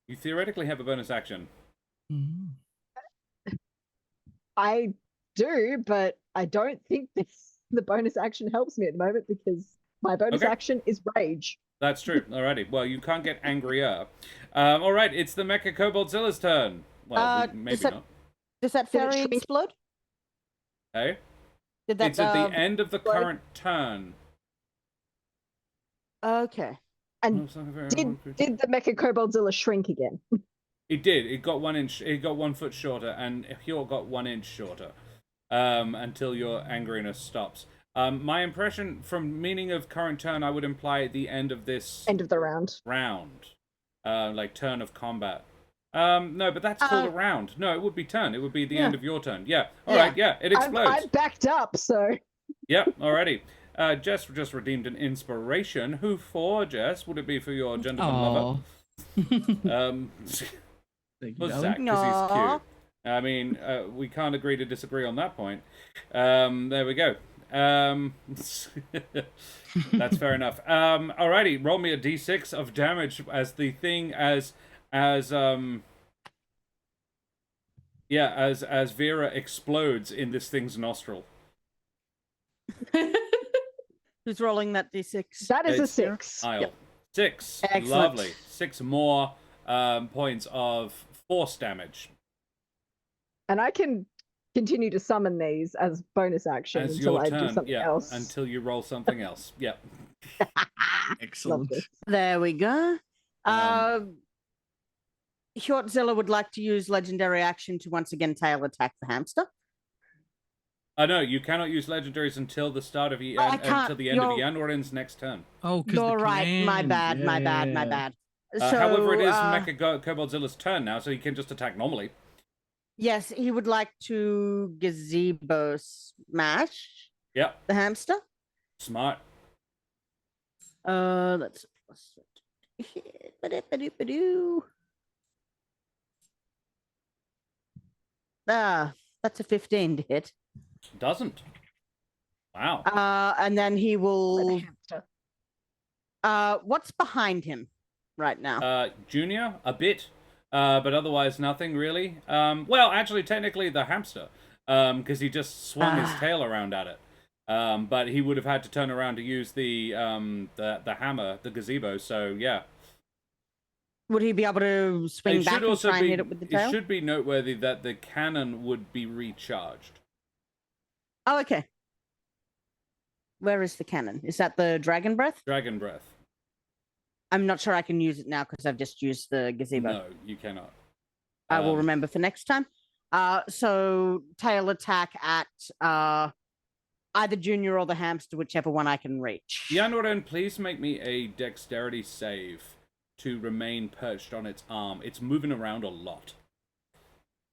You theoretically have a bonus action. I do, but I don't think the bonus action helps me at the moment because my bonus action is rage. That's true. Alrighty. Well, you can't get angrier. All right. It's the Mecha-Koboldzilla's turn. Well, maybe not. Does that fairy explode? Hey? Did that, it's at the end of the current turn. Okay. And did the Mecha-Koboldzilla shrink again? It did. It got 1 inch. It got 1 foot shorter, and Hjort got 1 inch shorter. Until your angriness stops. My impression from meaning of current turn, I would imply the end of this... End of the round. Like turn of combat. No, but that's called a round. No, it would be turn. It would be the end of your turn. Yeah. Alright, yeah, it explodes. I'm backed up, so... Yep, alrighty. Jess just redeemed an inspiration. Who for, Jess? Would it be for your gentleman lover? Well, Zach, because he's cute. I mean, we can't agree to disagree on that point. There we go. That's fair enough. Alrighty, roll me a d6 of damage as the thing as Vera explodes in this thing's nostril. Who's rolling that d6? That is a 6. Yep. 6. Excellent. Lovely. 6 more points of force damage. And I can continue to summon these as bonus action as until your I turn, do something else. Until you roll something else. Yep. Excellent. There we go. Hjortzilla would like to use legendary action to once again tail attack the hamster. No, you cannot use legendaries until the start of until the end of Yanorin's next turn. Oh, because you're right. My bad. My bad. So, however, it is Mecha-Koboldzilla's turn now, so he can just attack normally. Yes, he would like to gazebo smash. Yep. The hamster. Smart. Let's. That's a 15 to hit. Doesn't. Wow. And then he will. What's behind him right now? Junior, a bit. But otherwise nothing really. Well, actually, technically the hamster, because he just swung his tail around at it. But he would have had to turn around to use the hammer, the gazebo. So yeah. Would he be able to swing back and try and hit it with the tail? It should be noteworthy that the cannon would be recharged. Oh, okay. Where is the cannon? Is that the dragon breath? Dragon breath. I'm not sure I can use it now because I've just used the gazebo. No, you cannot. I will remember for next time. So tail attack at either Junior or the hamster, whichever one I can reach. Yanorin, please make me a dexterity save to remain perched on its arm. It's moving around a lot.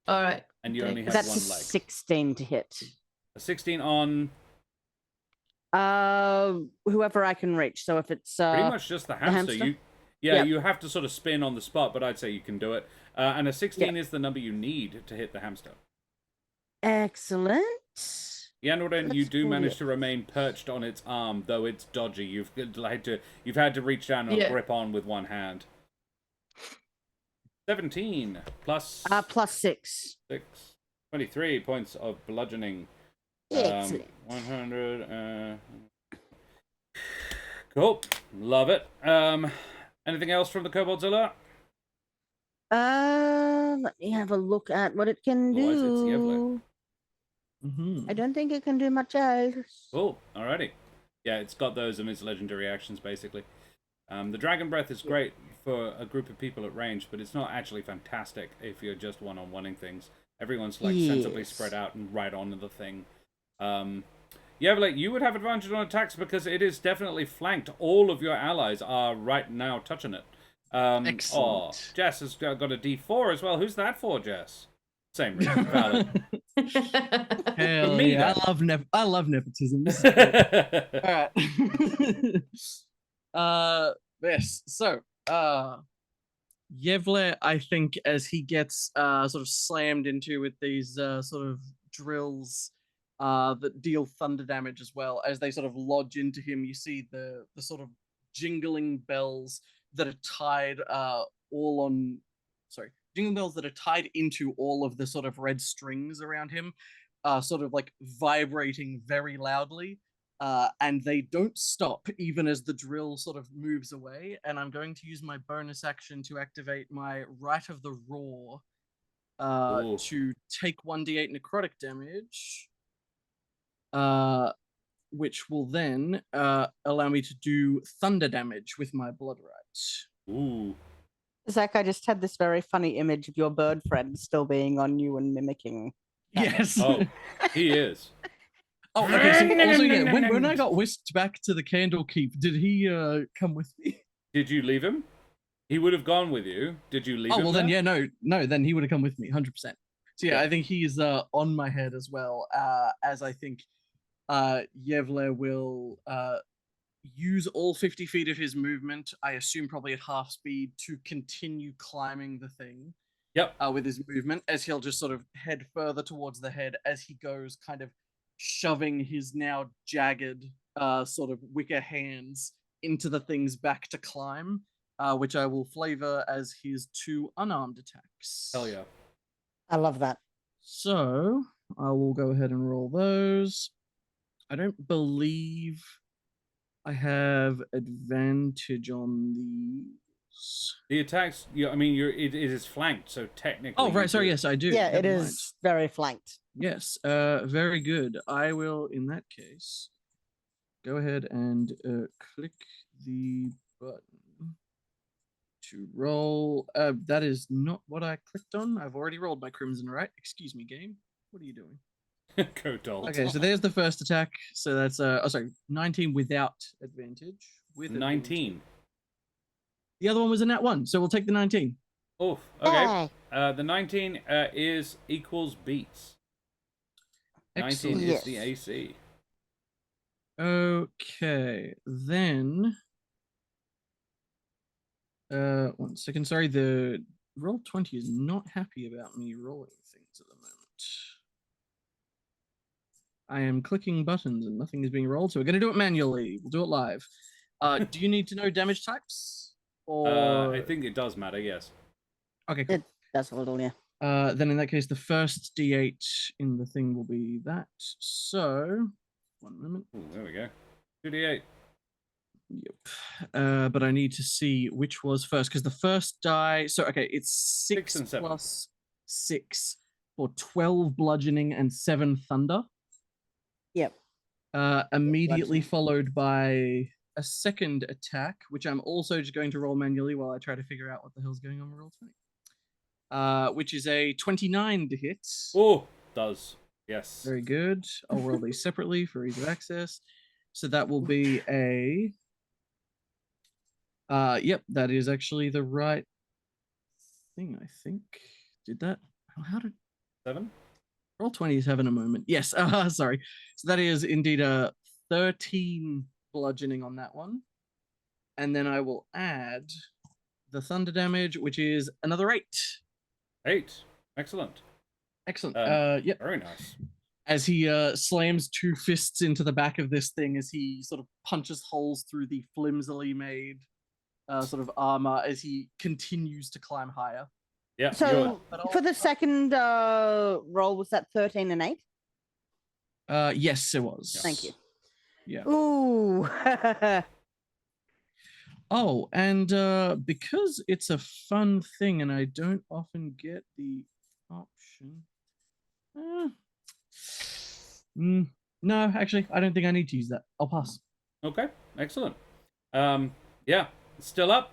All right. And you only have That's one leg. 16 to hit. A 16 on... whoever I can reach. So if it's pretty much just the hamster. hamster? You have to sort of spin on the spot, but I'd say you can do it. And a 16 is the number you need to hit the hamster. Excellent. Yanorin, you do manage to remain perched on its arm, though it's dodgy. You've had to reach down and grip on with one hand. 17 plus plus 6. 23 points of bludgeoning. Excellent. 100. Cool. Love it. Anything else from the Koboldzilla? Let me have a look at what it can do. I don't think it can do much else. Cool. Alrighty. Yeah, it's got those in its legendary actions, basically. The Dragon Breath is great for a group of people at range, but it's not actually fantastic if you're just one-on-oneing things. Everyone's like sensibly spread out and right onto the thing. Yevlik, you would have advantage on attacks because it is definitely flanked. All of your allies are right now touching it. Excellent. Jess has got a D4 as well. Who's that for, Jess? Same reason. Valid. Hell me, yeah, then. I love nepotism. This is great. All right. Yes. So, Yevle, I think, as he gets sort of slammed into with these sort of drills that deal thunder damage as well, as they sort of lodge into him, you see the sort of jingling bells that are tied all on. Sorry, jingling bells that are tied into all of the sort of red strings around him, sort of like vibrating very loudly. And they don't stop even as the drill sort of moves away. And I'm going to use my bonus action to activate my Rite of the Roar to take 1d8 necrotic damage, which will then allow me to do thunder damage with my blood rite. Ooh. Zach, I just had this very funny image of your bird friend still being on you and mimicking. Yes. Oh, he is. Oh, okay. So also, yeah, when I got whisked back to the Candlekeep, did he come with me? Did you leave him? He would have gone with you. Did you leave him? Oh, well, there? then, yeah, no, then he would have come with me, 100%. So, yeah, Yeah. I think he's on my head as well, as I think Yevle will use all 50 feet of his movement, I assume probably at half speed, to continue climbing the thing. Yep. With his movement, as he'll just sort of head further towards the head as he goes, kind of shoving his now jagged sort of wicker hands into the thing's back to climb, which I will flavor as his 2 unarmed attacks. Hell yeah. I love that. So I will go ahead and roll those. I don't believe I have advantage on these. The attacks, I mean, it is flanked, so technically. Oh, right. Sorry. Yes, I do. Yeah, it Never mind. is very flanked. Yes. Very good. I will, in that case, go ahead and click the button to roll. That is not what I clicked on. I've already rolled my crimson, right? Excuse me, game. What are you doing? Kobold. Okay, so there's the first attack. So that's 19 without advantage. With 19. The other one was a nat 1, so we'll take the 19. Oh, okay. Hey. The 19 is equals beats. 19 Excellent. is the AC. Okay, then 1 second. Sorry, the Roll20 is not happy about me rolling things at the moment. I am clicking buttons and nothing is being rolled, so we're going to do it manually. We'll do it live. Do you need to know damage types? Or I think it does matter, yes. okay, cool. It does a little, yeah. Then in that case, the first D8 in the thing will be that. So, 1 moment. Ooh, there we go. 2d8. Yep. But I need to see which was first, because the first die. So, okay, it's 6 and 7. plus 6 for 12 bludgeoning and 7 thunder. Yep. Immediately followed by a second attack, which I'm also just going to roll manually while I try to figure out what the hell's going on with Roll20. Which is a 29 to hit. Oh, does. Yes. Very good. I'll roll these separately for ease of access. So that will be a... yep, that is actually the right thing, I think. Did that? How did... 7? Roll20 is having a moment. Yes, sorry. So that is indeed a 13 bludgeoning on that one. And then I will add the thunder damage, which is another 8. 8. Excellent. Excellent. Yep. Very nice. As he slams 2 fists into the back of this thing, as he sort of punches holes through the flimsily made sort of armor as he continues to climb higher. Yeah. So for the second roll, was that 13 and 8? Yes, it was. Thank you. Yeah. Ooh. Oh, and because it's a fun thing and I don't often get the option. No, actually, I don't think I need to use that. I'll pass. Okay. Excellent. Yeah. Still up?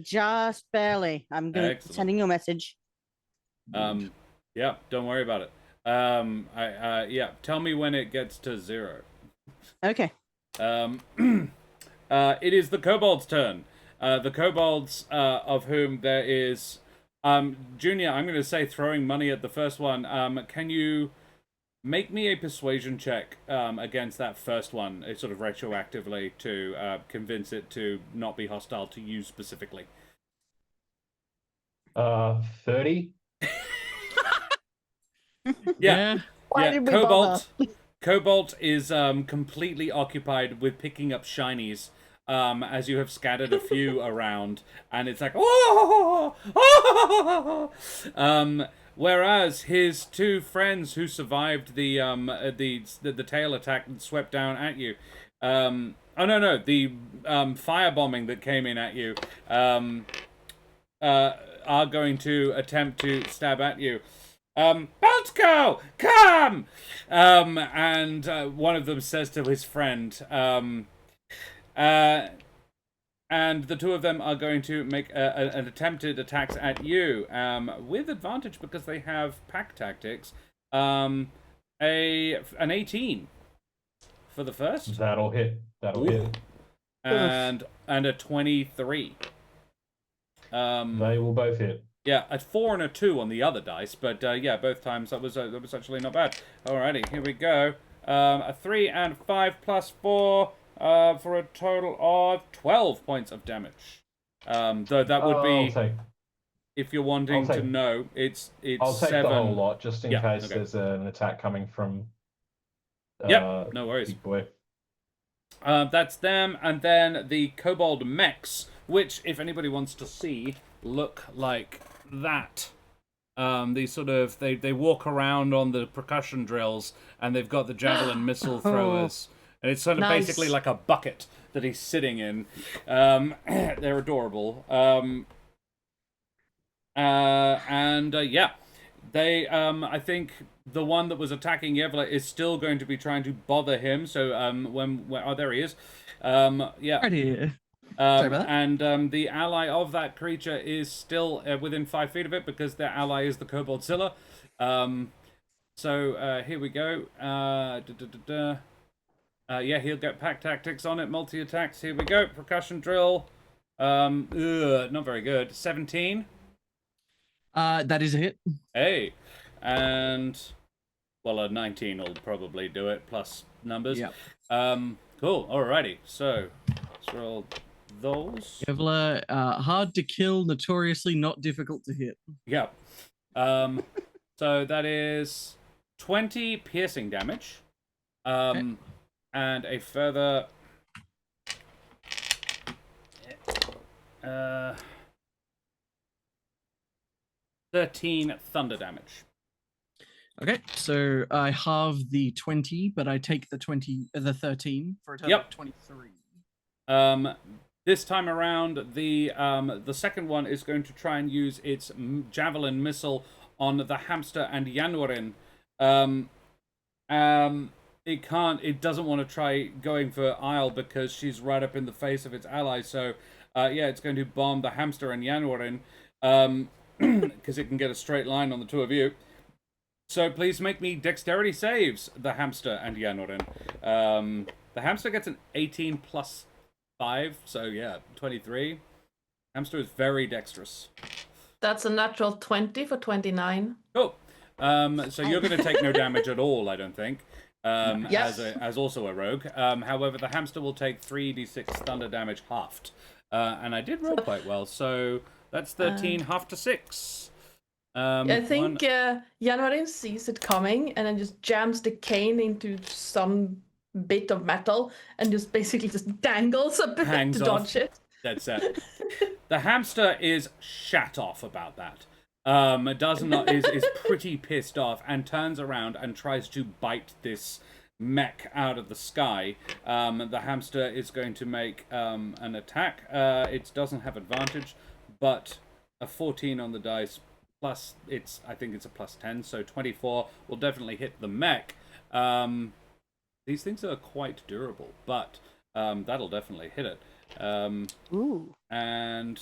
Just barely. I'm sending you a message. Yeah, don't worry about it. Yeah, tell me when it gets to 0. Okay. It is the kobolds' turn. The kobolds, of whom there is Junior, I'm going to say throwing money at the first one. Can you make me a persuasion check against that first one, sort of retroactively, to convince it to not be hostile to you specifically? 30. Yeah. Why did we bother? Kobold is completely occupied with picking up shinies as you have scattered a few around, and it's like, oh, whereas his two friends who survived the tail attack and swept down at you, the firebombing that came in at you, are going to attempt to stab at you. Baltco, come! And one of them says to his friend, and the two of them are going to make an attempted attacks at you, with advantage because they have pack tactics. An 18 for the first. That'll hit. That'll hit. And a 23. They will both hit. Yeah, a 4 and a 2 on the other dice, but yeah, both times that was actually not bad. Alrighty, here we go. A 3 and 5 plus 4 for a total of 12 points of damage. Though that would be, if you're wanting to know, it's I'll take 7. the whole lot just in case there's an attack coming from. Yep, no worries. Big boy. That's them, and then the Kobold mechs, which, if anybody wants to see, look like that. These sort of they walk around on the percussion drills, and they've got the javelin missile throwers, and it's sort of basically like a bucket that he's sitting in. They're adorable. Yeah, they I think the one that was attacking Yevla is still going to be trying to bother him. So there he is. Yeah. Right here. Sorry about that. And the ally of that creature is still within 5 feet of it because their ally is the Koboldzilla. So here we go. Yeah, he'll get pack tactics on it, multi-attacks. Here we go. Percussion drill. Not very good. 17. That is a hit. Hey. And, well, a 19 will probably do it, plus numbers. Yep. Cool. Alrighty. So, let's roll those. Kevlar, hard to kill, notoriously not difficult to hit. Yep. So that is 20 piercing damage. Okay. And a further 13 thunder damage. Okay, so I halve the 20, but I take the 13 for a total of 23. This time around, the second one is going to try and use its javelin missile on the hamster and Yanwarin. It doesn't want to try going for Isle because she's right up in the face of its ally. So, yeah, it's going to bomb the hamster and Yanwarin because it can get a straight line on the two of you. So please make me dexterity saves, the hamster and Yanwarin. The hamster gets an 18 plus 5, so yeah, 23. Hamster is very dexterous. That's a natural 20 for 29. Oh, so you're going to take no damage at all, I don't think. Yes. As also a rogue. However, the hamster will take 3d6 thunder damage halved. And I did roll quite well, so that's 13 half to 6. I think Yanwarin sees it coming and then just jams the cane into some bit of metal and just basically just dangles a bit to dodge it. That's it. The hamster is shat off about that. Is pretty pissed off and turns around and tries to bite this mech out of the sky. The hamster is going to make an attack. It doesn't have advantage, but a 14 on the dice plus I think it's a plus 10, so 24 will definitely hit the mech. These things are quite durable, but that'll definitely hit it. Ooh. And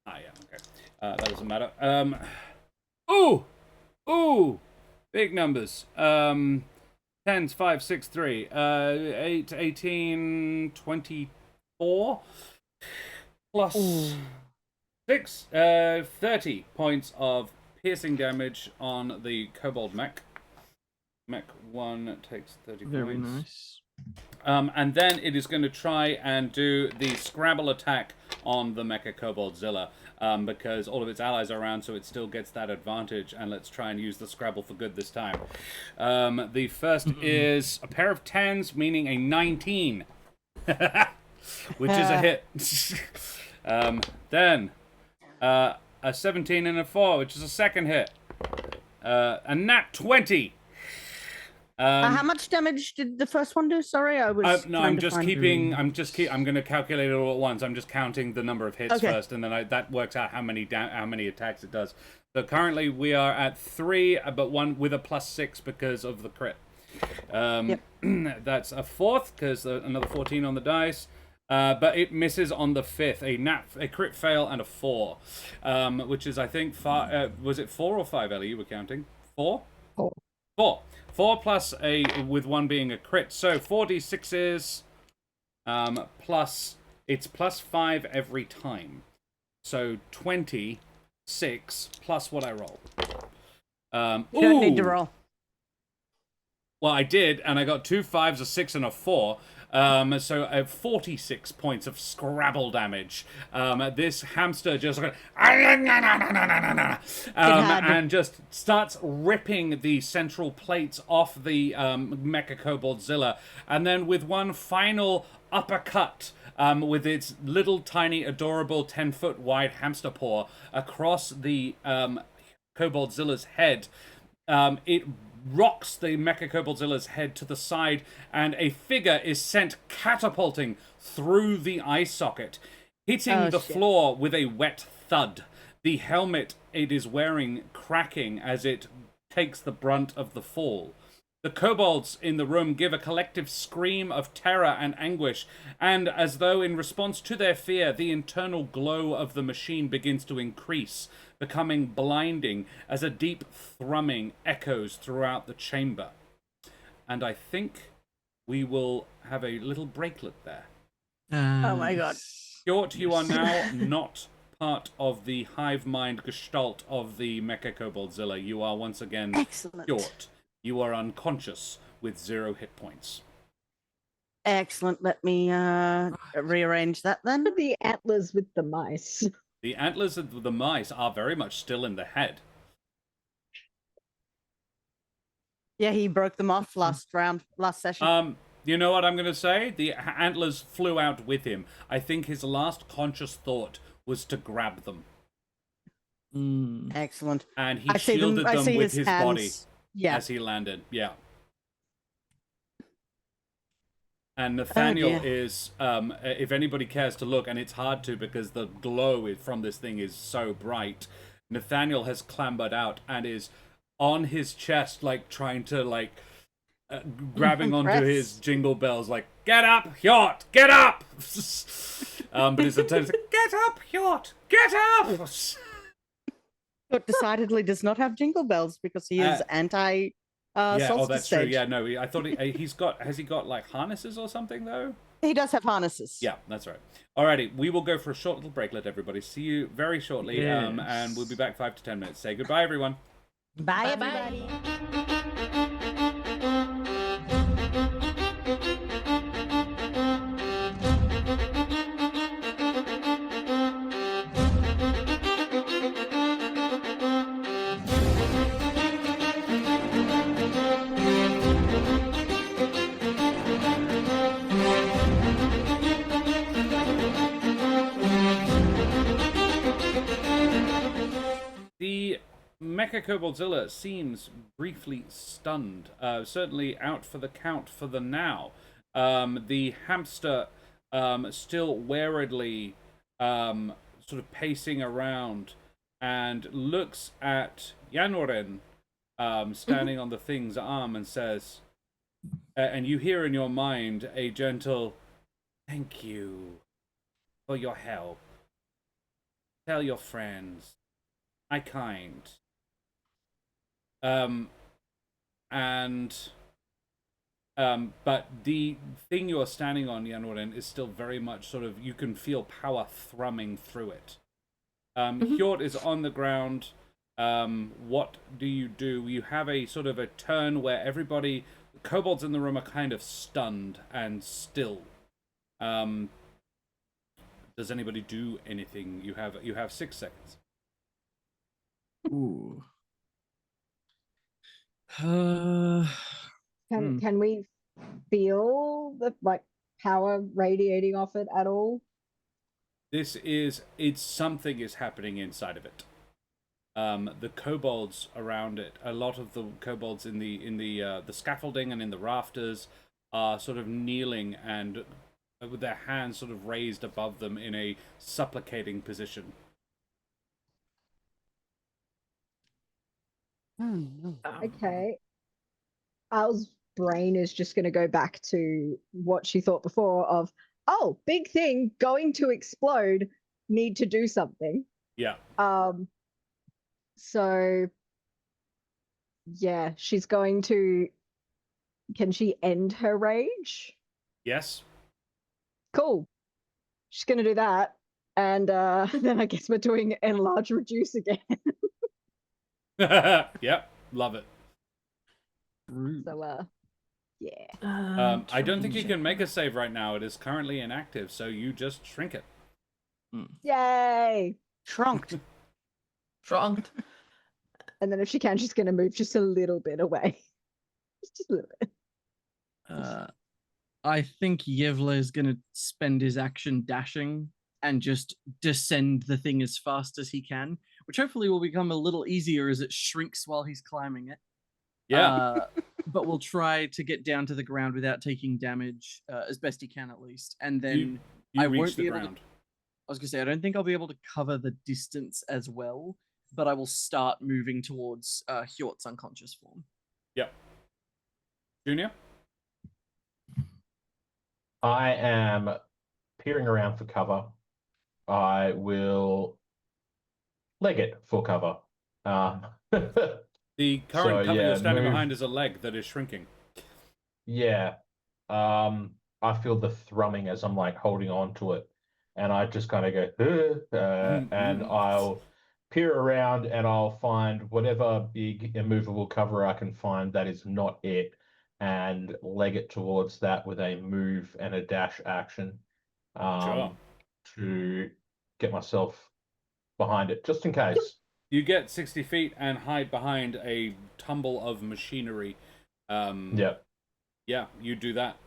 yeah, okay. That doesn't matter. Ooh, big numbers. 10s, 5, 6, 3, 8, 18, 24. plus Ooh. 30 points of piercing damage on the Kobold mech. Mech 1 takes 30 Very points. nice. And then it is going to try and do the Scrabble attack on the Mecha-Koboldzilla, because all of its allies are around, so it still gets that advantage. And let's try and use the Scrabble for good this time. The first is a pair of 10s, meaning a 19, which is a hit. Then a 17 and a 4, which is a second hit. A nat 20. How much damage did the first one do? Sorry, I was. No, trying I'm to just find- keeping. I'm going to calculate it all at once. I'm just counting the number of hits Okay. first, and then that works out how many attacks it does. So currently we are at 3, but 1 with a +6 because of the crit. Yep. That's a 4th because another 14 on the dice. But it misses on the 5th. A crit fail and a 4, which is I think was it 4 or 5? Ellie, you were counting 4. 4. 4 plus a with 1 being a crit. So 4d6s plus it's +5 every time. So 26 plus what I roll. You don't need to roll. Well, I did, and I got 2 5s, a 6, and a 4. So 46 points of Scrabble damage. This hamster just and just starts ripping the central plates off the Mecha-Koboldzilla, and then with one final uppercut, with its little tiny adorable 10-foot wide hamster paw across the Koboldzilla's head, it rocks the Mecha-Kobodzilla's head to the side, and a figure is sent catapulting through the eye socket, hitting the floor with a wet thud. The helmet it is wearing cracking as it takes the brunt of the fall. The kobolds in the room give a collective scream of terror and anguish, and as though in response to their fear, the internal glow of the machine begins to increase, becoming blinding as a deep thrumming echoes throughout the chamber. And I think we will have a little breaklet there. Oh my god. Hjort, you are now not part of the hive mind gestalt of the Mecha-Koboldzilla. You are once again Excellent. Hjort. You are unconscious with 0 hit points. Excellent. Let me rearrange that then. The antlers with the mice. The antlers of the mice are very much still in the head. Yeah, he broke them off last session. You know what I'm going to say? The antlers flew out with him. I think his last conscious thought was to grab them. Excellent. And he I see shielded I them see with his body Yeah. as he landed. Yeah. And Nathaniel is, if anybody cares to look, and it's hard to because the glow from this thing is so bright, Nathaniel has clambered out and is on his chest, like, trying to, like, grabbing onto his jingle bells, like, get up, Hjort, get up! But his attempt is like, get up, Hjort, get up! But decidedly does not have jingle bells because he is anti yeah, solstice that's stage. true. Yeah, no, I thought has he got like harnesses or something though? He does have harnesses. Yeah, that's right. Alrighty, we will go for a short little breaklet, everybody. See you very shortly, Yes. and we'll be back 5 to 10 minutes. Say goodbye, everyone. Bye, Bye-bye. everybody. The Mecha-Koboldzilla seems briefly stunned, certainly out for the count for the now. The hamster still warily sort of pacing around and looks at Janoren standing on the thing's arm and says, and you hear in your mind a gentle, "Thank you for your help. Tell your friends I kind." And But the thing you're standing on, Yanwaren, is still very much sort of, you can feel power thrumming through it. Hjort is on the ground. What do? You have a sort of a turn where everybody, the kobolds in the room are kind of stunned and still. Does anybody do anything? You have 6 seconds. Ooh. Can we feel the power radiating off it at all? Something is happening inside of it. The kobolds around it, a lot of the kobolds in the scaffolding and in the rafters are sort of kneeling and with their hands sort of raised above them in a supplicating position. Okay. Al's brain is just going to go back to what she thought before of, oh, big thing, going to explode, need to do something. Yeah. So, yeah, she's going to... Can she end her rage? Yes. Cool. She's going to do that. And then I guess we're doing enlarge, reduce again. Yep. Love it. So, yeah. I don't think you can make a save right now. It is currently inactive, so you just shrink it. Yay! Trunked. Trunked. And then if she can, she's going to move just a little bit away. Just a little bit. I think Yevla is going to spend his action dashing and just descend the thing as fast as he can, which hopefully will become a little easier as it shrinks while he's climbing it. Yeah. But we'll try to get down to the ground without taking damage as best he can, at least. And then you I reach won't the be able ground. to... I was going to say, I don't think I'll be able to cover the distance as well, but I will start moving towards Hjort's unconscious form. Yep. Junior? I am peering around for cover. I will leg it for cover. The current cover yeah, you're standing move. behind is a leg that is shrinking. Yeah. I feel the thrumming as I'm like holding on to it. And I just kind of go, and I'll peer around and I'll find whatever big immovable cover I can find that is not it and leg it towards that with a move and a dash action Sure. to get myself behind it, just in case. You get 60 feet and hide behind a tumble of machinery. Yeah. Yeah, you do that.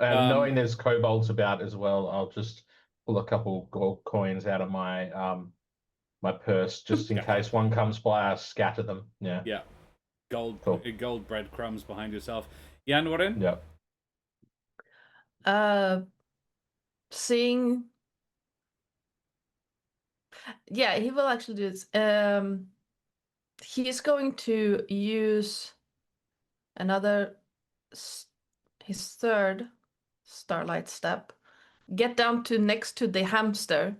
And knowing there's kobolds about as well, I'll just pull a couple gold coins out of my my purse just in case one comes by. I scatter them. Yeah. Yeah. Gold breadcrumbs behind yourself. Yanwaren? Yeah. Seeing... Yeah, he will actually do this. He's going to use another... his third starlight step. Get down to next to the hamster.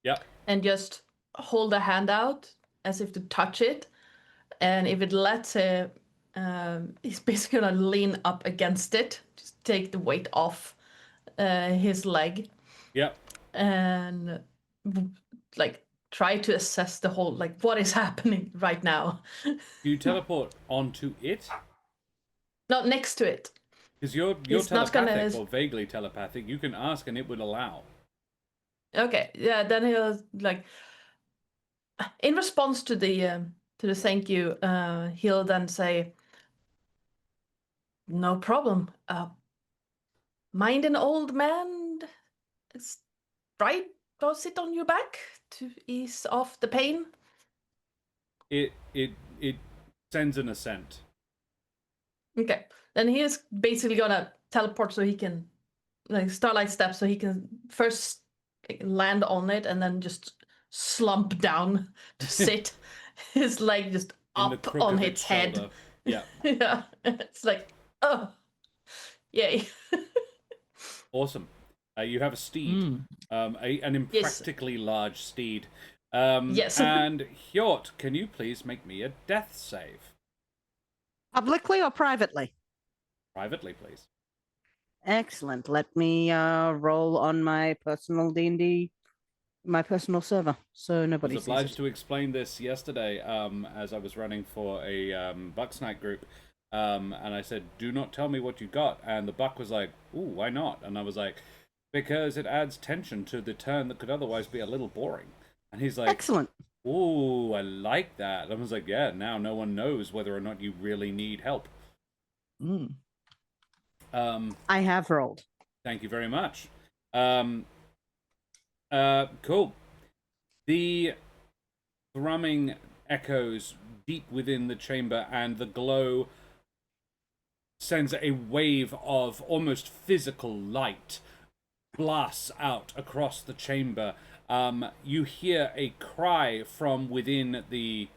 Yeah. And just hold a hand out as if to touch it. And if it lets him, he's basically gonna lean up against it, just take the weight off his leg. Yep. And like try to assess the whole, like, what is happening right now. You teleport onto it? Not next to it. Because you're It's not telepathic gonna- or vaguely telepathic. You can ask and it would allow. Okay, yeah, then he'll like, in response to the thank you, he'll then say, "No problem. Mind an old man, it's right? Go sit on your back to ease off the pain." It sends an ascent. Okay, then he is basically gonna teleport so he can, like, starlight step so he can first land on it and then just slump down to sit, his leg just In the up crook on of its head. shoulder. Yeah. Yeah, it's like, oh, yay. Awesome. You have a steed. An impractically large steed. Yes. And Hjort, can you please make me a death save? Publicly or privately? privately, please. Excellent. Let me roll on my personal D&D, my personal server, so I nobody was sees obliged it. to explain this yesterday as I was running for a Bucks Night group. And I said, do not tell me what you got. And the Buck was like, ooh, why not? And I was like, because it adds tension to the turn that could otherwise be a little boring. And he's like, Excellent. ooh, I like that. I was like, yeah, now no one knows whether or not you really need help. Mm. I have rolled. Thank you very much. Cool. The thrumming echoes deep within the chamber, and the glow sends a wave of almost physical light blasts out across the chamber. You hear a cry from within the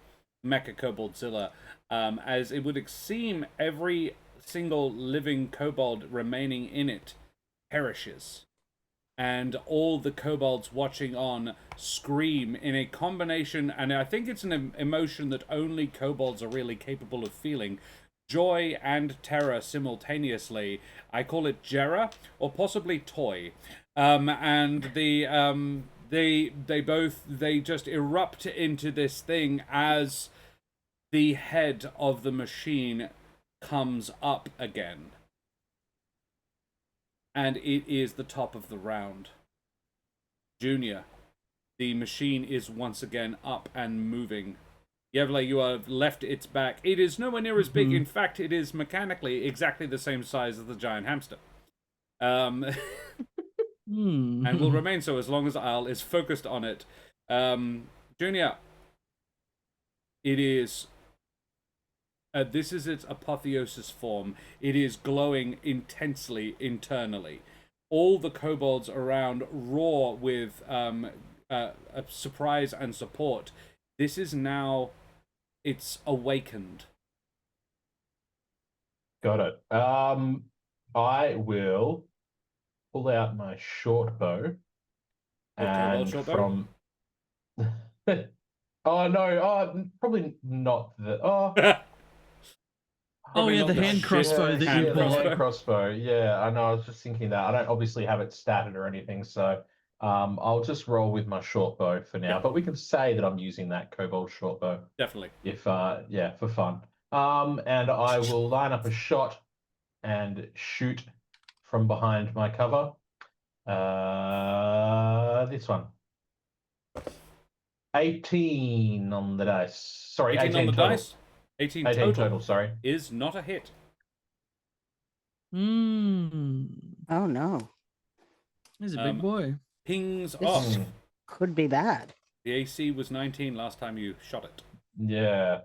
Mecha-Koboldzilla, as it would seem every single living kobold remaining in it perishes. And all the kobolds watching on scream in a combination, and I think it's an emotion that only kobolds are really capable of feeling, joy and terror simultaneously. I call it Jera, or possibly Toy. And they just erupt into this thing as the head of the machine comes up again. And it is the top of the round. Junior, the machine is once again up and moving. Yevle, you have left its back. It is nowhere near as big. In fact, it is mechanically exactly the same size as the giant hamster. And will remain so as long as Isle is focused on it. Junior, it is... this is its apotheosis form. It is glowing intensely internally. All the kobolds around roar with surprise and support. This is now... it's awakened. Got it. I will pull out my short bow. And short from... oh, no. Probably not the... Oh... Oh yeah, the hand crossbow that you the brought. hand crossbow. Yeah, I know. I was just thinking that. I don't obviously have it statted or anything, so I'll just roll with my short bow for now. Yeah. But we can say that I'm using that kobold short bow. Definitely. If yeah, for fun. And I will line up a shot and shoot from behind my cover. This one. 18 on the dice. Sorry, 18 on the total. dice. 18 total, sorry. Is not a hit. Oh no. He's a big boy. Pings This off. could be bad. The AC was 19 last time you shot it. Yeah.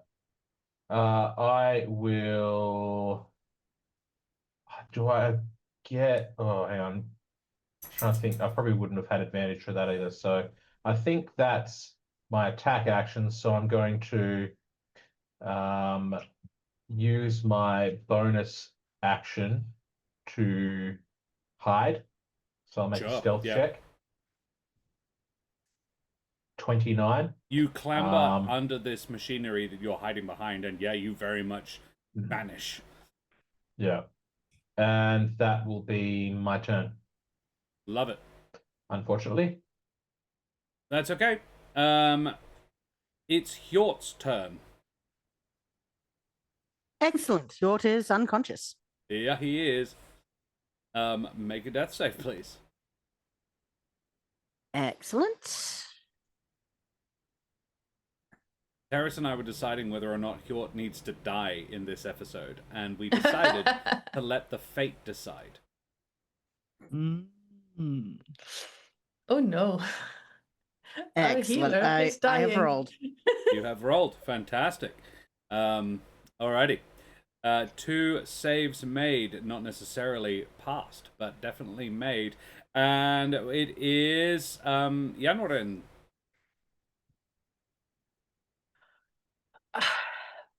I will... Do I get... Oh, hang on. I'm trying to think. I probably wouldn't have had advantage for that either. So I think that's my attack action. So I'm going to use my bonus action to hide. So I'll make a stealth check. 29. You clamber under this machinery that you're hiding behind, and yeah, you very much vanish. Yeah. And that will be my turn. Love it. Unfortunately. That's okay. It's Hjort's turn. Excellent. Hjort is unconscious. Yeah, he is. Make a death save, please. Excellent. Terrace and I were deciding whether or not Hjort needs to die in this episode, and we decided to let the fate decide. Oh no. Excellent. I have rolled. You have rolled. Fantastic. Alrighty. 2 saves made, not necessarily passed, but definitely made. And it is Janorin.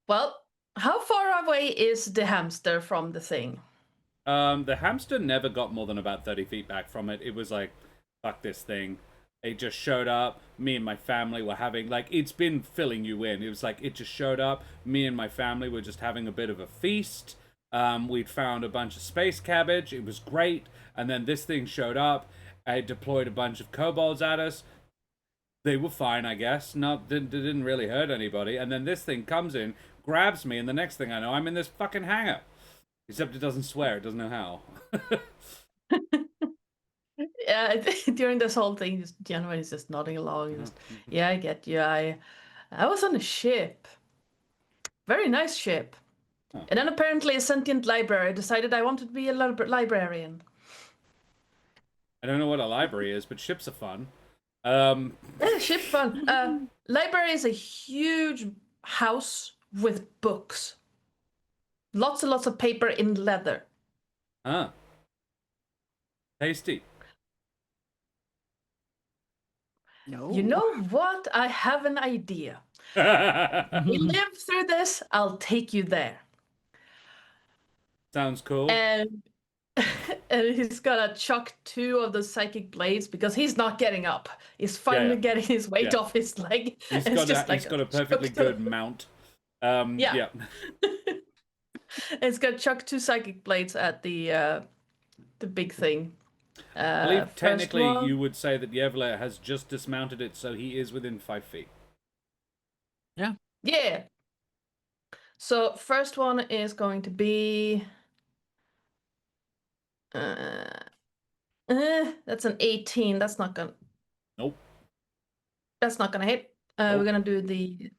Well, how far away is the hamster from the thing? The hamster never got more than about 30 feet back from it. It was like, fuck this thing. It just showed up. Me and my family were having, like, it's been filling you in. It was like, it just showed up. Me and my family were just having a bit of a feast. We'd found a bunch of space cabbage. It was great. And then this thing showed up. I deployed a bunch of kobolds at us. They were fine, I guess. Didn't really hurt anybody. And then this thing comes in, grabs me, and the next thing I know, I'm in this fucking hangar. Except it doesn't swear. It doesn't know how. Yeah, during this whole thing, just January is just nodding along. Just, yeah, I get you. I was on a ship. Very nice ship. Huh. And then apparently a sentient library decided I wanted to be a librarian. I don't know what a library is, but ships are fun. Ship fun. Library is a huge house with books. Lots and lots of paper in leather. Huh. Tasty. No. You know what? I have an idea. You live through this, I'll take you there. Sounds cool. And he's gonna chuck 2 of the psychic blades because he's not getting up. He's finally getting his weight off his leg. He's got a perfectly good mount. Yeah. It's gonna chuck 2 psychic blades at the big thing. I believe technically you would say that Yevler has just dismounted it, so he is within 5 feet. Yeah. So first one is going to be that's an 18. That's not gonna. Nope. That's not gonna hit. Nope. We're gonna do the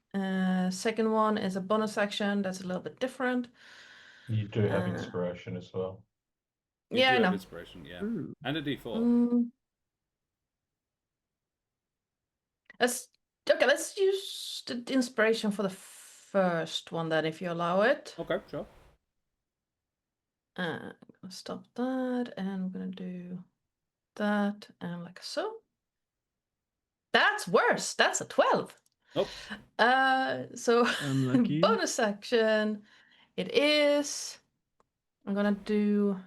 second one is a bonus action. That's a little bit different. You do have inspiration as well. You Yeah, do I have know. inspiration, yeah. Ooh. And a D4. Let's use the inspiration for the first one then, if you allow it. Okay, sure. I'm gonna stop that, and we're gonna do that, and like so. That's worse. That's a 12. Nope. So Unlucky. bonus action. It is. I'm gonna do.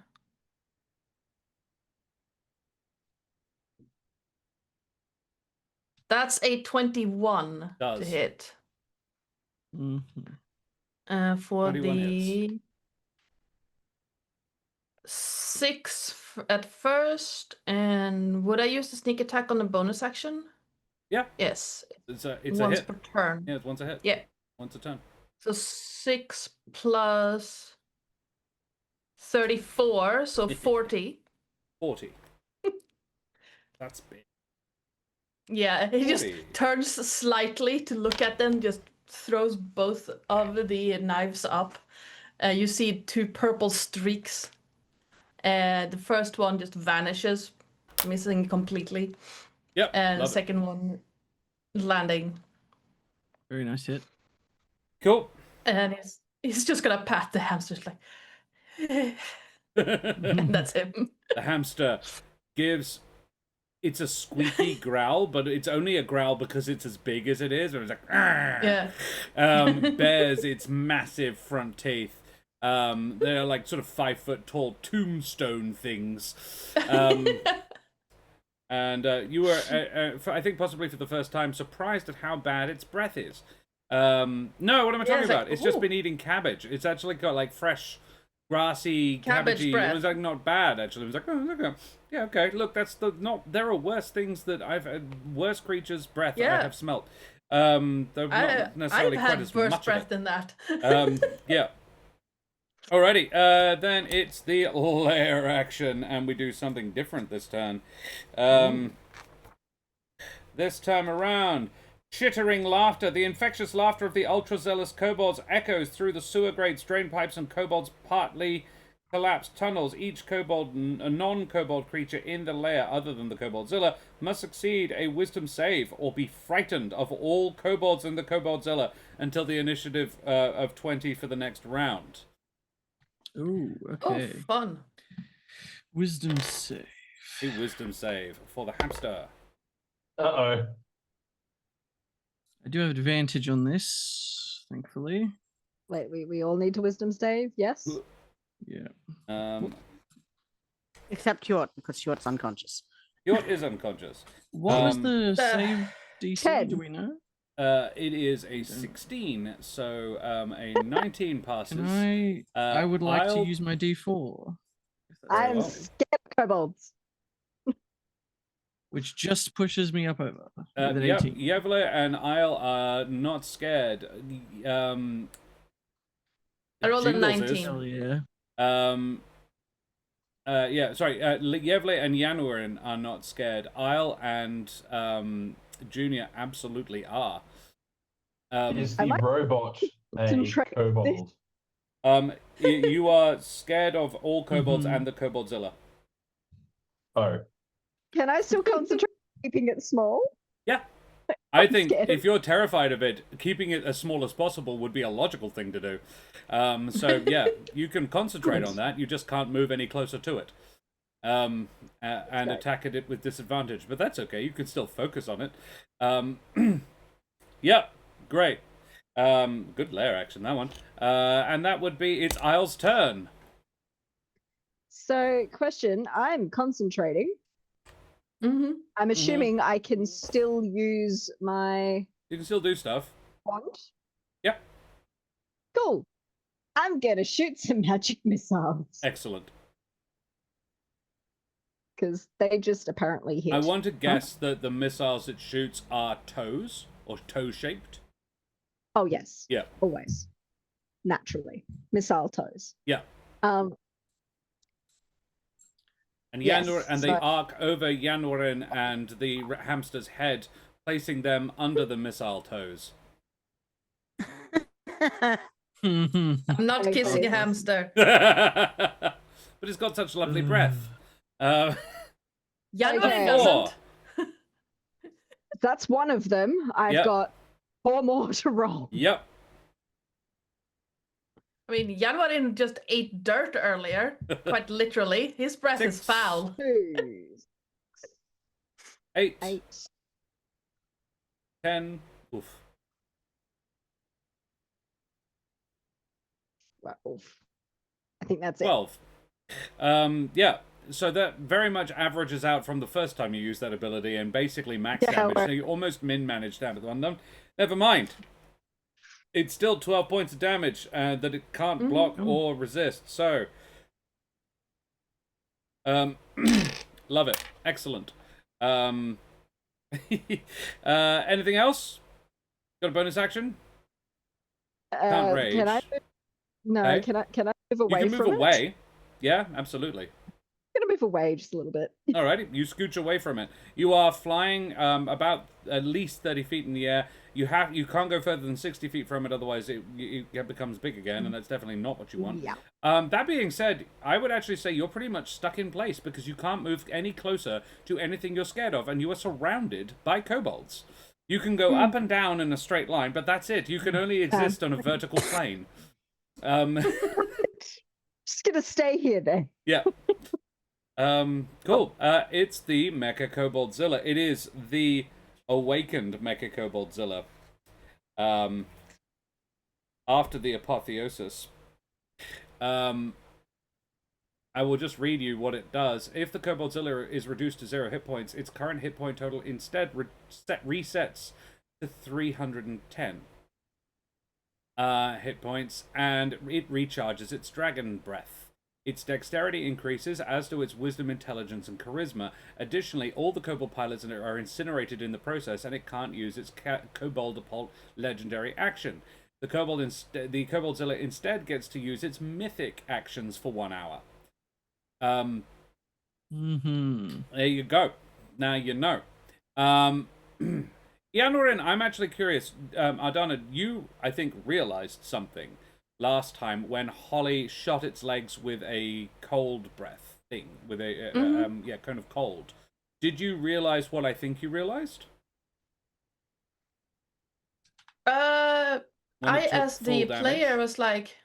That's a 21 to Does. hit. Mm-hmm. For 21 the hits. 6 at first, and would I use the sneak attack on the bonus action? Yeah. Yes. It's a Once hit. per turn. Yeah, it's once a hit. Yeah. Once a turn. So 6 plus 34, so 40. 40. That's big. Yeah, he just 40. turns slightly to look at them, just throws both of the knives up. You see 2 purple streaks. The first one just vanishes, missing completely. Yep. And the love it. second one landing. Very nice hit. Cool. And he's just gonna pat the hamsters like, and that's him. The hamster gives. It's a squeaky growl, but it's only a growl because it's as big as it is. Or it's like, "Argh!" Yeah. Bears its massive front teeth. They're like sort of 5 foot tall tombstone things. And you were, I think, possibly for the first time, surprised at how bad its breath is. No, what am I talking it's like, about? It's just ooh. been eating cabbage. It's actually got like fresh, grassy, Cabbage cabbagey. breath. It was like not bad actually. It was like, oh, okay. Yeah, okay. Look, that's the not. There are worse things that I've worse creatures' breath that I Yeah. have smelt. They're not necessarily I've quite had as worse much breath of than that. it. Yeah. Alrighty, then it's the lair action, and we do something different this turn. This time around, chittering laughter, the infectious laughter of the ultra-zealous kobolds echoes through the sewer grates, drain pipes, and kobolds' partly collapsed tunnels. Each kobold, a non-kobold creature in the lair other than the Koboldzilla, must succeed a wisdom save or be frightened of all kobolds in the Koboldzilla until the initiative of 20 for the next round. Ooh, Oh, okay. fun. Wisdom save. A wisdom save for the hamster. Uh-oh. I do have advantage on this, thankfully. Wait, we all need to wisdom save? Yes? Yeah. Except Hjort, because Hjort's unconscious. Hjort is unconscious. What was Um, the save DC? 10. Do we know? It is a 16, so a 19 passes. Can I would like I'll- to use my D4. I'm well. scared of kobolds. Which just pushes me up over. With an Yep, 18. Yevle and Isle are not scared. I rolled a Jingles 19. is. Hell yeah. Yevle and Yanurin are not scared. Isle and Junior absolutely are. Is I the might robot a concentrate kobold? You are scared of all kobolds Mhm. and the Koboldzilla. Oh, Can I still concentrate on keeping it small? Yeah. I think scared. if you're terrified of it, keeping it as small as possible would be a logical thing to do. So yeah, you can concentrate on that. You just can't move any closer to it. And attack it with disadvantage. But that's okay. You can still focus on it. Yep. Great. Good lair action, that one. And that would be it's Isle's turn. So, question, I'm concentrating. Mm-hmm. I'm assuming I can still use my You can still do stuff. wand. Yep. Cool. I'm gonna shoot some magic missiles Excellent. because they just apparently hit. I want to guess that the missiles it shoots are toes or toe-shaped. Oh yes. Yeah. Always. Naturally. Missile toes. Yeah. And Yes, they so- arc over Yanurin and the hamster's head, placing them under the missile toes. I'm not Okay. kissing a hamster. But it's got such lovely breath. January Okay. doesn't. That's one of them. I've Yep. got 4 more to roll. Yep. I mean, January just ate dirt earlier, quite literally. His breath is 6. foul. 2, 8, 8. 10. Oof. Well, I think that's it. 12. Yeah. So that very much averages out from the first time you used that ability and basically max Yeah, damage. well- So you almost min-managed down to the one. Never mind. It's still 12 points of damage that it can't block or resist. So, love it. Excellent. Anything else? Got a bonus action? Can't rage. Can I? No. Okay. Can I move away You can move from it? away. Yeah, absolutely. I'm gonna move away just a little bit. Alrighty, you scooch away from it. You are flying about at least 30 feet in the air. You can't go further than 60 feet from it, otherwise it becomes big again, and that's definitely not what you want. Yeah. That being said, I would actually say you're pretty much stuck in place because you can't move any closer to anything you're scared of, and you are surrounded by kobolds. You can go up and down in a straight line, but that's it. You can only exist on a vertical plane. Just gonna stay here then. Yeah. Cool. It's the Mecha-Koboldzilla. It is the awakened Mecha-Koboldzilla. After the apotheosis. I will just read you what it does. If the Koboldzilla is reduced to 0 hit points, its current hit point total instead resets to 310 hit points, and it recharges its dragon breath. Its dexterity increases, as do its wisdom, intelligence, and charisma. Additionally, all the kobold pilots are incinerated in the process, and it can't use its Kobold legendary action. The Koboldzilla instead gets to use its mythic actions for 1 hour. There you go. Now you know. Yanurin, I'm actually curious. Ardana, you, I think, realized something last time when Holly shot its legs with a cold breath thing, with a kind of cold. Did you realize what I think you realized? When I, it took as the full player, damage? was like,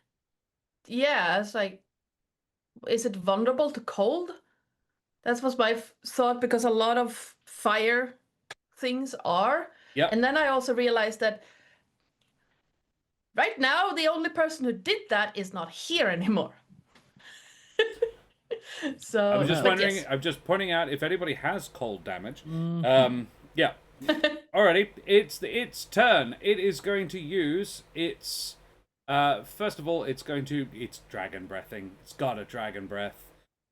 yeah, it's like, is it vulnerable to cold? That was my thought, because a lot of fire things are. Yep. And then I also realized that right now, the only person who did that is not here anymore. So I was just but wondering. yes. I'm just pointing out if anybody has cold damage. Yeah. Alrighty, it's turn. It is going to use its. First of all, it's dragon breathing. It's got a dragon breath,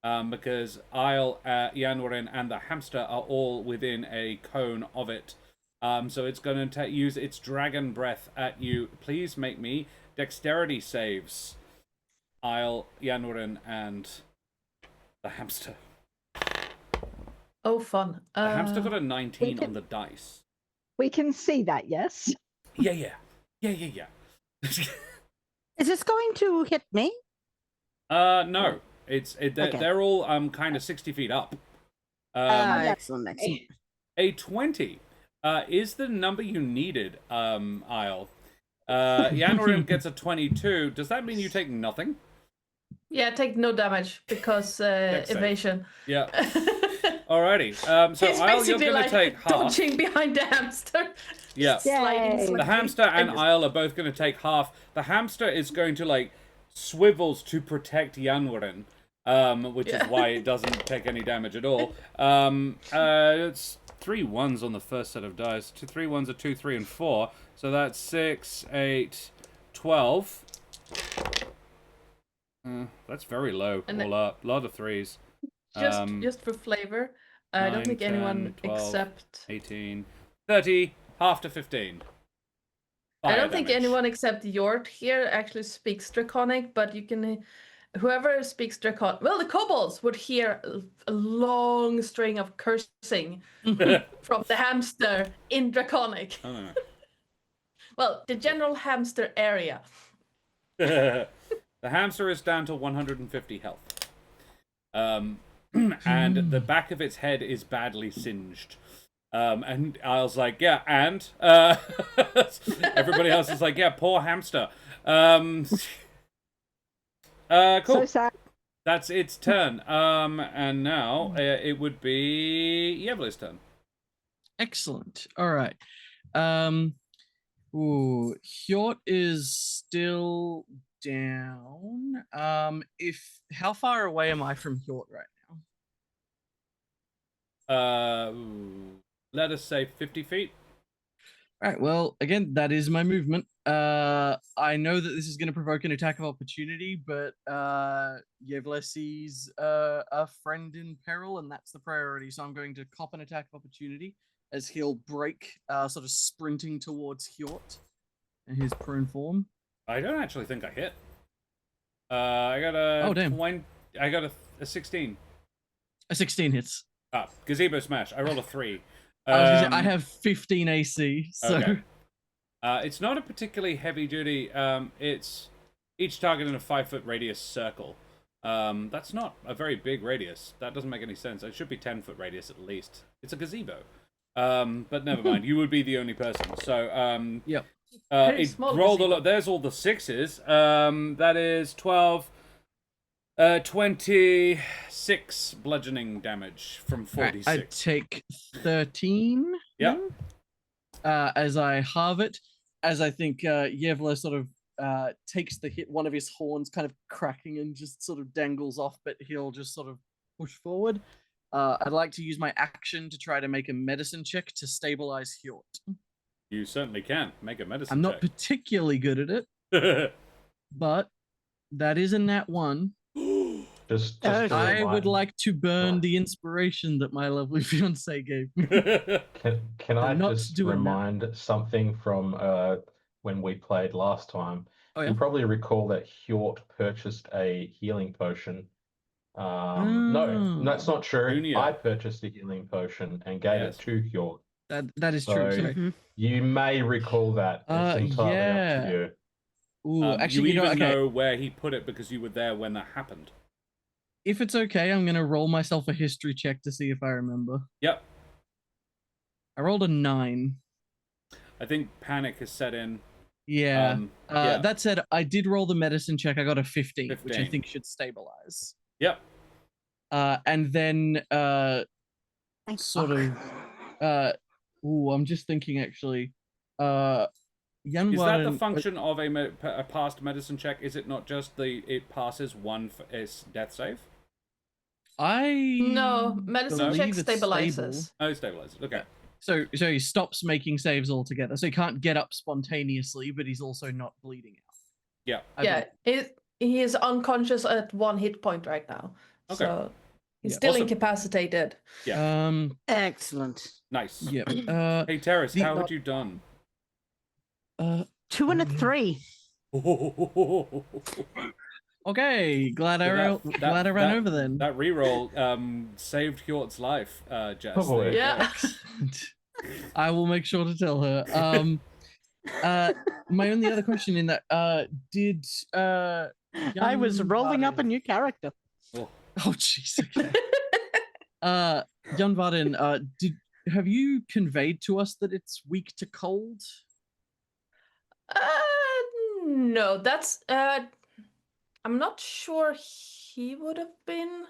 because Isle, Yanwarin, and the hamster are all within a cone of it. So it's going to use its dragon breath at you. Please make me dexterity saves. Isle, Yanwarin, and the hamster. Oh, fun. The hamster got a 19 on the dice. We can see that, yes? Yeah. Is this going to hit me? No. They're all kind of 60 feet up. Excellent. A 20 is the number you needed, Isle. Yanwarin gets a 22. Does that mean you take nothing? Yeah, take no damage because evasion. Yeah. Alrighty. So He's Isle, you're basically going to like take half. dodging behind the hamster. Yeah. Sliding. The hamster and Isle are both going to take half. The hamster is going to swivels to protect Yanwarin, which is why it doesn't take any damage at all. It's 3 1s on the first set of dice. 3 1s are 2, 3, and 4. So that's 6, 8, 12. That's very low. And All up. A lot of 3s. Just for flavor, I don't 9, think 10, anyone 12, except 18, 30, half to 15. I don't think damage. anyone except Hjort here actually speaks Draconic, but you can, whoever speaks Draconic, well, the Kobolds would hear a long string of cursing from the hamster in Draconic. Oh, no. Well, the general hamster area. The hamster is down to 150 health. And the back of its head is badly singed. And Isle's like, yeah, and everybody else is like, yeah, poor hamster. Cool. So sad. That's its turn. And now it would be Yevla's turn. Excellent. All right. Hjort is still down. How far away am I from Hjort right now? Let us say 50 feet. All right. Well, again, that is my movement. I know that this is going to provoke an attack of opportunity, but Yevla sees a friend in peril, and that's the priority. So I'm going to cop an attack of opportunity as he'll break, sort of sprinting towards Hjort in his prone form. I don't actually think I hit. I got a damn. I got a 16. A 16 hits. Gazebo smash. I rolled a 3. I have 15 AC, so... Okay. It's not a particularly heavy duty. It's each target in a 5-foot radius circle. That's not a very big radius. That doesn't make any sense. It should be 10-foot radius at least. It's a gazebo. But never mind. You would be the only person. So, Yep. It rolled a lot. There's all the 6s. That is 12, 26 bludgeoning damage from 46. I take 13. Yep. As I halve it, as I think Yevla sort of takes the hit, one of his horns kind of cracking and just sort of dangles off, but he'll just sort of push forward. I'd like to use my action to try to make a medicine check to stabilize Hjort. You certainly can. Make a medicine I'm check. not particularly good at it, but that is a nat 1. Just I would like to burn the inspiration that my lovely fiance gave me. Can I not just doing that. remind something from when we played last time? Oh, yeah. You probably recall that Hjort purchased a healing potion. No, that's not true. Junior. I purchased a healing potion and gave it to Hjort. That is true. So- Sorry. You may recall that. It's entirely up to you. Ooh, actually, you even okay. know where he put it because you were there when that happened. If it's okay, I'm gonna roll myself a history check to see if I remember. Yep. I rolled a 9. I think panic has set in. Yeah. Yeah. That said, I did roll the medicine check. I got a 15, which I 15. think should stabilize. Yep. And then sort of I'm just thinking actually. Is that the Yanwarin- function of a past medicine check? Is it not just it passes one its death save? I No, medicine believe check it's stabilizes. stable. Oh, it stabilizes. Okay. So he stops making saves altogether. So he can't get up spontaneously, but he's also not bleeding out. Yeah. Yeah, he is unconscious at 1 hit point right now. Okay. So he's Yeah. still Awesome. incapacitated. Yeah. Excellent. Nice. Yep. Hey, Terrace, how not- had you done? 2 and a 3. Okay, glad I ran over then. That reroll saved Hjort's life, Jess. Oh, boy. Yeah. I will make sure to tell her. My only other question in that, did I was rolling up a new character. Oh jeez. Okay. Jan Varden, have you conveyed to us that it's weak to cold? No, that's I'm not sure he would have been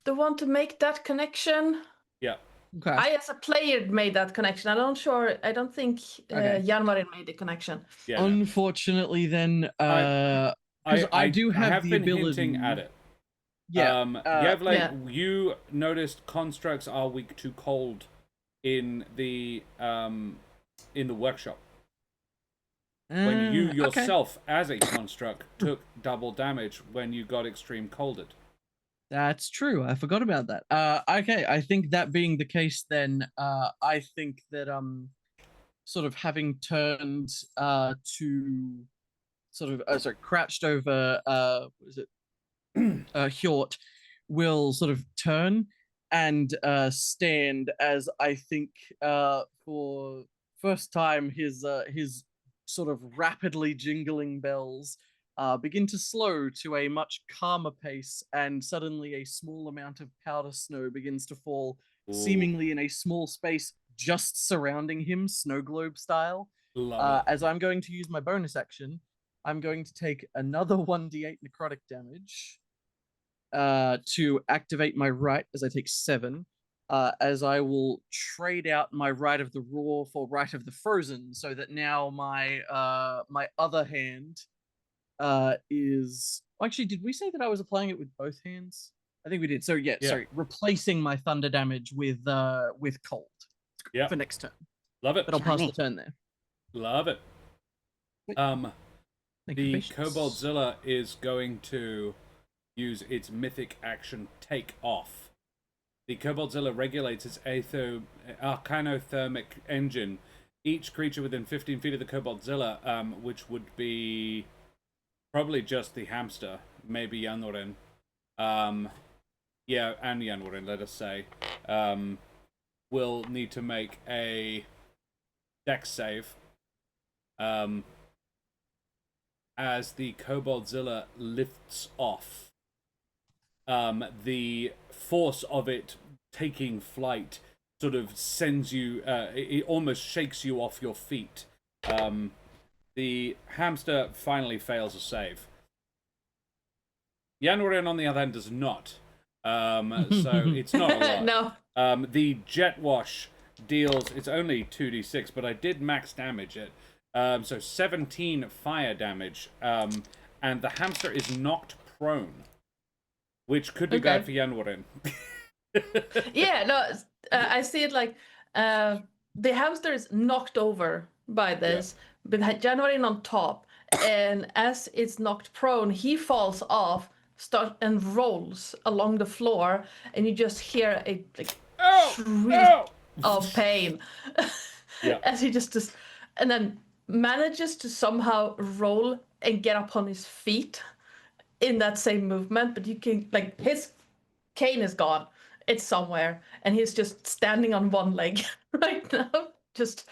the one to make that connection. Yeah. Okay. I, as a player, made that connection. I don't think Okay. Janmarin made the connection. Yeah. No. Unfortunately, then, I do have the been ability. hinting at it. Yeah. Yevle, Yeah. you noticed constructs are weak to cold in the workshop. When you yourself, as a construct, took double damage when you got extreme colded. That's true. I forgot about that. Okay, I think that being the case, then I think that sort of having turned to sort of crouched over what is it? Hjort will sort of turn and stand as I think for first time his sort of rapidly jingling bells begin to slow to a much calmer pace, and suddenly a small amount of powder snow begins to fall, seemingly in a small space just surrounding him, snow globe style. As I'm going to use my bonus action, I'm going to take another 1d8 necrotic damage to activate my right, as I take 7. As I will trade out my Rite of the Raw for Rite of the Frozen, so that now my my other hand is... Actually, did we say that I was applying it with both hands? I think we did. So yeah. Sorry, replacing my thunder damage with cold. Yeah. For next turn. Love it. But I'll pass the turn there. Love it. Thank The you, patience. Koboldzilla is going to use its mythic action Take Off. The Koboldzilla regulates its arcanothermic engine. Each creature within 15 feet of the Koboldzilla, which would be probably just the hamster, maybe Yanorin. Yeah, and Yanorin, let us say, will need to make a dex save. As the Koboldzilla lifts off. The force of it taking flight sort of sends you, it almost shakes you off your feet. The hamster finally fails a save. Yanorin, on the other hand, does not. So it's not a lot. No. The Jet Wash deals, it's only 2d6, but I did max damage it. So 17 fire damage. And the hamster is knocked prone. Which could be bad for Yanorin. Yeah, no, I see it like the hamster is knocked over by this, but Janorin on top, and as it's knocked prone, he falls off, and rolls along the floor, and you just hear a shriek of pain as he just and then manages to somehow roll and get up on his feet in that same movement, but you can, like, his cane is gone. It's somewhere, and he's just standing on one leg right now. Just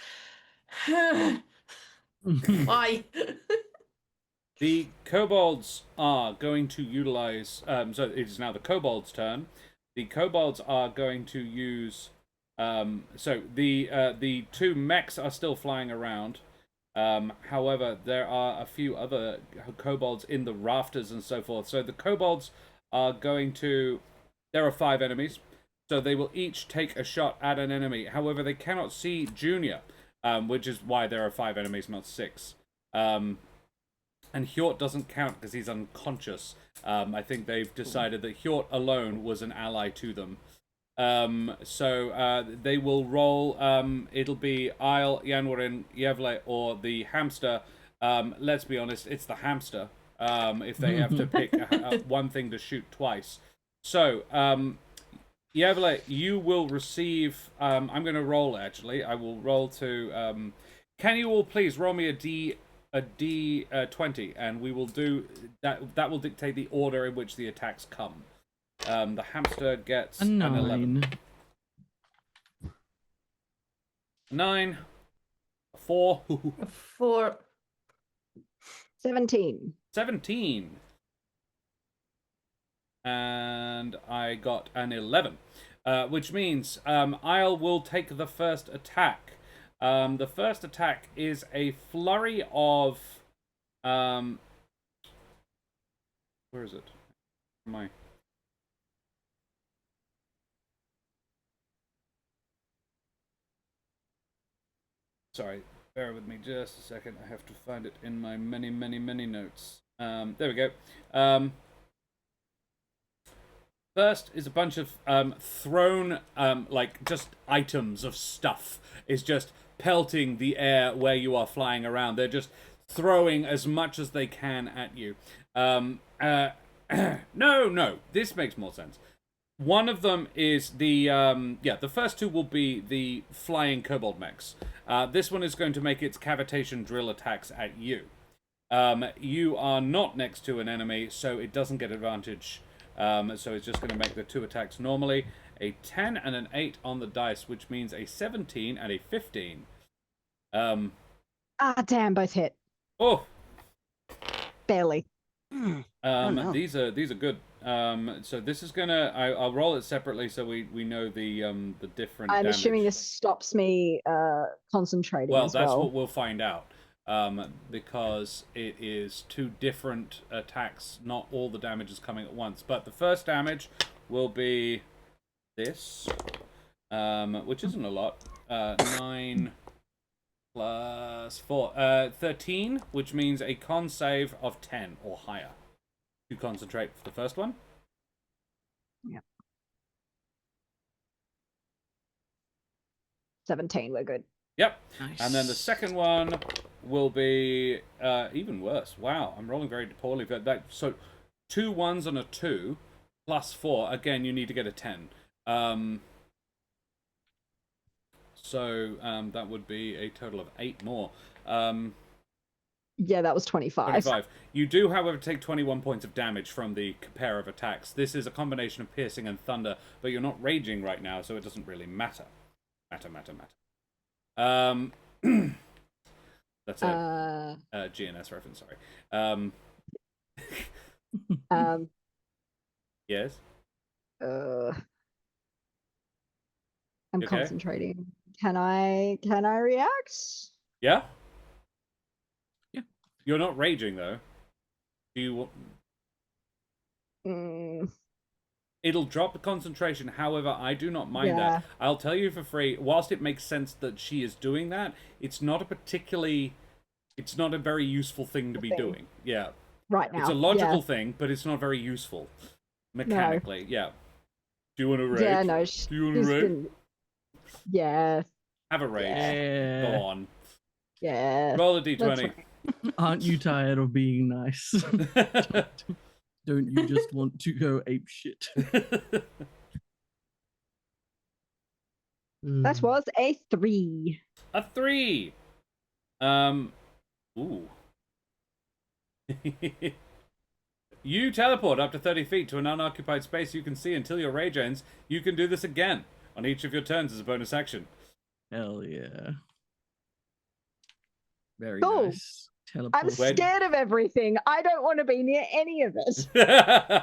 why? The kobolds are going to utilize. So it is now the kobolds' turn. The kobolds are going to use. So the two mechs are still flying around. However, there are a few other kobolds in the rafters and so forth. So the kobolds are going to... There are 5 enemies, so they will each take a shot at an enemy. However, they cannot see Junior, which is why there are 5 enemies, not 6. And Hjort doesn't count because he's unconscious. I think they've decided that Hjort alone was an ally to them. They will roll. It'll be Isle, Yanwarin, Yevle, or the hamster. Let's be honest, it's the hamster. If they have to pick one thing to shoot twice. So, Yevle, you will receive. I'm going to roll. Actually, I will roll to. Can you all please roll me a D20, and we will do that. That will dictate the order in which the attacks come. The hamster gets an 11. 9. 4. 4. 17. 17. And I got an 11. Which means Isle will take the first attack. The first attack is a flurry of... where is it? Am I... Sorry, bear with me just a second. I have to find it in my many notes. There we go. First is a bunch of thrown, like, just items of stuff is just pelting the air where you are flying around. They're just throwing as much as they can at you. No, this makes more sense. One of them is the, the first two will be the flying kobold mechs. This one is going to make its cavitation drill attacks at you. You are not next to an enemy, so it doesn't get advantage. So it's just going to make the 2 attacks normally. A 10 and an 8 on the dice, which means a 17 and a 15. Damn, both hit. Oh! Barely. No. These are good. So this is gonna. I'll roll it separately so we know the different. I'm damage. assuming this stops me concentrating. Well, as that's well. what we'll find out. Because it is 2 different attacks. Not all the damage is coming at once. But the first damage will be this, which isn't a lot. 9 plus 4, 13, which means a con save of 10 or higher. To concentrate for the first one. Yep. 17, we're good. Yep. Nice. And then the second one will be even worse. Wow, I'm rolling very poorly. But so 2 1s and a 2 plus 4. Again, you need to get a 10. So that would be a total of 8 more. Yeah, that was 25. 25. You do, however, take 21 points of damage from the pair of attacks. This is a combination of piercing and thunder, but you're not raging right now, so it doesn't really matter. Matter. That's a GNS reference, sorry. Yes? I'm Okay. concentrating. Can I react? Yeah? Yeah. You're not raging, though. Do you... It'll drop the concentration. However, I do not mind that. I'll tell you for free, whilst it makes sense that she is doing that, it's not a very useful thing to be doing. Yeah. Right now. It's a logical thing, but it's not very useful. Mechanically, yeah. Do you want to rage? Yeah, no. Do you want to rage? Yeah. Have a rage. Yeah. Go on. Yeah. Roll a d20. Aren't you tired of being nice? Don't you just want to go ape shit? That was a 3. A 3. Ooh. You teleport up to 30 feet to an unoccupied space you can see until your rage ends. You can do this again on each of your turns as a bonus action. Hell yeah. Very Cool. nice. Teleport. I'm scared of everything. I don't want to be near any of it. I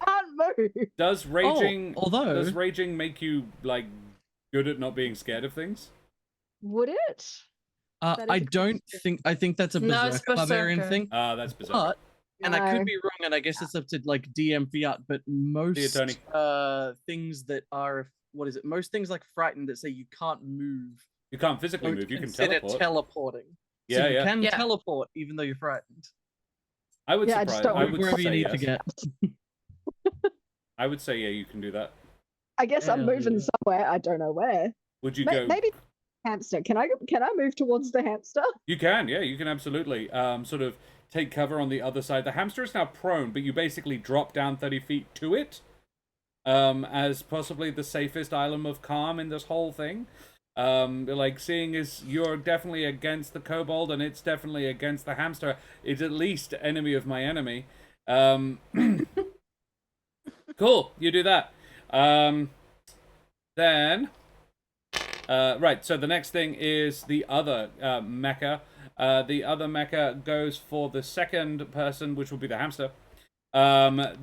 can't move. Does raging although raging make you like good at not being scared of things? Would it? I don't think. I think that's a No, it's berserker barbarian berserker. thing. That's bizarre. But, and I No. could be wrong, and I guess it's up to like DM Fiat. But most Tony. things that are most things like frightened that say you can't move. You can't physically Don't move. You can consider teleport. teleporting. Yeah, so you yeah. can Yeah. teleport even though you're frightened. I would Yeah, I just surprise. don't I want would Wherever you say need yes. to get. I would say yeah, you can do that. I guess I'm Hell moving yeah. somewhere. I don't know where. Would you go? Maybe hamster. Can I move towards the hamster? You can, yeah, you can absolutely sort of take cover on the other side. The hamster is now prone, but you basically drop down 30 feet to it as possibly the safest island of calm in this whole thing. Like, seeing as you're definitely against the kobold and it's definitely against the hamster, it's at least enemy of my enemy. Cool, you do that. Then... right, so the next thing is the other mecha. The other mecha goes for the second person, which will be the hamster. The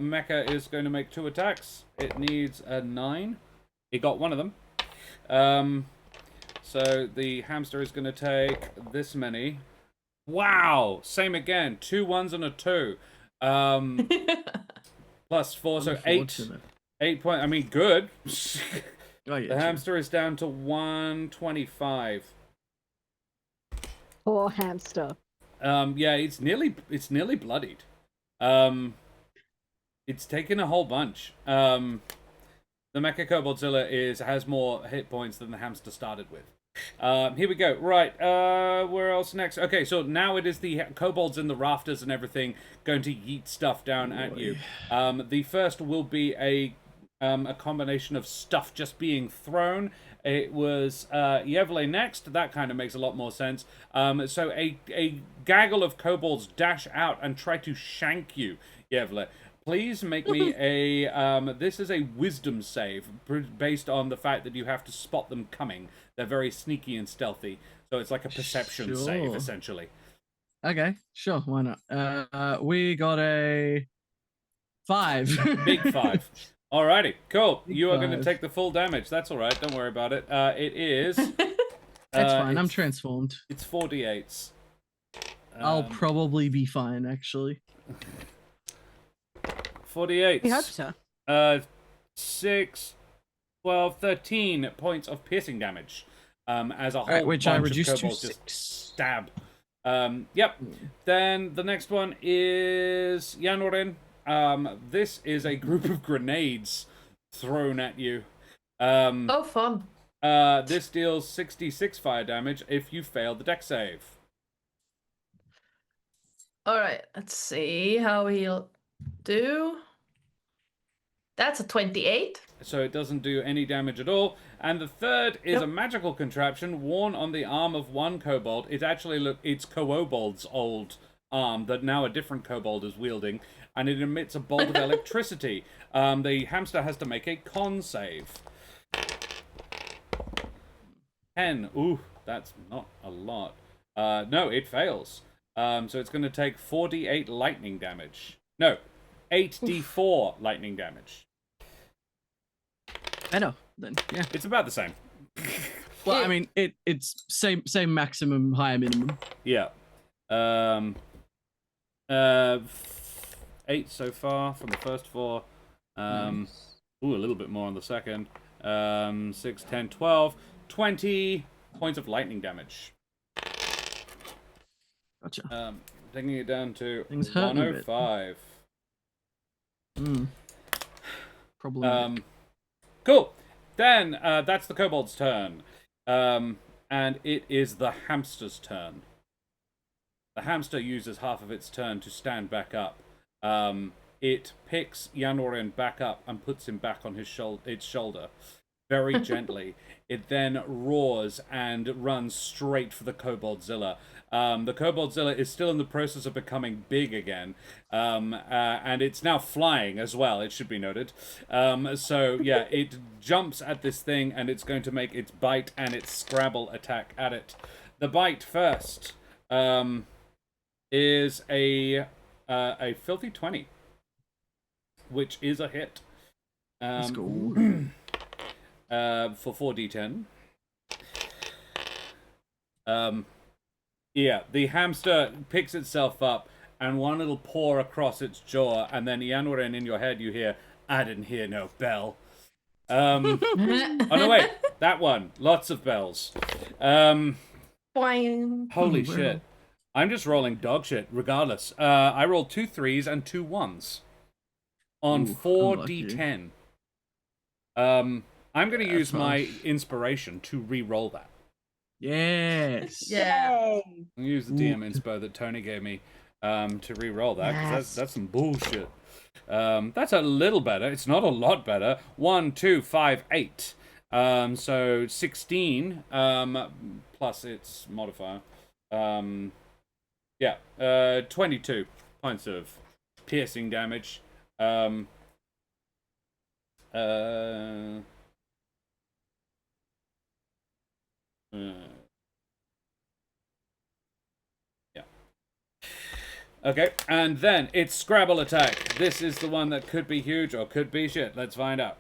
mecha is going to make 2 attacks. It needs a 9. It got one of them. So the hamster is going to take this many. Wow! Same again. 2 1s and a 2. Plus 4, so 8. 8 points. I mean, good. Oh, yeah, The hamster is down to 125. Poor hamster. Yeah, it's nearly bloodied. It's taken a whole bunch. The Mecha-Koboldzilla has more hit points than the hamster started with. Here we go. Right, where else next? Okay, so now it is the kobolds in the rafters and everything going to yeet stuff down at you. The first will be a combination of stuff just being thrown. It was Yevle next. That kind of makes a lot more sense. So a gaggle of kobolds dash out and try to shank you, Yevle. Please make me a... this is a wisdom save, based on the fact that you have to spot them coming. They're very sneaky and stealthy. So it's like a perception save, essentially. Okay, sure, why not? We got a 5. Big 5. Alrighty, cool. Big You are going to 5. take the full damage. That's alright, don't worry about it. It is... That's fine, I'm transformed. It's 4d8s. I'll probably be fine, actually. 48. We hope so. 6, 12, 13 points of piercing damage. As a whole Alright, which bunch I of reduced to kobolds 6. just stab. Yep. Then the next one is Yanorin. This is a group of grenades thrown at you. Oh, fun. This deals 66 fire damage if you fail the dex save. All right, let's see how he'll do. That's a 28. So it doesn't do any damage at all. And the third is Yep. a magical contraption worn on the arm of one kobold. It's actually, it's Kobold's old arm that now a different kobold is wielding, and it emits a bolt of electricity. The hamster has to make a con save. 10. Ooh, that's not a lot. No, it fails. So it's going to take 4d8 lightning damage. No, 8d4 lightning damage. Better then, yeah. It's about the same. Well, I mean, it's same maximum, higher minimum. Yeah. 8 so far from the first 4. Nice. Ooh, a little bit more on the second. 6, 10, 12, 20 points of lightning damage. Gotcha. Taking it down to Things hurting a bit. 105. Problematic. Cool. Then that's the kobold's turn. And it is the hamster's turn. The hamster uses half of its turn to stand back up. It picks Yanorin back up and puts him back on its shoulder very gently. It then roars and runs straight for the Koboldzilla. The Koboldzilla is still in the process of becoming big again, and it's now flying as well, it should be noted. So, yeah, it jumps at this thing, and it's going to make its bite and its scrabble attack at it. The bite first is a filthy 20, which is a hit. Let's go. For 4d10. Yeah, the hamster picks itself up, and one little paw across its jaw, and then Yanorin, in your head, you hear, "I didn't hear no bell." Oh no, wait, that one. Lots of bells. Boing. Holy shit. I'm just rolling dog shit, regardless. I rolled 2 3s and 2 1s on Ooh, 4d10. I'm going to That's use my harsh. inspiration to re-roll that. Yes. Yeah. Yay. I'll use the DM inspo that Tony gave me to re-roll that, because Yes. that's some bullshit. That's a little better. It's not a lot better. 1, 2, 5, 8. So 16 plus its modifier. 22 points of piercing damage. Okay, and then it's Scrabble attack. This is the one that could be huge or could be shit. Let's find out.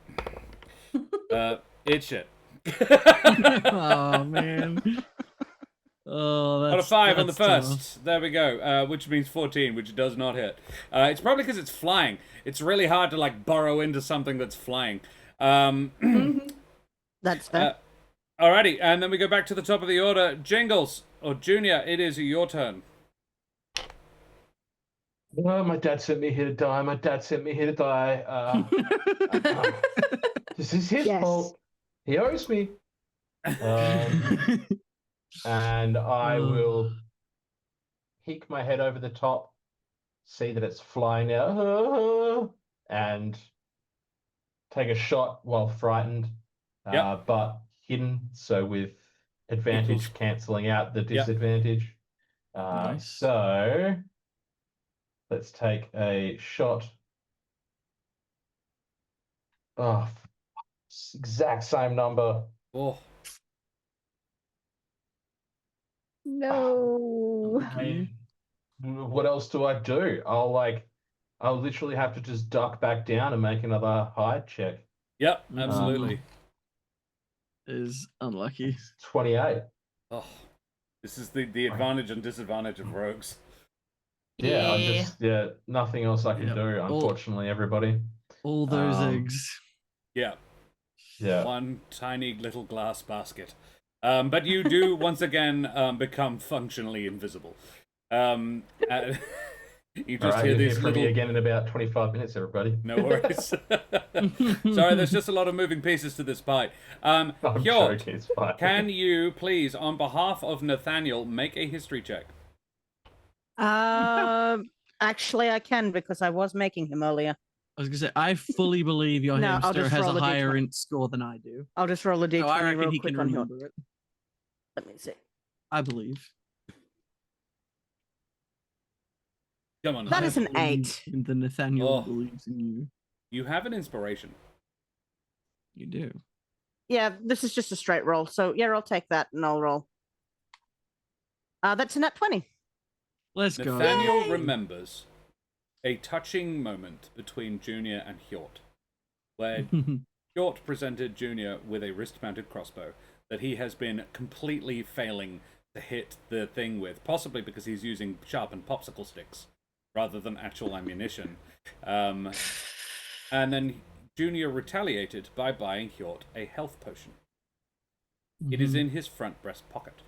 It's shit. Oh man. Oh, that's Got a 5 on the that's tough. first. There we go. Which means 14, which does not hit. It's probably because it's flying. It's really hard to like burrow into something that's flying. That's fair. Alrighty, and then we go back to the top of the order. Jingles or Junior, it is your turn. Oh, my dad sent me here to die. My dad sent me here to die. This is his Yes. fault. He owes me. And I will peek my head over the top, see that it's flying now, and take a shot while frightened, Yep. but hidden, so with advantage Equals. cancelling out the disadvantage. Nice. So let's take a shot. Oh, exact same number. Oh, No. What else do I do? I'll literally have to just duck back down and make another hide check. yep, absolutely. Is unlucky. 28. Oh, this is the advantage and disadvantage of rogues. Yeah, nothing else I can Yep. do, unfortunately, everybody. All those Um, eggs. Yeah, Yeah. one tiny little glass basket. But you do once again become functionally invisible. You just All right, hear you'll these from little. me again in about 25 minutes, everybody. No worries. Sorry, there's just a lot of moving pieces to this fight. I'm Hjort, joking, it's fine. can you please, on behalf of Nathaniel, make a history check? Actually, I can because I was making him earlier. I was gonna say, I fully believe your No, I'll hamster just has a roll a higher D20. int score than I do. I'll just roll a d20 So I reckon real he quick can on Hjort. remember it. Let me see. I believe. Come on. That is an believe 8. In the Nathaniel Oh. believes in you. You have an inspiration. You do. Yeah, this is just a straight roll. So yeah, I'll take that and I'll roll. That's a nat 20. Let's go. Nathaniel remembers a touching moment between Junior and Hjort, where Hjort presented Junior with a wrist-mounted crossbow that he has been completely failing to hit the thing with, possibly because he's using sharpened popsicle sticks rather than actual ammunition. And then Junior retaliated by buying Hjort a health potion. It is in his front breast pocket.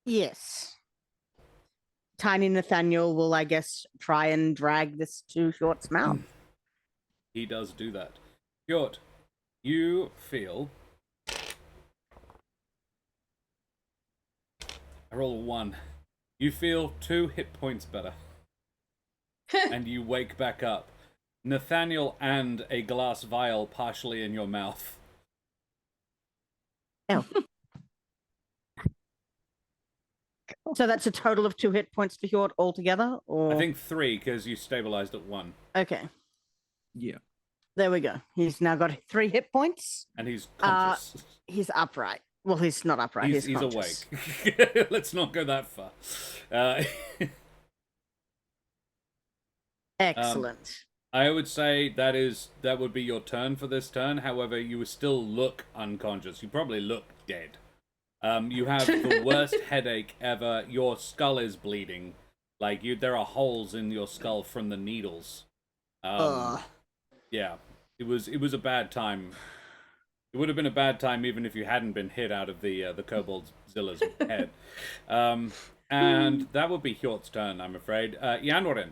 Yes. Tiny Nathaniel will, I guess, try and drag this to Hjort's mouth. He does do that. Hjort, you feel... I roll a 1. You feel 2 hit points better. And you wake back up. Nathaniel and a glass vial partially in your mouth. Oh. So that's a total of 2 hit points for Hjort altogether? Or... I think 3, because you stabilized at 1. Okay. Yeah. There we go. He's now got 3 hit points. And he's conscious. He's upright. Well, he's not upright. He's conscious. awake. Let's not go that far. Excellent. I would say that would be your turn for this turn. However, you would still look unconscious. You probably look dead. You have the worst headache ever. Your skull is bleeding. Like there are holes in your skull from the needles. Yeah, it was a bad time. It would have been a bad time even if you hadn't been hit out of the Koboldzilla's head. And that would be Hjort's turn, I'm afraid. Yanwarin.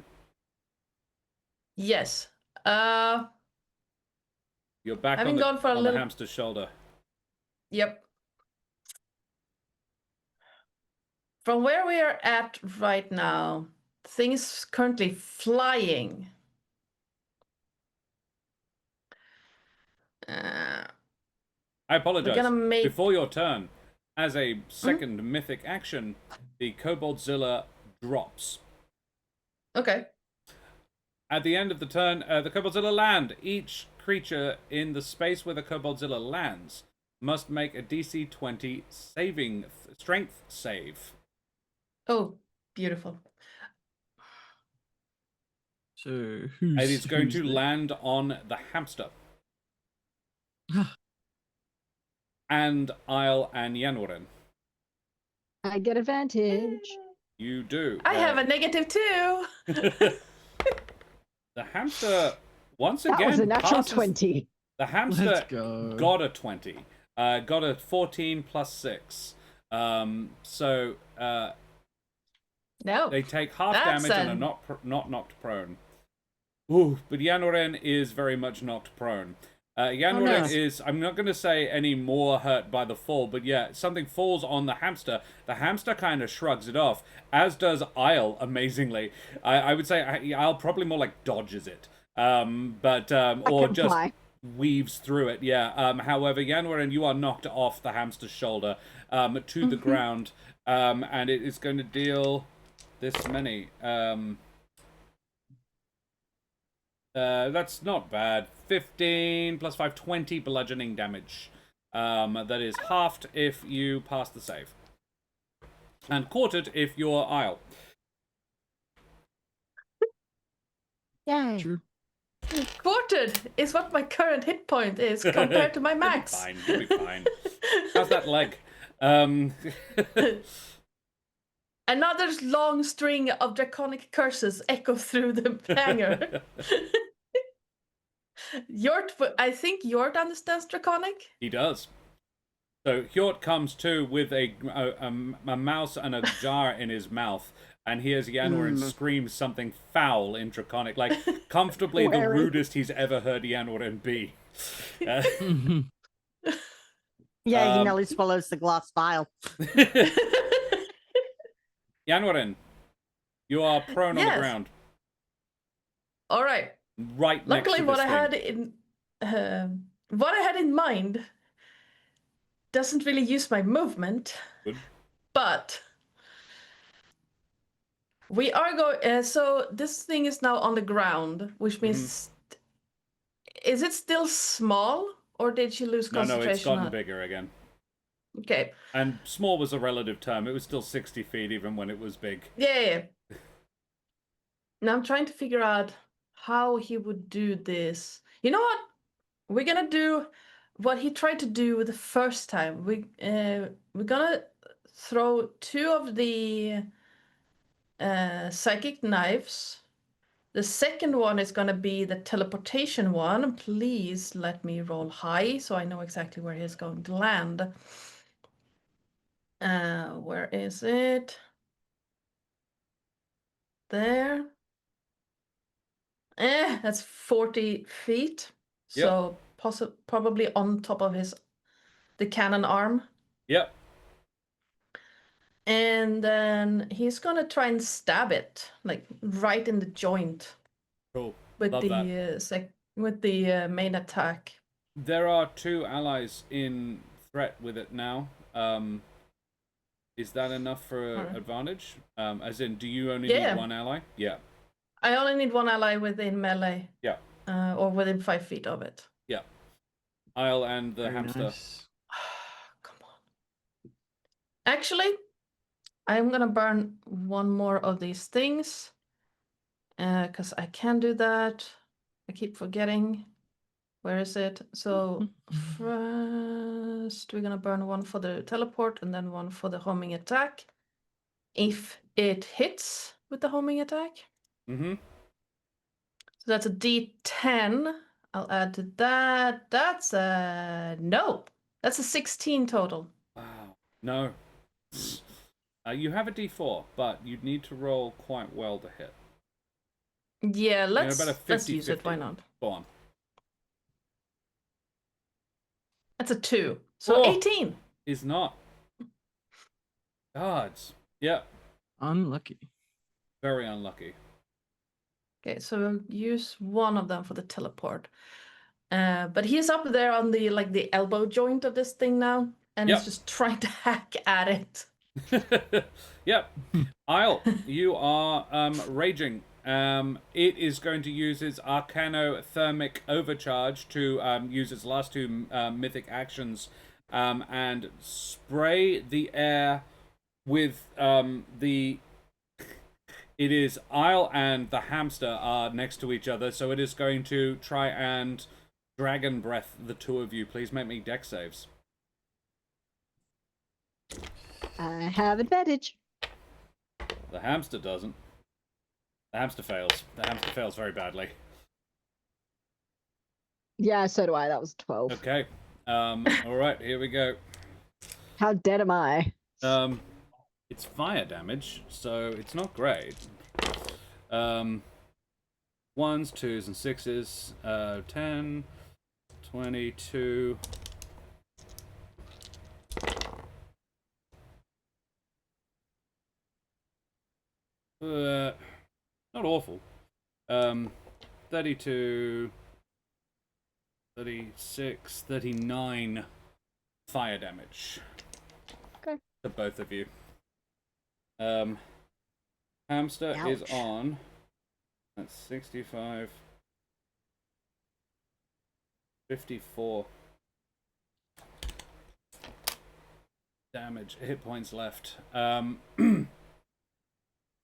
Yes. You're back Having on, gone for a the little- hamster's shoulder. Yep. From where we are at right now, things currently flying. I We're apologize. gonna make. Before your turn, as a second mythic action, the Koboldzilla drops. Okay. At the end of the turn, the Koboldzilla land. Each creature in the space where the Koboldzilla lands must make a DC 20 strength save. Oh, beautiful. So who's? It is going who's to the- land on the hamster. And Isle and Yanwarin. I get advantage. You do. I have a -2. The hamster once That again was a natural passes. 20. The hamster Let's go. got a 20. Got a 14 plus 6. So No. they take half That's damage and a- are not knocked prone. Ooh, but Yanwarin is very much knocked prone. Yanwarin no. is, I'm not going to say any more hurt by the fall, but yeah, something falls on the hamster. The hamster kind of shrugs it off, as does Isle, amazingly. I would say Isle probably more like dodges it. Or can just fly. weaves through it, yeah. However, Yanwarin, you are knocked off the hamster's shoulder to the ground, and it is going to deal this many. That's not bad. 15 plus 5, 20 bludgeoning damage. That is halved if you pass the save. And quartered if you're Isle. Yay. True. Quartered is what my current hit point is compared to my max. Fine, you'll be fine. How's that leg? Another long string of draconic curses echo through the hangar. Hjort, I think Hjort understands draconic. He does. So Hjort comes to with a mouse and a jar in his mouth, and hears Yanwarin scream something foul in draconic, like comfortably the rudest he's ever heard Yanwarin be. Yeah, he nearly swallows the glass vial. Yanwarin, you are prone on Yes. the ground, All right. right next Luckily, to what this I thing. had in mind doesn't really use my movement, Good. but we are going. So this thing is now on the ground, which means is it still small, or did you lose No, concentration? it's gotten on it? bigger again. Okay. And small was a relative term. It was still 60 feet even when it was big. Yeah. Now I'm trying to figure out how he would do this. You know what? We're gonna do what he tried to do the first time. We're gonna throw 2 of the psychic knives. The second one is gonna be the teleportation one. Please let me roll high so I know exactly where he's going to land. Where is it? There. That's 40 feet. Yep. So probably on top of the cannon arm. Yep. And then he's gonna try and stab it, like right in the joint Cool. with Love the main attack. There are 2 allies in threat with it now. Is that enough for advantage? As in, do you only Yeah. need 1 ally? Yeah. I only need 1 ally within melee. Yeah. Or within 5 feet of it. Yeah. Isle and the Very hamster. nice. Come on. Actually, I'm gonna burn 1 more of these things. Because I can do that. I keep forgetting. Where is it? So first we're gonna burn 1 for the teleport and then 1 for the homing attack. If it hits with the homing attack. Mm-hmm. So that's a D10. I'll add to that. That's a no. That's a 16 total. Wow. No. You have a D4, but you'd need to roll quite well to hit. Yeah, let's about a use it. 50-50. Why not? Go on. That's a 2. So 18. Is not. Gods. Yep. Unlucky. Very unlucky. Okay, so we'll use one of them for the teleport. But he's up there on the elbow joint of this thing now, and he's just trying to hack at it. Yep. Isle, you are raging. It is going to use its Arcanothermic Overcharge to use its last 2 mythic actions and spray the air with the... It is Isle and the hamster are next to each other, so it is going to try and dragon breath the 2 of you. Please make me dex saves. I have advantage. The hamster doesn't. The hamster fails. The hamster fails very badly. Yeah, so do I. That was 12. Okay. All right, here we go. How dead am I? It's fire damage, so it's not great. 1s, 2s, and 6s. 10, 22. Not awful. 32, 36, 39 fire damage. Okay. To both of you. Hamster is Ouch. on. That's 65. 54 damage, hit points left.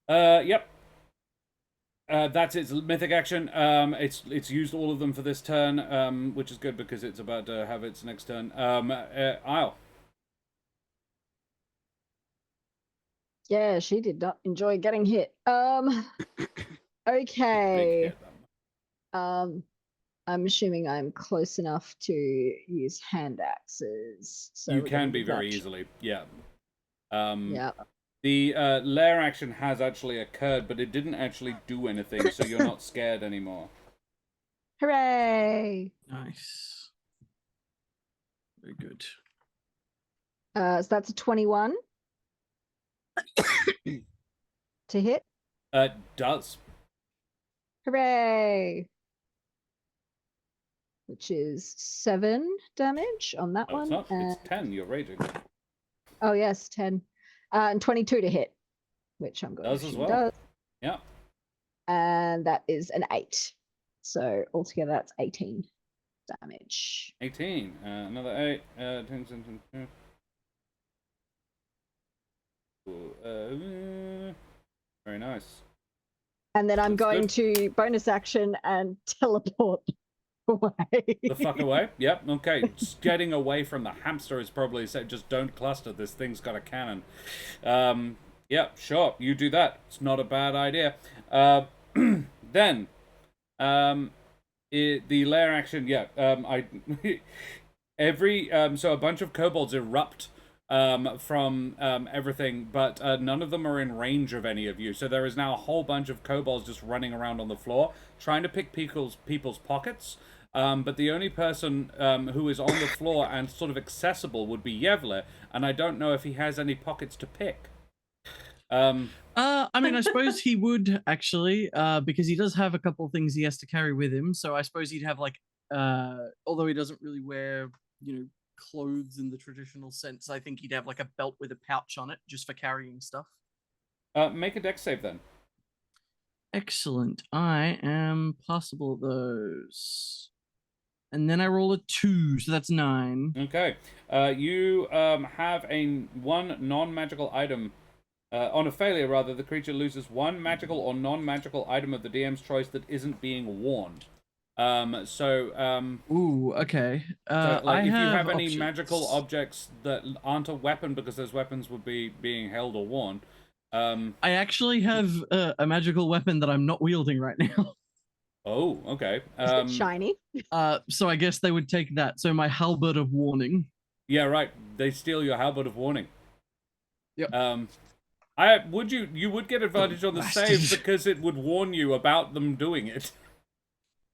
Yep. That's its mythic action. It's used all of them for this turn, which is good because it's about to have its next turn. Isle. Yeah, she did not enjoy getting hit. Okay. I'm assuming I'm close enough to use hand axes. So You we're can gonna be do very that. easily, yeah. Yeah. The lair action has actually occurred, but it didn't actually do anything, so you're not scared anymore. Hooray! Nice. Very good. So that's a 21 to hit. Does. Hooray! Which is 7 damage on that No, it's one. not. It's 10. You're raging. Oh yes, 10. And 22 to hit, which I'm going Does to as assume well. does. Yeah. And that is an 8. So altogether that's 18 damage. 18. Another 8. 10, 10, 10, 10. Very nice. And then I'm That's going good. to bonus action and teleport away. The fuck away? Yep, okay. Just getting away from the hamster is probably said. Just don't cluster. This thing's got a cannon. Yep, sure. You do that. It's not a bad idea. Then, the lair action. Yeah. So a bunch of kobolds erupt from everything, but none of them are in range of any of you. So there is now a whole bunch of kobolds just running around on the floor, trying to pick people's pockets. But the only person who is on the floor and sort of accessible would be Yevler, and I don't know if he has any pockets to pick. I mean, I suppose he would actually, because he does have a couple of things he has to carry with him. So I suppose he'd have like, although he doesn't really wear, clothes in the traditional sense, I think he'd have like a belt with a pouch on it just for carrying stuff. Make a dex save then. Excellent. I am passable at those. And then I roll a 2, so that's 9. Okay. You have one non-magical item. On a failure, rather, the creature loses one magical or non-magical item of the DM's choice that isn't being worn. Ooh, okay. So, if you have any options. magical objects that aren't a weapon because those weapons would be being held or worn. I actually have a magical weapon that I'm not wielding right now. Oh, okay. Is it shiny? So I guess they would take that. So my halberd of warning. Yeah, right. They steal your halberd of warning. Yep. You would get advantage on the save because it would warn you about them doing it.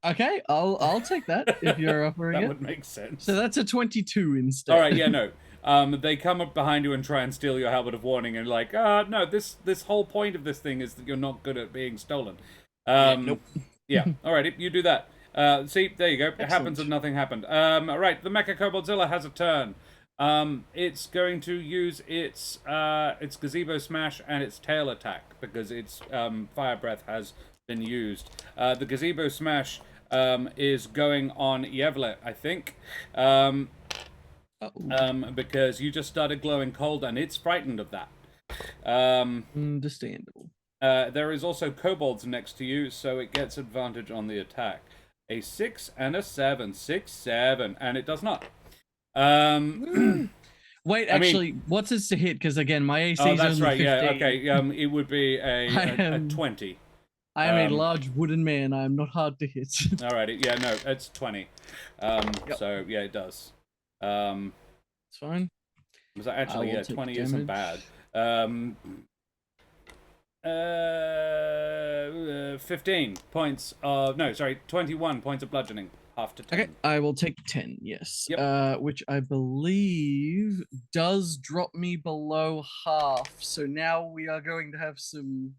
Okay, I'll take that if you're offering That it. would make sense. So that's a 22 instead. All right, yeah, no. They come up behind you and try and steal your helmet of warning, and like, no, this whole point of this thing is that you're not good at being stolen. Nope. Yeah, all right, you do that. See, there you go. It happens and nothing happened. All right, the Mecha-Koboldzilla has a turn. It's going to use its gazebo smash and its tail attack because its fire breath has been used. The gazebo smash is going on Yevle, I think. Because you just started glowing cold and it's frightened of that. Understandable. There is also kobolds next to you, so it gets advantage on the attack. A 6 and a 7. 6, 7, and it does not. Wait, actually, what's this to hit? Because again, my AC is that's only right. 15. Yeah, okay. It would be a 20. I am a large wooden man. I am not hard to hit. Alrighty, yeah, no, it's 20. So yeah, it does. It's fine. Was that actually 20 damage. isn't bad. 15 points of 21 points of bludgeoning. Half to 10. Okay, I will take 10, yes. Yep. Which I believe does drop me below half. So now we are going to have some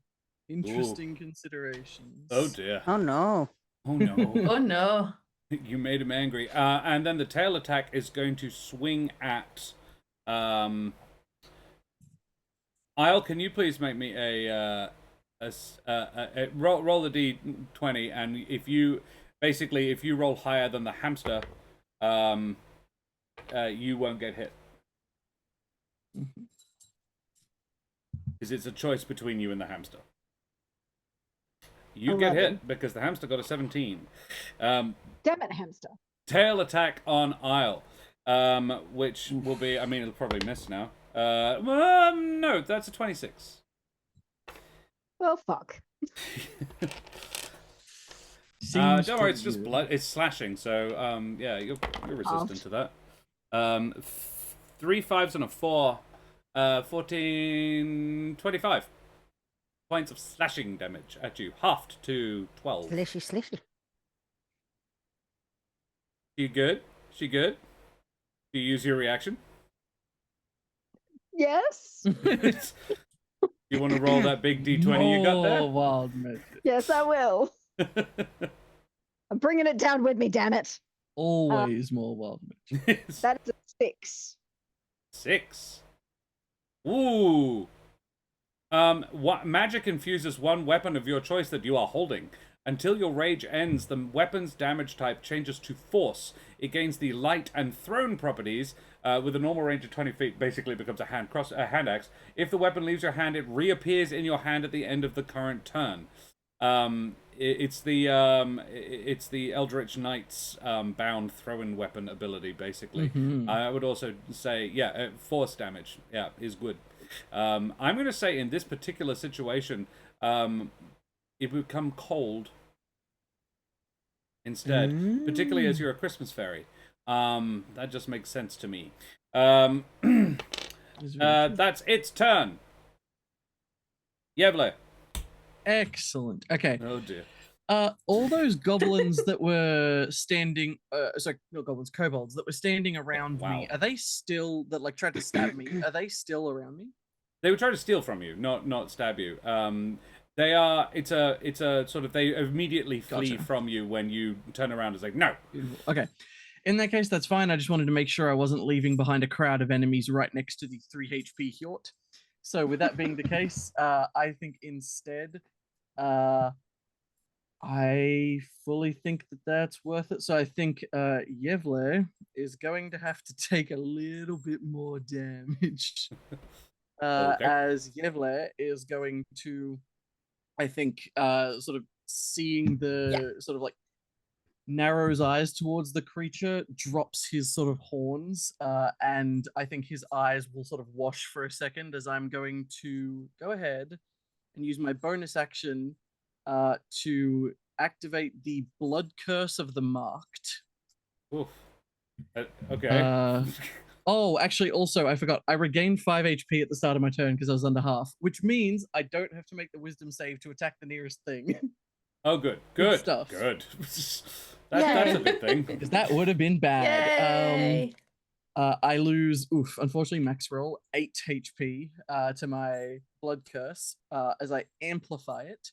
interesting considerations. Oh dear. Oh no. Oh no. Oh no. You made him angry. And then the tail attack is going to swing at Isle, can you please make me a roll a d20, and if you roll higher than the hamster, you won't get hit. Because it's a choice between you and the hamster. You get hit because the hamster got a 17. Damn it, hamster. Tail attack on Isle, which will be, it'll probably miss now. No, that's a 26. Well, fuck. Don't worry, it's just blood. It's slashing, so yeah, you're resistant to that. 3 5s and a 4, 14, 25 points of slashing damage at you, halved to 12. Slishy. You good? She good? Do you use your reaction? Yes. You want to roll that big d20 you got there? Wild magic. Yes, I will. I'm bringing it down with me, damn it. Always more wild magic. That is a 6. 6. Ooh. Magic infuses one weapon of your choice that you are holding. Until your rage ends, the weapon's damage type changes to force. It gains the light and thrown properties with a normal range of 20 feet. Basically, becomes a hand axe. If the weapon leaves your hand, it reappears in your hand at the end of the current turn. It's the Eldritch Knight's bound throw-in weapon ability, basically. I would also say, force damage, is good. I'm going to say in this particular situation, it would become cold instead, particularly as you're a Christmas fairy. That just makes sense to me. That's its turn. Yevle. Excellent. Okay. Oh dear. All those goblins that were standing, sorry, not goblins, kobolds that were standing around me, are they still, that like tried to stab me, are they still around me? They would try to steal from you, not stab you. They are, it's a sort of, they immediately flee from you when you turn around and say, no. Okay. In that case, that's fine. I just wanted to make sure I wasn't leaving behind a crowd of enemies right next to the 3 HP Hjort. So with that being the case, I think instead, I fully think that that's worth it. So I think Yevle is going to have to take a little bit more damage. As Yevle is going to, I think, sort of seeing the sort of like narrows eyes towards the creature, drops his sort of horns, and I think his eyes will sort of wash for a second as I'm going to go ahead and use my bonus action to activate the Blood Curse of the Marked. Oof. Okay. Oh, actually, also, I forgot. I regained 5 HP at the start of my turn because I was under half, which means I don't have to make the Wisdom save to attack the nearest thing. Oh, good stuff. Good. That's a big thing. 'Cause that would have been bad. Yay! I lose, unfortunately, max roll 8 HP to my blood curse as I amplify it,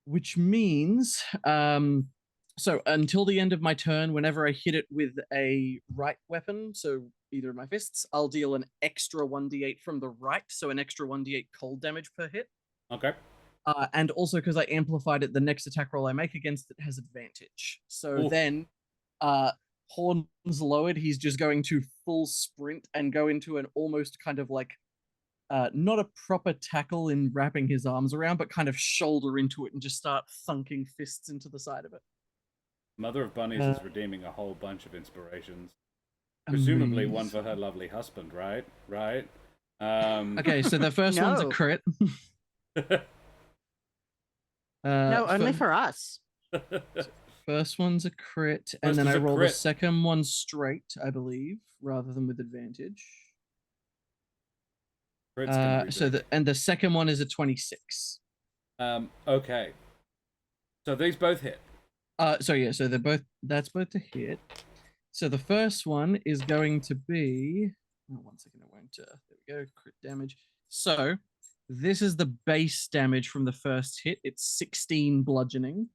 which means so until the end of my turn, whenever I hit it with a right weapon, so either of my fists, I'll deal an extra 1d8 from the right, so an extra 1d8 cold damage per hit. Okay. And also because I amplified it, the next attack roll I make against it has advantage. So then, horns lowered, he's just going to full sprint and go into an almost kind of like, not a proper tackle in wrapping his arms around, but kind of shoulder into it and just start thunking fists into the side of it. Mother of Bunnies is redeeming a whole bunch of inspirations. Presumably one for her lovely husband, right? Okay, so the first one's a crit. No, only for us. First one's a crit, and then I roll the second one straight, I believe, rather than with advantage. So the second one is a 26. Okay. So these both hit. So that's both a hit. So the first one is going to be, 1 second, it won't, there we go, crit damage. So this is the base damage from the first hit. It's 16 bludgeoning.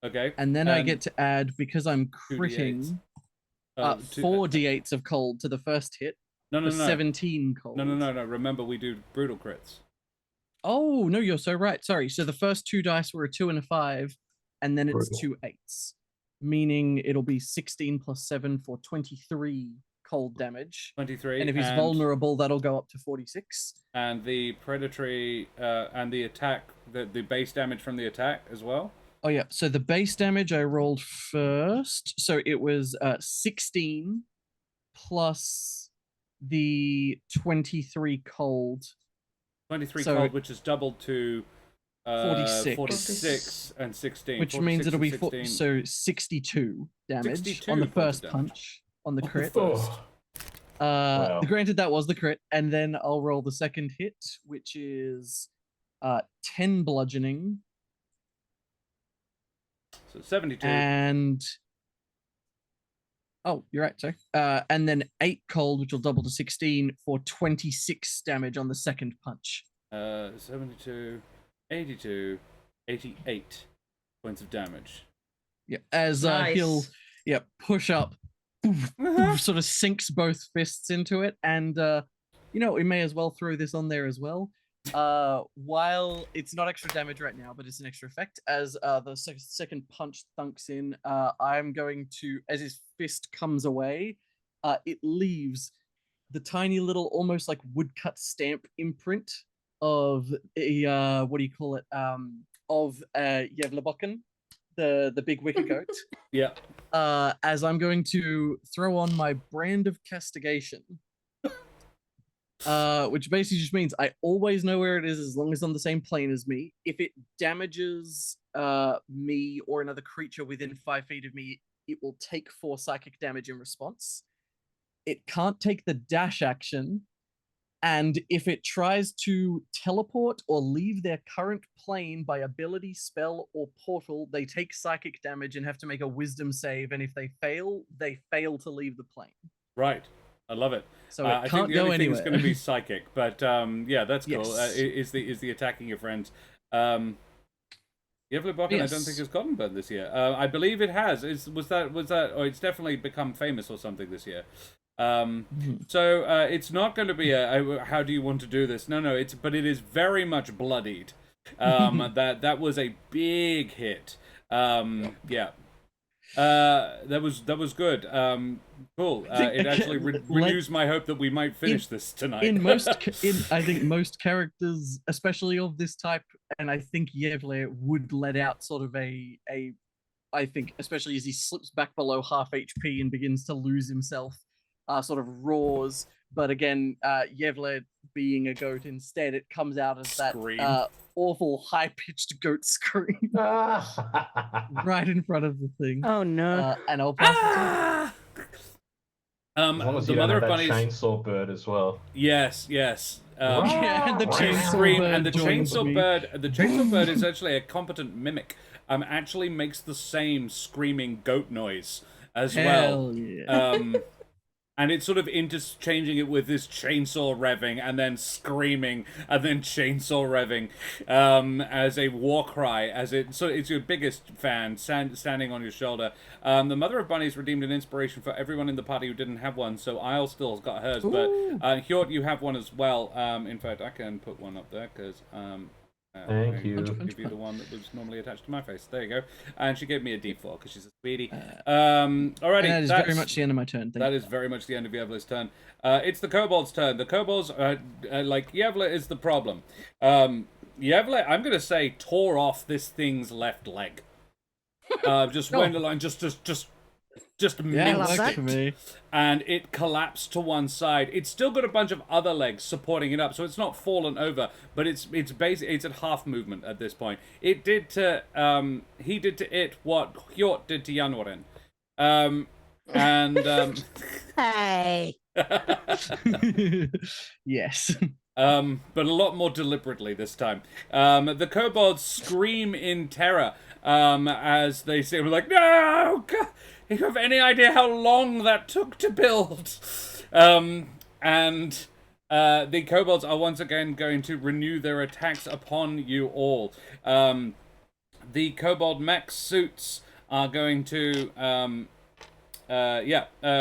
Okay. And then I get to add, because I'm critting, 4 d8s of cold to the first hit. No. 17 cold. No. Remember, we do brutal crits. Oh, no, you're so right. Sorry. So the first 2 dice were a 2 and a 5, and then it's 2 8s, meaning it'll be 16 plus 7 for 23 cold damage. 23. And if he's vulnerable, that'll go up to 46. And the predatory and the attack, the base damage from the attack as well? Oh, yeah. So the base damage I rolled first. So it was 16 plus the 23 cold. 23 cold, which is doubled to 46. 46 and 16. Which means it'll be 62 damage 62 on the first damage. Punch on the crit. Wow. Granted, that was the crit, and then I'll roll the second hit, which is 10 bludgeoning. So 72. And oh, you're right, sorry. And then 8 cold, which will double to 16 for 26 damage on the second punch. 72, 82, 88 points of damage. Yeah, as he'll push up, sort of sinks both fists into it, and we may as well throw this on there as well. While it's not extra damage right now, but it's an extra effect, as the second punch thunks in, I'm going to, as his fist comes away, it leaves the tiny little, almost like woodcut stamp imprint of a, what do you call it, of Yevlebokken, the big wicker goat. Yeah. As I'm going to throw on my brand of castigation. Which basically just means I always know where it is as long as it's on the same plane as me. If it damages me or another creature within 5 feet of me, it will take 4 psychic damage in response. It can't take the dash action, and if it tries to teleport or leave their current plane by ability, spell, or portal, they take psychic damage and have to make a wisdom save, and if they fail to leave the plane. Right. I love it. So it I can't think the go only thing anywhere. is going to be psychic, but yeah, that's cool. Yes. Is the attacking your friends? Yevlebokken, Yes. I don't think has gotten burned this year. I believe it has. Was that? Or it's definitely become famous or something this year. So it's not going to be a how do you want to do this? No. But it is very much bloodied. That was a big hit. Yeah. That was good. Cool. It actually renews my hope that we might finish this tonight. I think most characters, especially of this type, and I think Yevle would let out sort of I think, especially as he slips back below half HP and begins to lose himself, sort of roars. But again, Yevle being a goat instead, it comes out as that awful high-pitched goat scream right in front of the thing. Oh no! And I'll pass it to as long as you don't have that chainsaw bird as well. Yes. Yeah, the chainsaw scream, bird and the joins chainsaw me. bird. The chainsaw bird is actually a competent mimic. Actually makes the same screaming goat noise as well. Hell yeah. And it's sort of interchanging it with this chainsaw revving, and then screaming, and then chainsaw revving, as a war cry. So it's your biggest fan standing on your shoulder. The Mother of Bunnies redeemed an inspiration for everyone in the party who didn't have one. So Isle still's got hers, but Hjort, you have one as well. In fact, I can put one up there because. Thank you. I'll give you the one that was normally attached to my face. There you go. And she gave me a D4 because she's a sweetie. Alrighty, That is very much the end of my turn. That is very much the end of Yevla's turn. It's the Kobold's turn. The Kobolds, like, Yevla is the problem. Yevla, I'm going to say, tore off this thing's left leg. Just went along, just Yeah, minced works it. for me. And it collapsed to one side. It's still got a bunch of other legs supporting it up, so it's not fallen over, but it's at half movement at this point. It did to he did to it what Hjort did to Janwarin. Hey. Yes. But a lot more deliberately this time. The kobolds scream in terror as they say, like, no! God! Do you have any idea how long that took to build? The kobolds are once again going to renew their attacks upon you all. The kobold mech suits are going to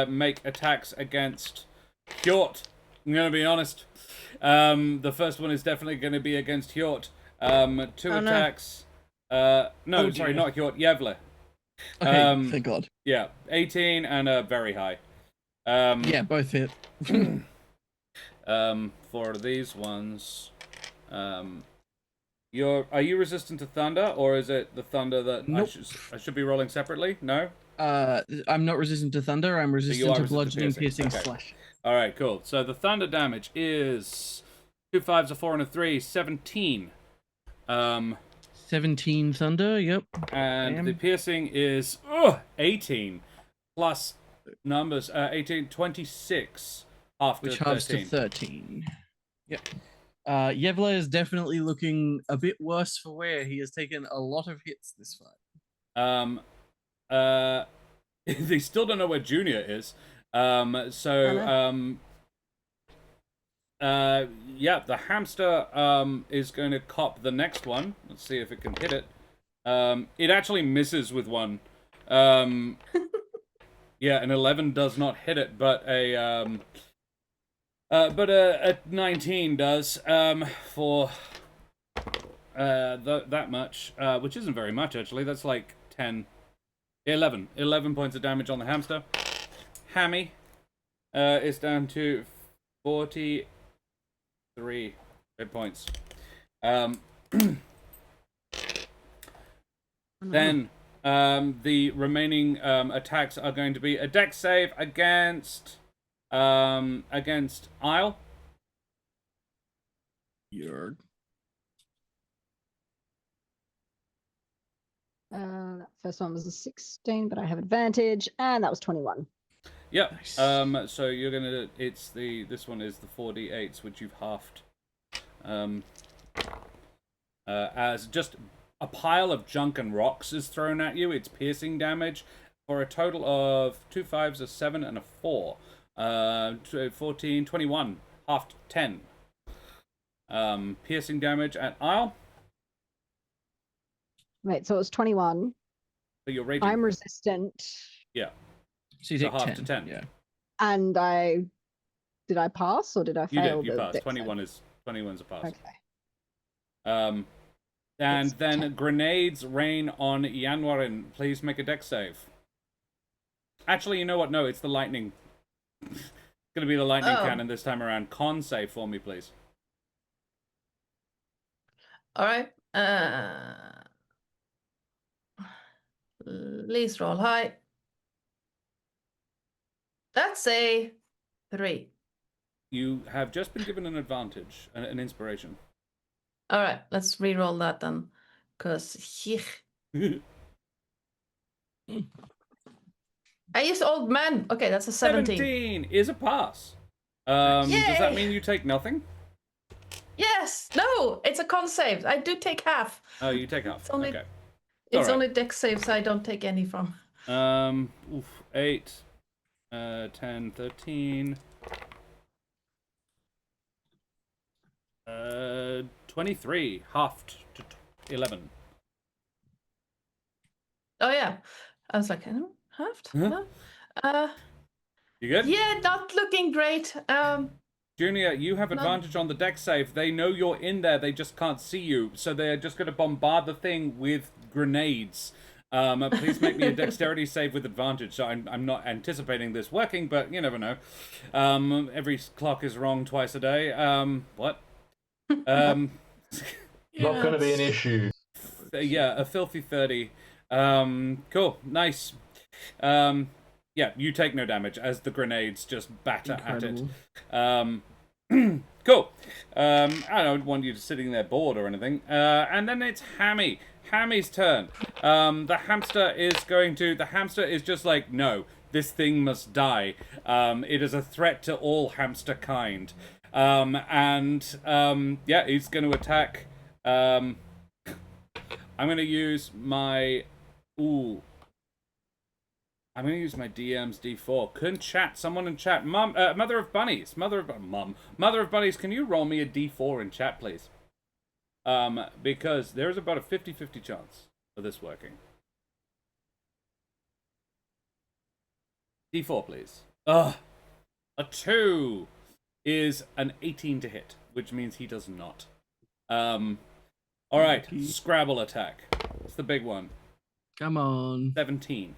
make attacks against Hjort. I'm going to be honest. The first one is definitely going to be against Hjort. Two attacks. Sorry, not Hjort, Yevla. Okay, thank God. Yeah, 18 and very high. Yeah, both hit. For these ones, are you resistant to thunder, or is it the thunder that Nope. I should be rolling separately? No. I'm not resistant to thunder. I'm resistant to bludgeoning, piercing, okay. slash. All right, cool. So the thunder damage is 2 5s, a 4, and a 3, 17. 17 thunder. Yep. And the piercing is 18 plus numbers 18, 26 after Which 13. halves to 13. Yep. Yevla is definitely looking a bit worse for wear. He has taken a lot of hits this fight. They still don't know where Junior is. The hamster is going to cop the next one. Let's see if it can hit it. It actually misses with one. An 11 does not hit it, but a 19 does for that much, which isn't very much actually. That's like 11 points of damage on the hamster. Hammy is down to 43 hit points. Then the remaining attacks are going to be a dex save against Isle. You're... That first one was a 16, but I have advantage, and that was 21. Yep. Nice. So you're gonna. This one is the 4d8s, which you've halved. As just a pile of junk and rocks is thrown at you. It's piercing damage for a total of 2 5s, a 7, and a 4. 14, 21, halved 10. Piercing damage at Isle. Wait, so it was 21. So you're raging. I'm resistant. Yeah. So you So take half 10. to 10. Yeah. And did I pass or did I You fail? did. You the passed. dex 21's a pass. save? And It's then 10. grenades rain on Janwarin. Please make a dex save. Actually, you know what? No, it's the lightning. It's going to be the lightning cannon this time around. Con save for me, please. All right. Please roll high. That's a 3. You have just been given an advantage, an inspiration. All right, let's re-roll that then, because I used old man. Okay, that's a 17. 17 is a pass. Does that mean you take nothing? Yes. No, it's a con save. I do take half. Oh, you take half. It's only, Okay. it's Alright. only dex saves I don't take any from. 8, 10, 13. 23, halved to 11. Oh yeah. I was like, halved? Huh? No. You good? Yeah, not looking great. Junior, you have advantage on the deck save. They know you're in there, they just can't see you, so they're just going to bombard the thing with grenades. Please make me a dexterity save with advantage. So I'm not anticipating this working, but you never know. Every clock is wrong twice a day. What? Not going to be an issue. Yeah, a filthy 30. Cool, nice. Yeah, you take no damage as the grenades just batter Incredible. at it. Cool. I don't want you to sitting there bored or anything. And then it's Hammy. Hammy's turn. The hamster is just like, no, this thing must die. It is a threat to all hamster kind. Yeah, he's going to attack. I'm going to use my... Ooh. I'm going to use my DM's D4. Couldn't chat. Someone in chat. Mum, Mother of Bunnies. Mother of Bunnies, can you roll me a D4 in chat, please? Because there's about a 50-50 chance of this working. D4, please. Ugh. A 2 is an 18 to hit, which means he does not. Alright, Scrabble attack. It's the big one. Come on. 17.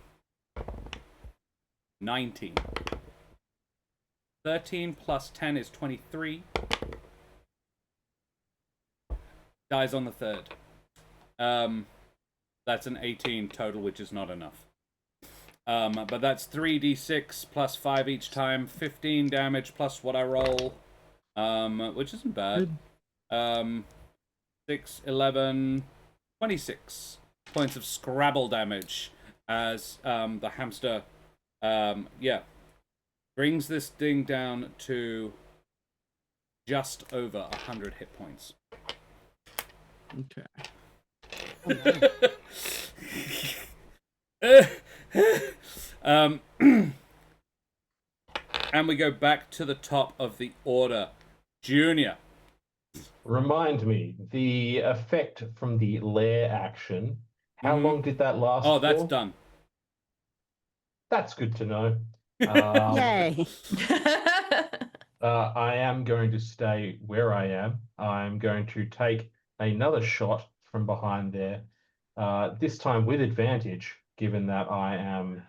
19. 13 plus 10 is 23. Dies on the third. That's an 18 total, which is not enough. But that's 3d6 plus 5 each time. 15 damage plus what I roll. Which isn't bad. 6, 11, 26 points of Scrabble damage as the hamster, brings this thing down to just over 100 hit points. Okay. And we go back to the top of the order. Junior. Remind me, the effect from the lair action, how long did that last Oh, that's for? done. That's good to know. Yay! I am going to stay where I am. I'm going to take another shot from behind there, this time with advantage, given that I am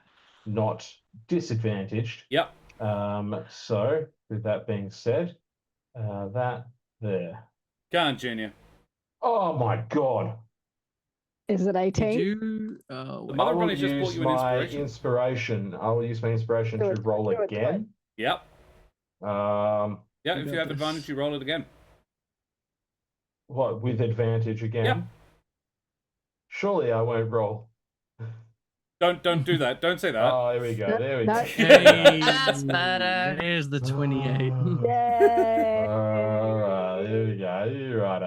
not disadvantaged. Yep. So, with that being said, that there. Go on, Junior. Oh my god! Is it 18? You, The wait. Mother I will Bunny just bought use you an my inspiration. I will use my inspiration Do to it, roll do it, do it. again. Yep. Um, Yeah, You if got you have this. advantage, you roll it again. what, with advantage again? Yep. Surely I won't roll. Don't do that. Don't say that. Oh, there we go. No, There we no. go. Hey, That's better. There's the 28. Yay! Alright, there we go. You're right.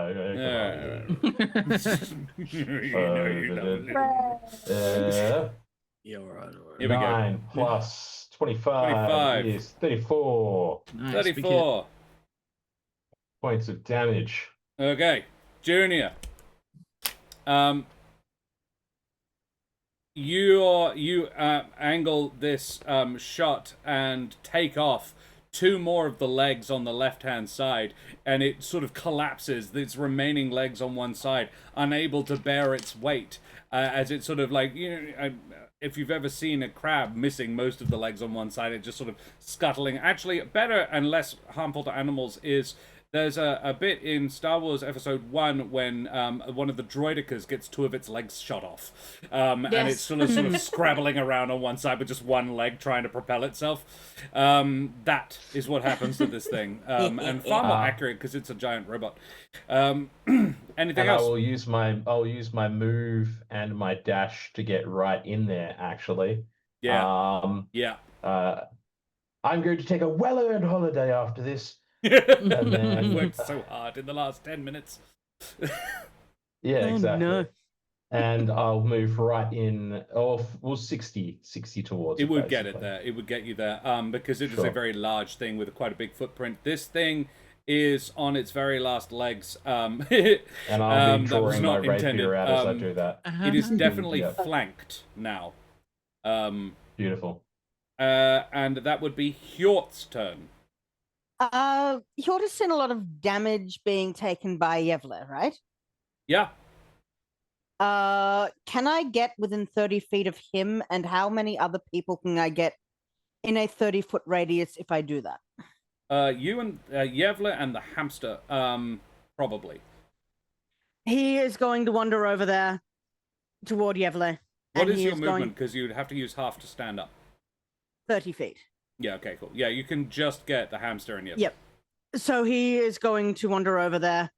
You're right. Here we go. 9 plus 25 25. is 34 Nice, 34. points of damage. Okay, Junior. You angle this shot and take off 2 more of the legs on the left-hand side, and it sort of collapses, its remaining legs on one side, unable to bear its weight, as it sort of like, if you've ever seen a crab missing most of the legs on one side, it just sort of scuttling. Actually, better and less harmful to animals is there's a bit in Star Wars Episode 1 when one of the droidicas gets 2 of its legs shot off. And it's sort of scrabbling around on one side with just one leg trying to propel itself. That is what happens to this thing. And far more accurate because it's a giant robot. Anything And else? I'll use my move and my dash to get right in there, actually. Yeah. I'm going to take a well-earned holiday after this. I worked so hard in the last 10 minutes. Yeah, Oh, exactly. no. And I'll move right in. Oh, well, 60 towards It would get it basically. there. It would get you there. Because it is a Sure. very large thing with quite a big footprint. This thing is on its very last legs. And I'll be that was drawing my not intended. rapier out as I do that. It is definitely Yeah. flanked now. Beautiful. And that would be Hjort's turn. Hjort has seen a lot of damage being taken by Yevle, right? Yeah. Can I get within 30 feet of him, and how many other people can I get in a 30-foot radius if I do that? You and Yevle and the hamster, probably. He is going to wander over there toward Yevle. What and is he your is movement? going Because you'd have to use half to stand up. 30 feet. Yeah, okay, cool. Yeah, you can just get the hamster and Yevle. Yep. So he is going to wander over there,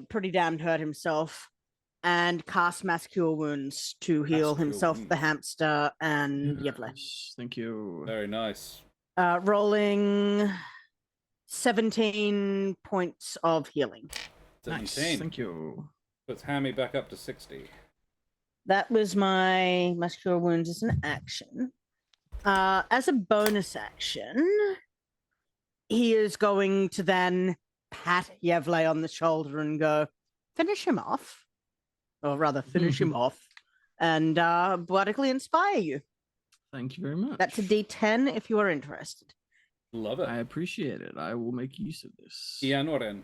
pretty damned hurt himself, and cast Mass Cure Wounds to heal Mass Cure himself, the Wounds. hamster, and Yevle. Yes, thank you. Very nice. Rolling 17 points of healing. 17. Nice, thank you. Puts Hammy back up to 60. That was my Mass Cure Wounds as an action. As a bonus action, he is going to then pat Yevle on the shoulder and go, finish him off. Or rather, finish him off. And poetically inspire you. Thank you very much. That's a D10 if you are interested. Love it. I appreciate it. I will make use of this. Noren.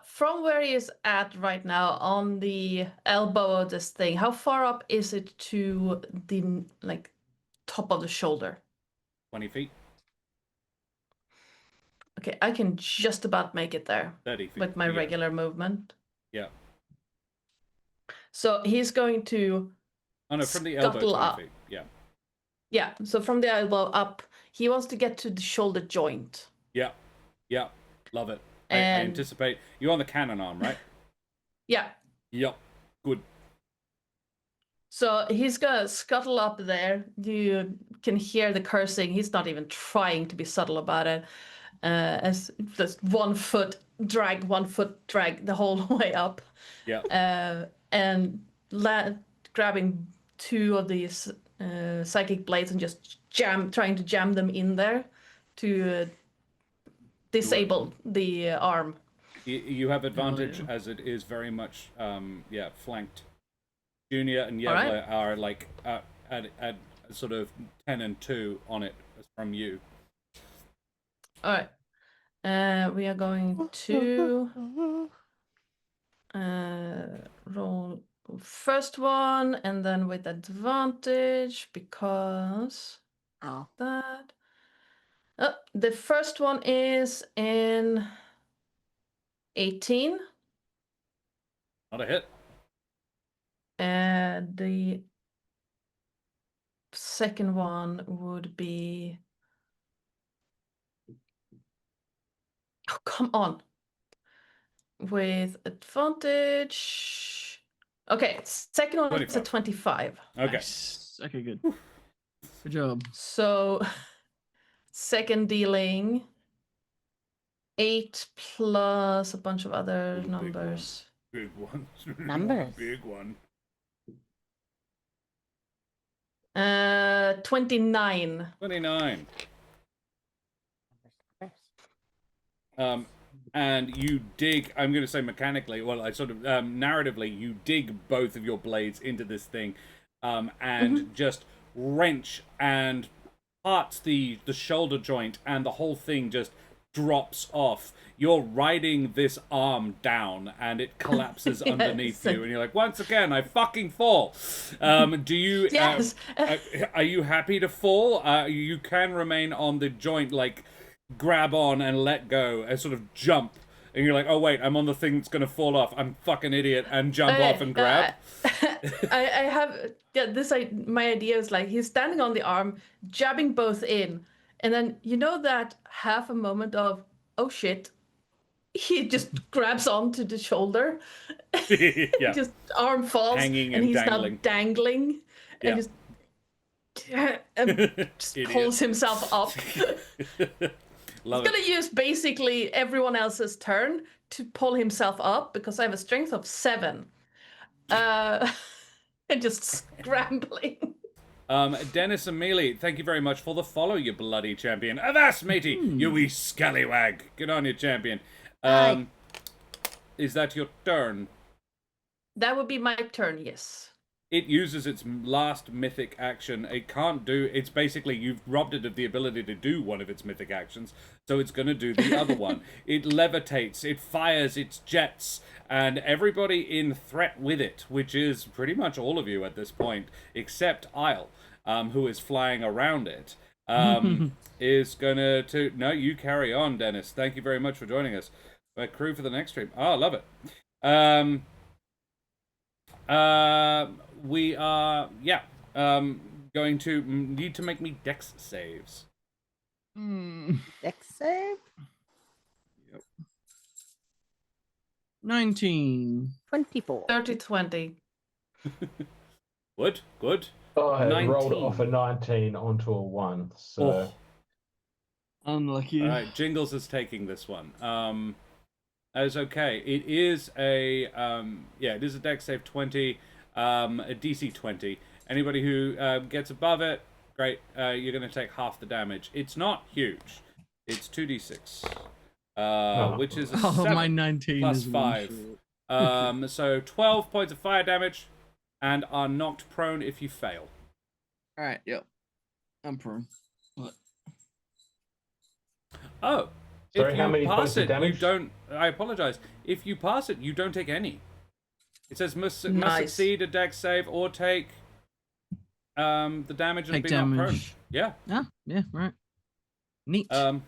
From where he is at right now, on the elbow of this thing, how far up is it to the top of the shoulder? 20 feet. Okay, I can just about make it there 30 feet. with my Yeah. regular movement. Yeah. So he's going to Oh no, from the elbow, scuttle 20 up. feet. Yeah. Yeah, so from the elbow up, he wants to get to the shoulder joint. Yeah. Yeah. Love it. I And- anticipate. You're on the cannon arm, right? Yeah, Yep. Good. so he's gonna scuttle up there. You can hear the cursing. He's not even trying to be subtle about it. As just 1 foot drag the whole way up. Yeah. And grabbing 2 of these psychic blades and just trying to jam them in there to disable the arm. You have advantage yeah. as it is very much, flanked. Junior and Yevle Alright. are like at sort of 10 and 2 on it from you. All right. We are going to roll first one and then with advantage because Oh. that. Oh, the first one is in 18. Not a hit. And the second one would be. Oh, come on. With advantage. Okay, second one is a 25. Okay. Nice. Okay, good. Good job. So, second dealing 8 plus a bunch of other Ooh, numbers. Big one. Numbers. Big one. 29. 29. And you dig, I'm going to say mechanically, well, I sort of, narratively, you dig both of your blades into this thing, and just wrench and parts the shoulder joint, and the whole thing just drops off. You're riding this arm down, and it collapses underneath you, and you're like, once again, I fucking fall. Do you, Yes. are you happy to fall? You can remain on the joint, like, grab on and let go and sort of jump, and you're like, oh wait, I'm on the thing that's gonna fall off, I'm fucking idiot, and jump off and grab. I have my idea is like he's standing on the arm, jabbing both in, and then you know that half a moment of oh shit, he just grabs onto the shoulder, Yeah. just arm falls, Hanging and and he's dangling. now dangling, Yeah. and just and just pulls himself up. Love He's gonna use basically everyone else's turn to pull himself up because I have a strength of 7. And just scrambling. Dennis and Mealy, thank you very much for the follow, you bloody champion. Avast, matey, you wee scallywag. Good on you, champion. Is that your turn? That would be my turn, yes. It uses its last mythic action. It can't do... It's basically, you've robbed it of the ability to do one of its mythic actions, so it's going to do the other one. It levitates, it fires its jets, and everybody in threat with it, which is pretty much all of you at this point, except Isle, who is flying around it, is going to... No, you carry on, Dennis. Thank you very much for joining us. We're crew for the next stream. Oh, I love it. We are, going to need to make me dex saves. Dex save? Yep. 19. 24. 30-20. Good, good. I 19. rolled off a 19 onto a 1, so... Unlucky. All right, Jingles is taking this one. As okay. It is a, it is a dex save 20, a DC 20. Anybody who gets above it, great, you're going to take half the damage. It's not huge. It's 2d6, which is a 7 my 19 plus is 5. So 12 points of fire damage, and are knocked prone if you fail. All right, yep. I'm prone. What? Oh. Sorry, if how you many pass points of it, you damage? don't... I apologize. If you pass it, you don't take any. It says must succeed a dex save or take the damage and Take be knocked prone. damage. Yeah. Ah, yeah, right. Neat. So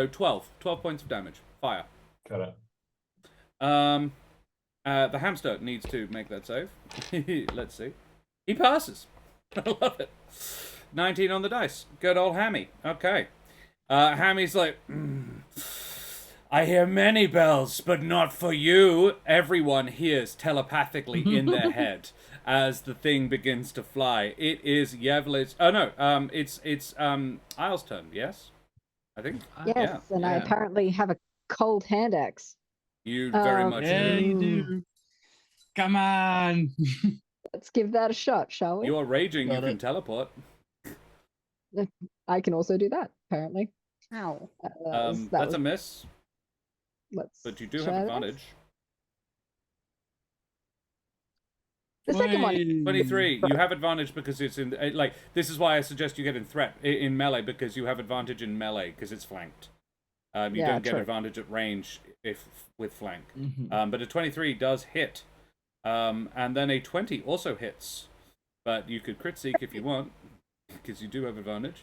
12 points of damage. Fire. Got it. The hamster needs to make that save. Let's see. He passes. I love it. 19 on the dice. Good old Hammy. Okay. Hammy's like, I hear many bells, but not for you. Everyone hears telepathically in their head as the thing begins to fly. It is Yevli's... Oh, no. It's Isle's turn, yes? I think? Yes, Yeah. and I apparently have a cold hand axe. You very much Yeah, do. you do. Come on. Let's give that a shot, shall we? You are raging, Got you can it. teleport. I can also do that, apparently. Ow. That's a miss, Let's but you do try have that. advantage. The second one. 23. You have advantage because it's in like. This is why I suggest you get in threat in melee, because you have advantage in melee because it's flanked. You Yeah, don't get true. advantage at range if with flank. Mhm. But a 23 does hit, and then a 20 also hits. But you could crit seek if you want, because you do have advantage.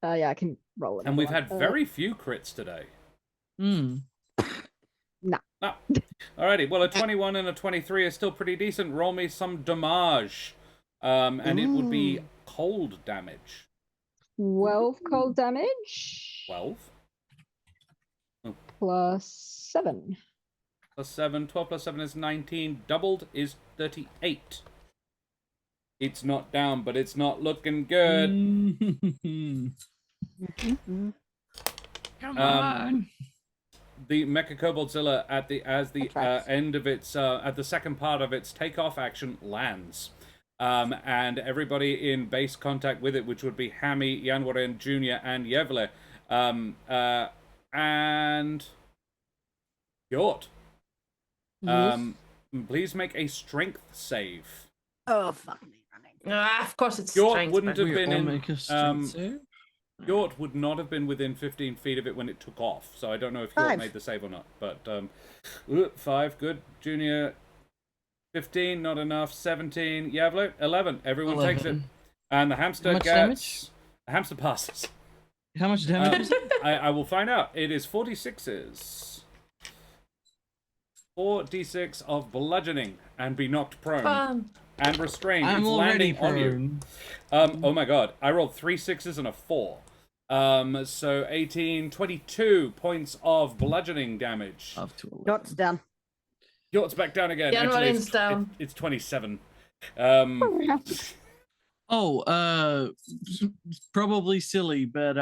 Yeah, I can roll it. And we've had very few crits today. Mm. No. No. Alrighty, well, a 21 and a 23 is still pretty decent. Roll me some damage. And it would be cold damage. 12 cold damage 12 plus 7. plus 7. 12 plus 7 is 19. Doubled is 38. It's not down, but it's not looking good. Come on. The Mecha-Koboldzilla at the tracks. end of its at the second part of its takeoff action lands, and everybody in base contact with it, which would be Hammy, Yanwarin Jr. and Yevle, and Hjort. Please make a strength save. Oh, fuck me running. Of course it's Hjort strength, wouldn't but- have been All in. make a strength save. Hjort would not have been within 15 feet of it when it took off, so I don't know if Hjort 5. made the save or not. But 5, good. Junior, 15, not enough. 17, Yavlo, 11. Everyone takes it, 11. and the hamster How much gets. damage? The hamster passes. How much damage is it? I will find out. It is 46s. 4d6 of bludgeoning and be knocked prone and restrained. I'm it's already landing on you. prone. Oh my god, I rolled 3 6s and a 4. So 18, 22 points of bludgeoning damage. Up to 11. Hjort's down. Hjort's back down again. Yeah, Actually, Ryan's down. It's 27. Oh, probably silly, but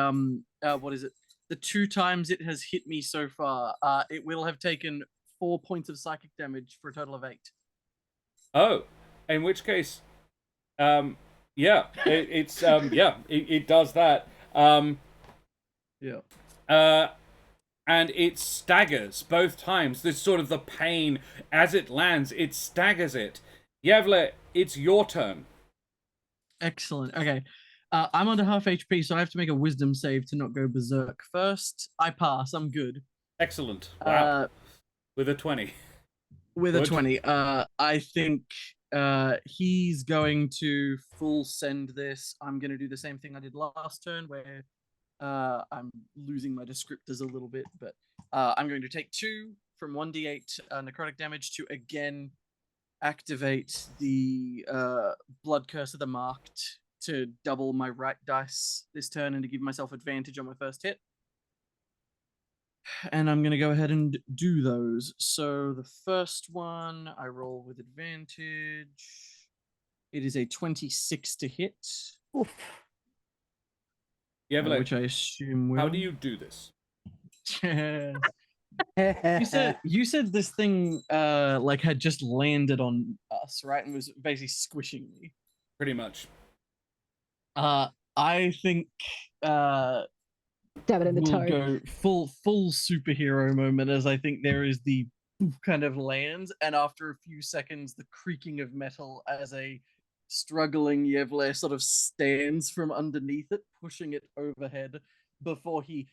what is it? The 2 times it has hit me so far, it will have taken 4 points of psychic damage for a total of 8. Oh, in which case, yeah, it does that. Yeah. And it staggers both times. This sort of the pain as it lands, it staggers it. Yevle, it's your turn. Excellent. Okay. I'm under half HP, so I have to make a wisdom save to not go berserk. First, I pass. I'm good. Excellent. Wow. With a 20. With Good. a 20. I think he's going to full send this. I'm going to do the same thing I did last turn, where I'm losing my descriptors a little bit, but I'm going to take 2 from 1d8 necrotic damage to again activate the Blood Curse of the Marked to double my right dice this turn and to give myself advantage on my first hit. And I'm going to go ahead and do those. So the first one, I roll with advantage. It is a 26 to hit. Oof. Yevle, Which I assume will. how do you do this? You said this thing like had just landed on us, right? And was basically squishing me. Pretty much. I think Stab it in the we'll toe. go full superhero moment, as I think there is the kind of lands, and after a few seconds, the creaking of metal as a struggling Yevle sort of stands from underneath it, pushing it overhead before he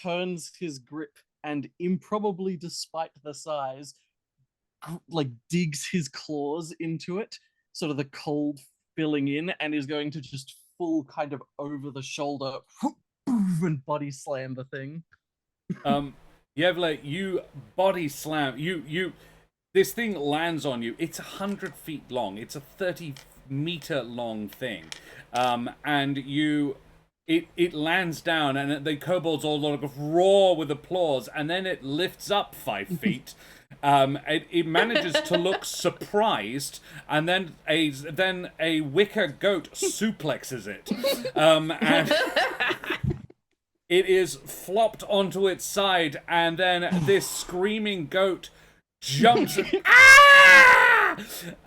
turns his grip and, improbably despite the size, like digs his claws into it, sort of the cold filling in, and is going to just full kind of over the shoulder and body slam the thing. Yevle, you body slam. This thing lands on you. It's 100 feet long. It's a 30-meter long thing, and it lands down, and the kobolds all sort of roar with applause, and then it lifts up 5 feet. It manages to look surprised, and then a wicker goat suplexes it, and it is flopped onto its side, and then this screaming goat jumps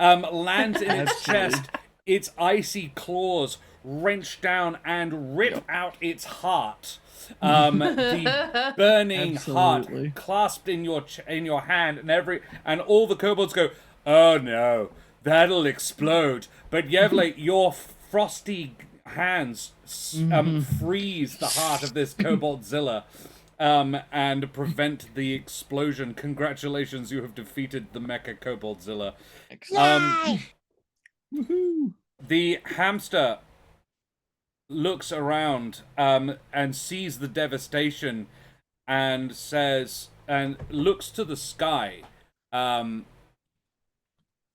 lands in its chest. Its icy claws wrench down and rip out its heart. The burning heart clasped in your hand, and all the kobolds go, "Oh no, that'll explode!" But Yevle, your frosty hands freeze the heart of this Koboldzilla and prevent the explosion. Congratulations, you have defeated the Mecha-Koboldzilla. The hamster looks around and sees the devastation and says, and looks to the sky.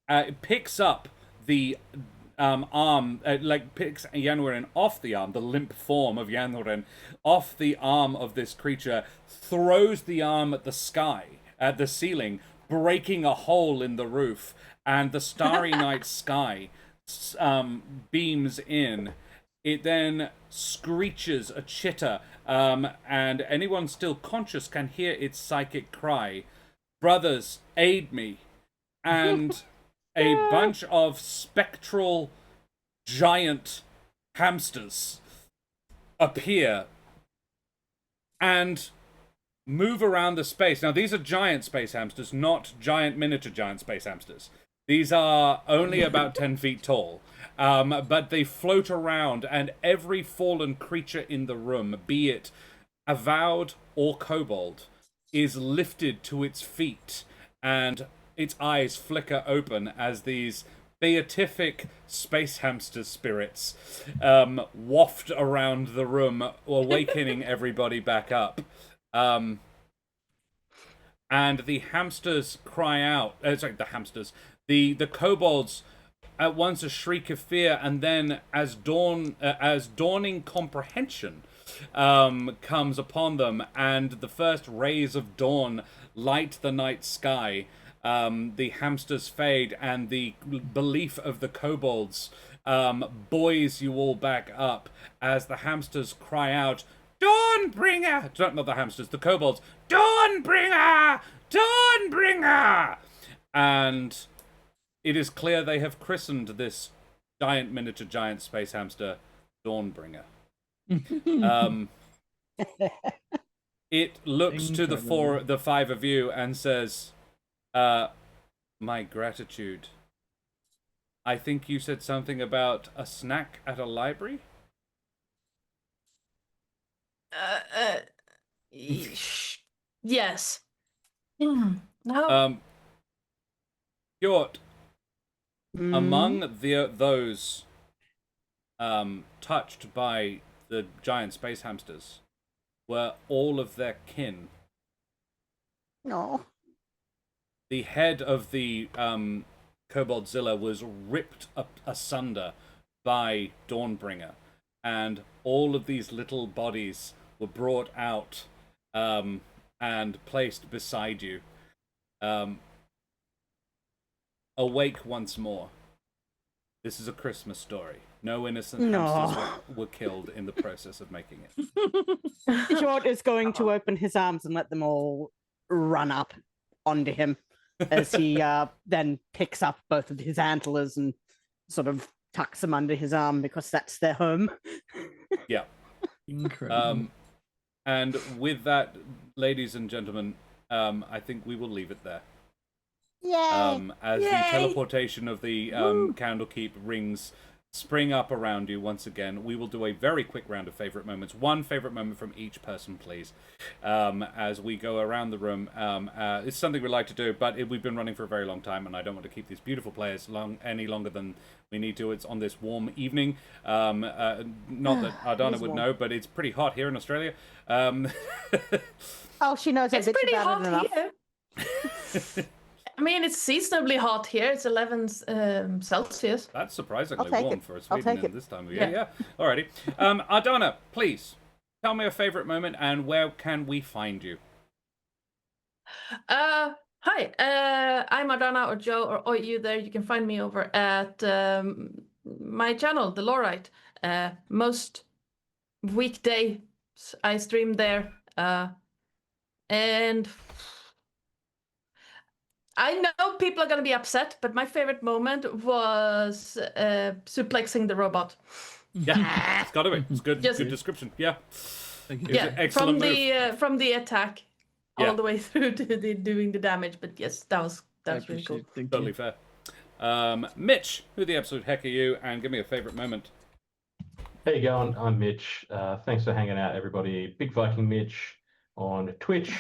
It picks up the arm, picks Yanwuren off the arm, the limp form of Yanwuren, off the arm of this creature, throws the arm at the sky, at the ceiling, breaking a hole in the roof, and the starry night sky beams in. It then screeches a chitter, and anyone still conscious can hear its psychic cry, "Brothers, aid me!" And a bunch of spectral giant hamsters appear and move around the space. Now, these are giant space hamsters, not giant miniature giant space hamsters. These are only about 10 feet tall. But they float around, and every fallen creature in the room, be it Avowed or Kobold, is lifted to its feet, and its eyes flicker open as these beatific space hamster spirits waft around the room, awakening everybody back up. And the hamsters cry out. The kobolds. At once a shriek of fear, and then as dawning comprehension comes upon them, and the first rays of dawn light the night sky, the hamsters fade, and the belief of the kobolds buoys you all back up as the hamsters cry out, Dawnbringer! Not the hamsters, the kobolds. Dawnbringer! Dawnbringer! And it is clear they have christened this miniature giant space hamster Dawnbringer. It looks to the five of you and says, my gratitude. I think you said something about a snack at a library? Yes. No. Hjort, among those touched by the giant space hamsters were all of their kin. No. The head of the Koboldzilla was ripped asunder by Dawnbringer, and all of these little bodies were brought out and placed beside you. Awake once more. This is a Christmas story. No innocent hamsters were killed in the process of making it. Hjort is going to open his arms and let them all run up onto him as he then picks up both of his antlers and sort of tucks them under his arm because that's their home. Yeah. Incredible. And with that, ladies and gentlemen, I think we will leave it there. As the teleportation of the Candlekeep rings spring up around you once again, we will do a very quick round of favorite moments. One favorite moment from each person, please, as we go around the room. It's something we like to do, but we've been running for a very long time, and I don't want to keep these beautiful players any longer than we need to. It's on this warm evening. Not that Ardana would know, but it's pretty hot here in Australia. Oh, she knows It's a bit pretty about hot it enough. here. I mean, it's seasonably hot here. It's 11 Celsius. That's surprisingly I'll take warm it. for I'll Sweden take in it. this time of year. Yeah. Alrighty. Ardana, please tell me a favorite moment and where can we find you? Hi, I'm Ardana or Joe or Oi you there. You can find me over at my channel, The Lorite. Most weekdays I stream there. And I know people are going to be upset, but my favorite moment was suplexing the robot. Yeah, it's got to be. It's good. Just- good description. Yeah. Thank It you. was an excellent move. From the attack Yeah. all the way through to doing the damage. But yes, that was really cool. Thank Totally you. fair. Mitch, who the absolute heck are you? And give me a favorite moment. How you going? I'm Mitch. Thanks for hanging out, everybody. Big Viking Mitch on Twitch,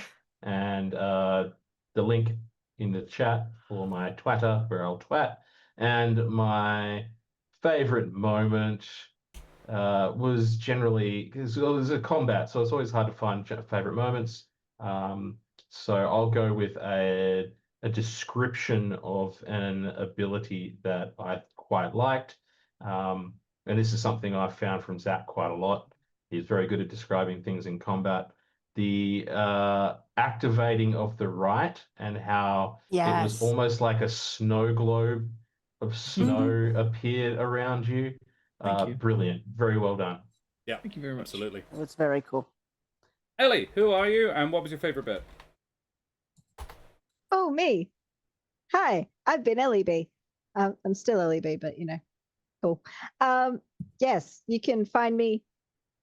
and the link in the chat for my Twitter, where I'll twat. And my favorite moment was generally, because it was a combat, so it's always hard to find favorite moments. So I'll go with a description of an ability that I quite liked. And this is something I've found from Zach quite a lot. He's very good at describing things in combat. The activating of the right and how it was Yes. almost like a snow globe of snow appeared around you. Thank you. Brilliant. Very well done. Yeah, Thank you very much. absolutely. It's very cool. Ellie, who are you and what was your favorite bit? Oh, me. Hi, I've been Ellie B. I'm still Ellie B, but you know, cool. Yes, you can find me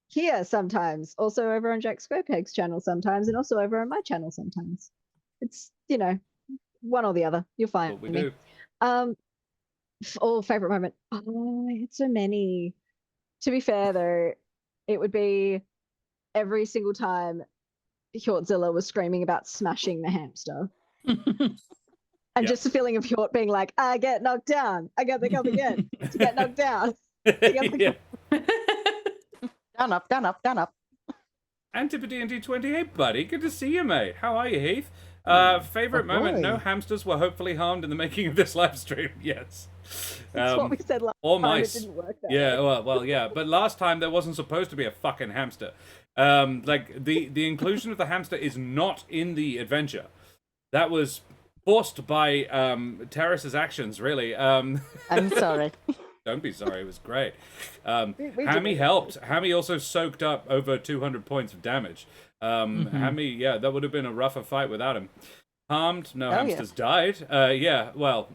here sometimes, also over on Jack Squarepeg's channel sometimes, and also over on my channel sometimes. It's, you know, one or the other. You'll find What we me. do. Favorite moment. Oh, it's so many. To be fair though, it would be every single time Hjortzilla was screaming about smashing the hamster. And Yeah. just the feeling of Hjort being like, I get knocked down. I got to come again to get knocked down. Yeah. Down up, down up, down up. Antipode NT28, buddy. Good to see you, mate. How are you, Heath? Favorite moment? No Ahoy. hamsters were hopefully harmed in the making of this live stream. Yes. That's what we said last or time. mice. It didn't work that Yeah, way. well, yeah. But last time there wasn't supposed to be a fucking hamster. Like the inclusion of the hamster is not in the adventure. That was forced by Terrace's actions, really. I'm sorry. Don't be sorry, it was great. We Hammy did. helped. Hammy also soaked up over 200 points of damage. Hammy, yeah, that would have been a rougher fight without him. Harmed, no hamsters died. Yeah, well,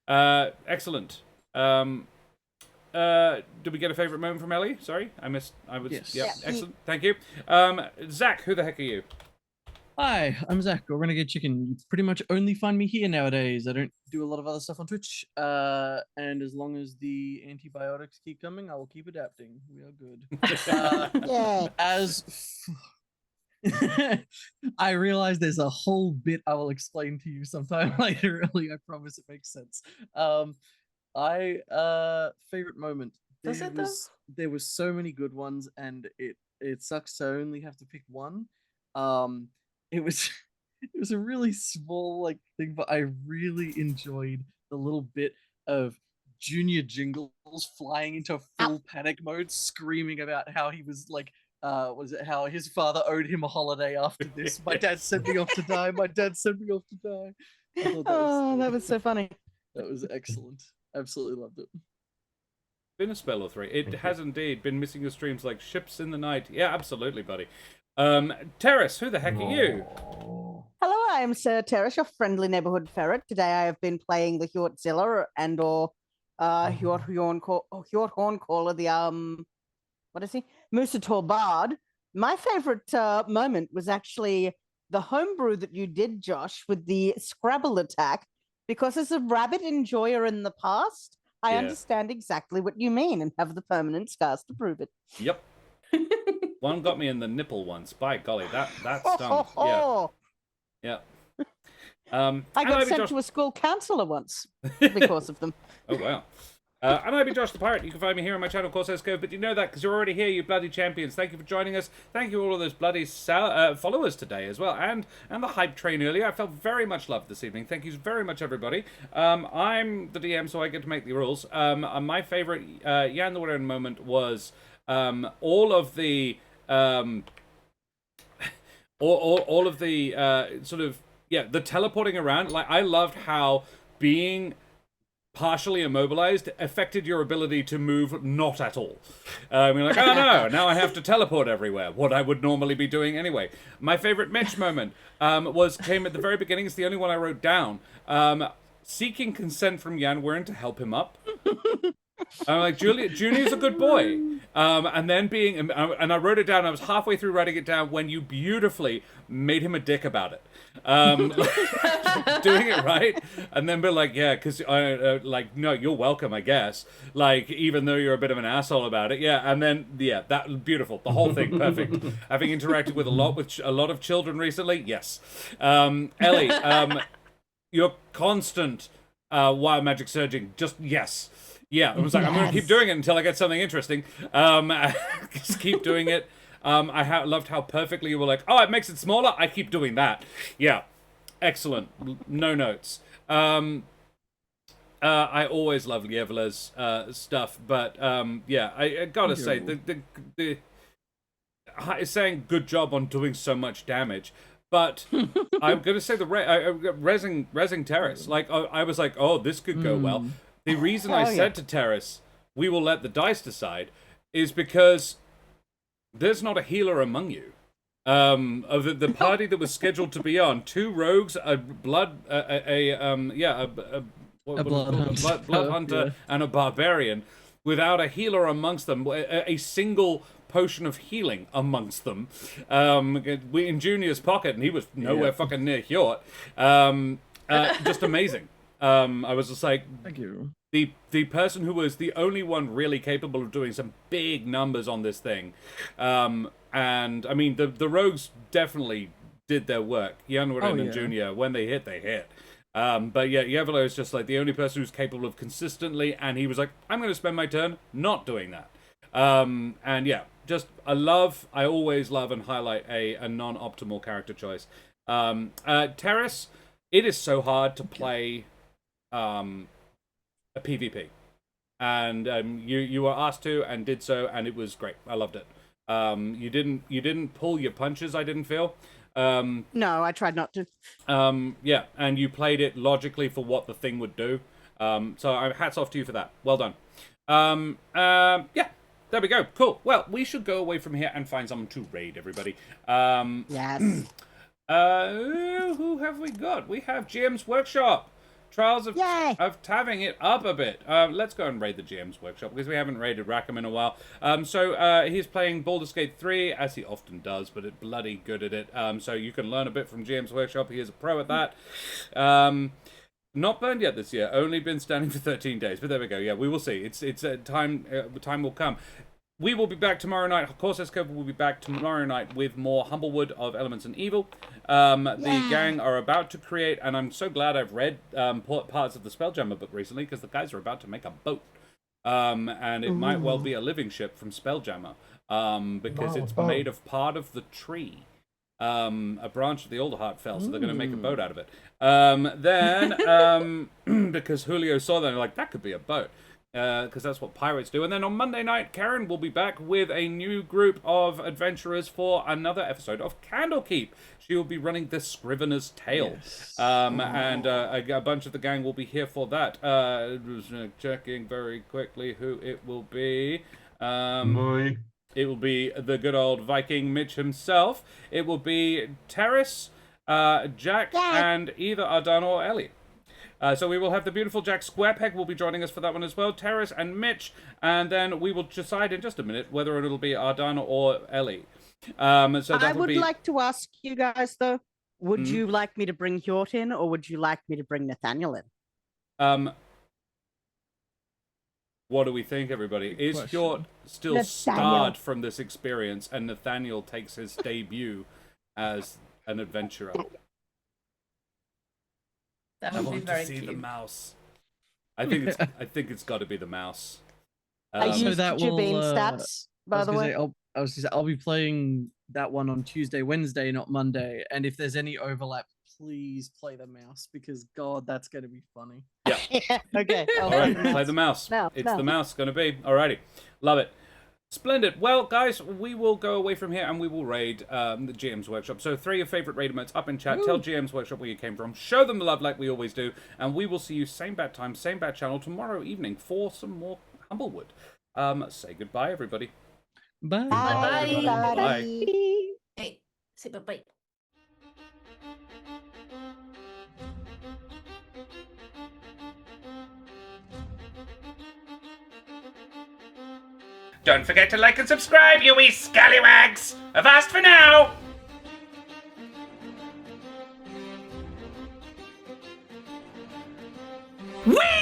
excellent. Did we get a favorite moment from Ellie? Sorry, I was. Yes. Yeah, Yeah. excellent. Thank you. Zach, who the heck are you? Hi, I'm Zach, or Renegade Chicken. You pretty much only find me here nowadays. I don't do a lot of other stuff on Twitch. And as long as the antibiotics keep coming, I will keep adapting. We are good. Yeah. I realize there's a whole bit I will explain to you sometime later. Really, I promise it makes sense. Favorite moment. Does it though? There was so many good ones, and it sucks to only have to pick one. It was it was a really small like thing, but I really enjoyed the little bit of Junior Jingles flying into full panic mode, screaming about how he was like how his father owed him a holiday after this. My dad sent me off to die. My dad sent me off to die. I thought That was so funny. that was excellent. Absolutely loved it. Been a spell or three. It has indeed been missing your streams like ships in the night. Yeah, absolutely, buddy. Terrace, who the heck are you? Hello, I am Sir Terrace, your friendly neighborhood ferret. Today I have been playing the Hjortzilla and Hjort Horncaller, the what is he? Moosator Bard. My favorite moment was actually the homebrew that you did, Josh, with the Scrabble attack, because as a rabbit enjoyer in the past, I understand exactly what you mean and have the permanent scars to prove it. Yep. One got me in the nipple once. By golly, that stung. Yeah. I got sent to a school counselor once because of them. Oh, wow. And I'd be Josh the Pirate. You can find me here on my channel, Corsair's Cove, but you know that because you're already here, you bloody champions. Thank you for joining us. Thank you all of those bloody followers today as well. And the hype train earlier. I felt very much loved this evening. Thank you very much, everybody. I'm the DM, so I get to make the rules. My favorite Yan the Warrior moment was all of the all of the the teleporting around. Like, I loved how being partially immobilized affected your ability to move not at all. You're like, oh no, now I have to teleport everywhere, what I would normally be doing anyway. My favorite Mitch moment came at the very beginning. It's the only one I wrote down. Seeking consent from Jan Wirren to help him up. I'm like, Junior's a good boy. And then and I wrote it down. I was halfway through writing it down when you beautifully made him a dick about it. Doing it right, and then be like, yeah, because no, you're welcome, I guess. Like, even though you're a bit of an asshole about it, yeah. And then, yeah, that beautiful, the whole thing, perfect. Having interacted with a lot of children recently, yes. Ellie, your constant wild magic surging, just yes. Yeah, I was like, I'm going to keep doing it until I get something interesting. Just keep doing it. I loved how perfectly you were like, oh, it makes it smaller? I keep doing that. Yeah, excellent. No notes. I always love Lievela's stuff, but yeah, I gotta say, the saying good job on doing so much damage. But I'm gonna say the Resing Terrace. Like, I was like, oh, this could go well. The reason I said to Terrace, we will let the dice decide, is because there's not a healer among you. Of the party that was scheduled to be on, 2 rogues, a blood hunter, and a barbarian, without a healer amongst them, a single potion of healing amongst them. In Junior's pocket, and he was nowhere fucking near Hjort. Just amazing. I was just like, thank you. The person who was the only one really capable of doing some big numbers on this thing. And I mean, the rogues definitely did their work. Janwaren and Junior, when they hit, they hit. But yeah, Yevelo is just like the only person who's capable of consistently, and he was like, I'm going to spend my turn not doing that. And yeah, just I always love and highlight a non-optimal character choice. Terrace, it is so hard to play a PvP, and you were asked to and did so, and it was great. I loved it. You didn't pull your punches, I didn't feel. No, I tried not to. Yeah, and you played it logically for what the thing would do. So hats off to you for that. Well done. Yeah, there we go. Cool. Well, we should go away from here and find someone to raid, everybody. Yes. Who have we got? We have GM's Workshop. Trials of having it up a bit. Let's go and raid the GM's Workshop because we haven't raided Rackham in a while. So he's playing Baldur's Gate 3 as he often does, but it's bloody good at it. So you can learn a bit from GM's Workshop. He is a pro at that. Not burned yet this year. Only been standing for 13 days. But there we go. Yeah, we will see. It's time. Time will come. We will be back tomorrow night. Corsair's Cove will be back tomorrow night with more Humblewood of Elements and Evil. The gang are about to create, and I'm so glad I've read parts of the Spelljammer book recently, because the guys are about to make a boat. And it might well be a living ship from Spelljammer, because it's made of part of the tree. A branch of the Alderheart fell, so they're going to make a boat out of it. Because Julio saw that, and like, that could be a boat. Because that's what pirates do. And then on Monday night, Karen will be back with a new group of adventurers for another episode of Candlekeep. She will be running the Scrivener's Tale. Yes. And a bunch of the gang will be here for that. Checking very quickly who it will be. It will be the good old Viking Mitch himself. It will be Terrace, Jack, and either Ardana or Ellie. So we will have the beautiful Jack Squarepeg will be joining us for that one as well. Terrace and Mitch. And then we will decide in just a minute whether it'll be Ardana or Ellie. So I would like to ask you guys, though, would you like me to bring Hjort in, or would you like me to bring Nathaniel in? What do we think, everybody? Is Hjort still scarred from this experience, and Nathaniel takes his debut as an adventurer? That I would be want very to see cute. the mouse. I think it's got to be the mouse. I used that Jabin will, stats, by the way. I'll be playing that one on Tuesday, Wednesday, not Monday. And if there's any overlap, please play the mouse, because God, that's going to be funny. Yeah. Okay. All right, play the mouse. It's the mouse going to be. Alrighty. Love it. Splendid. Well, guys, we will go away from here and we will raid the GM's Workshop. So 3 of your favorite raid emotes up in chat. Tell GM's Workshop where you came from. Show them the love like we always do. And we will see you same bat time, same bat channel tomorrow evening for some more Humblewood. Say goodbye, everybody. Bye. Bye-bye. Bye. Hey, say bye-bye. Don't forget to like and subscribe, you wee scallywags! Avast for now! Whee!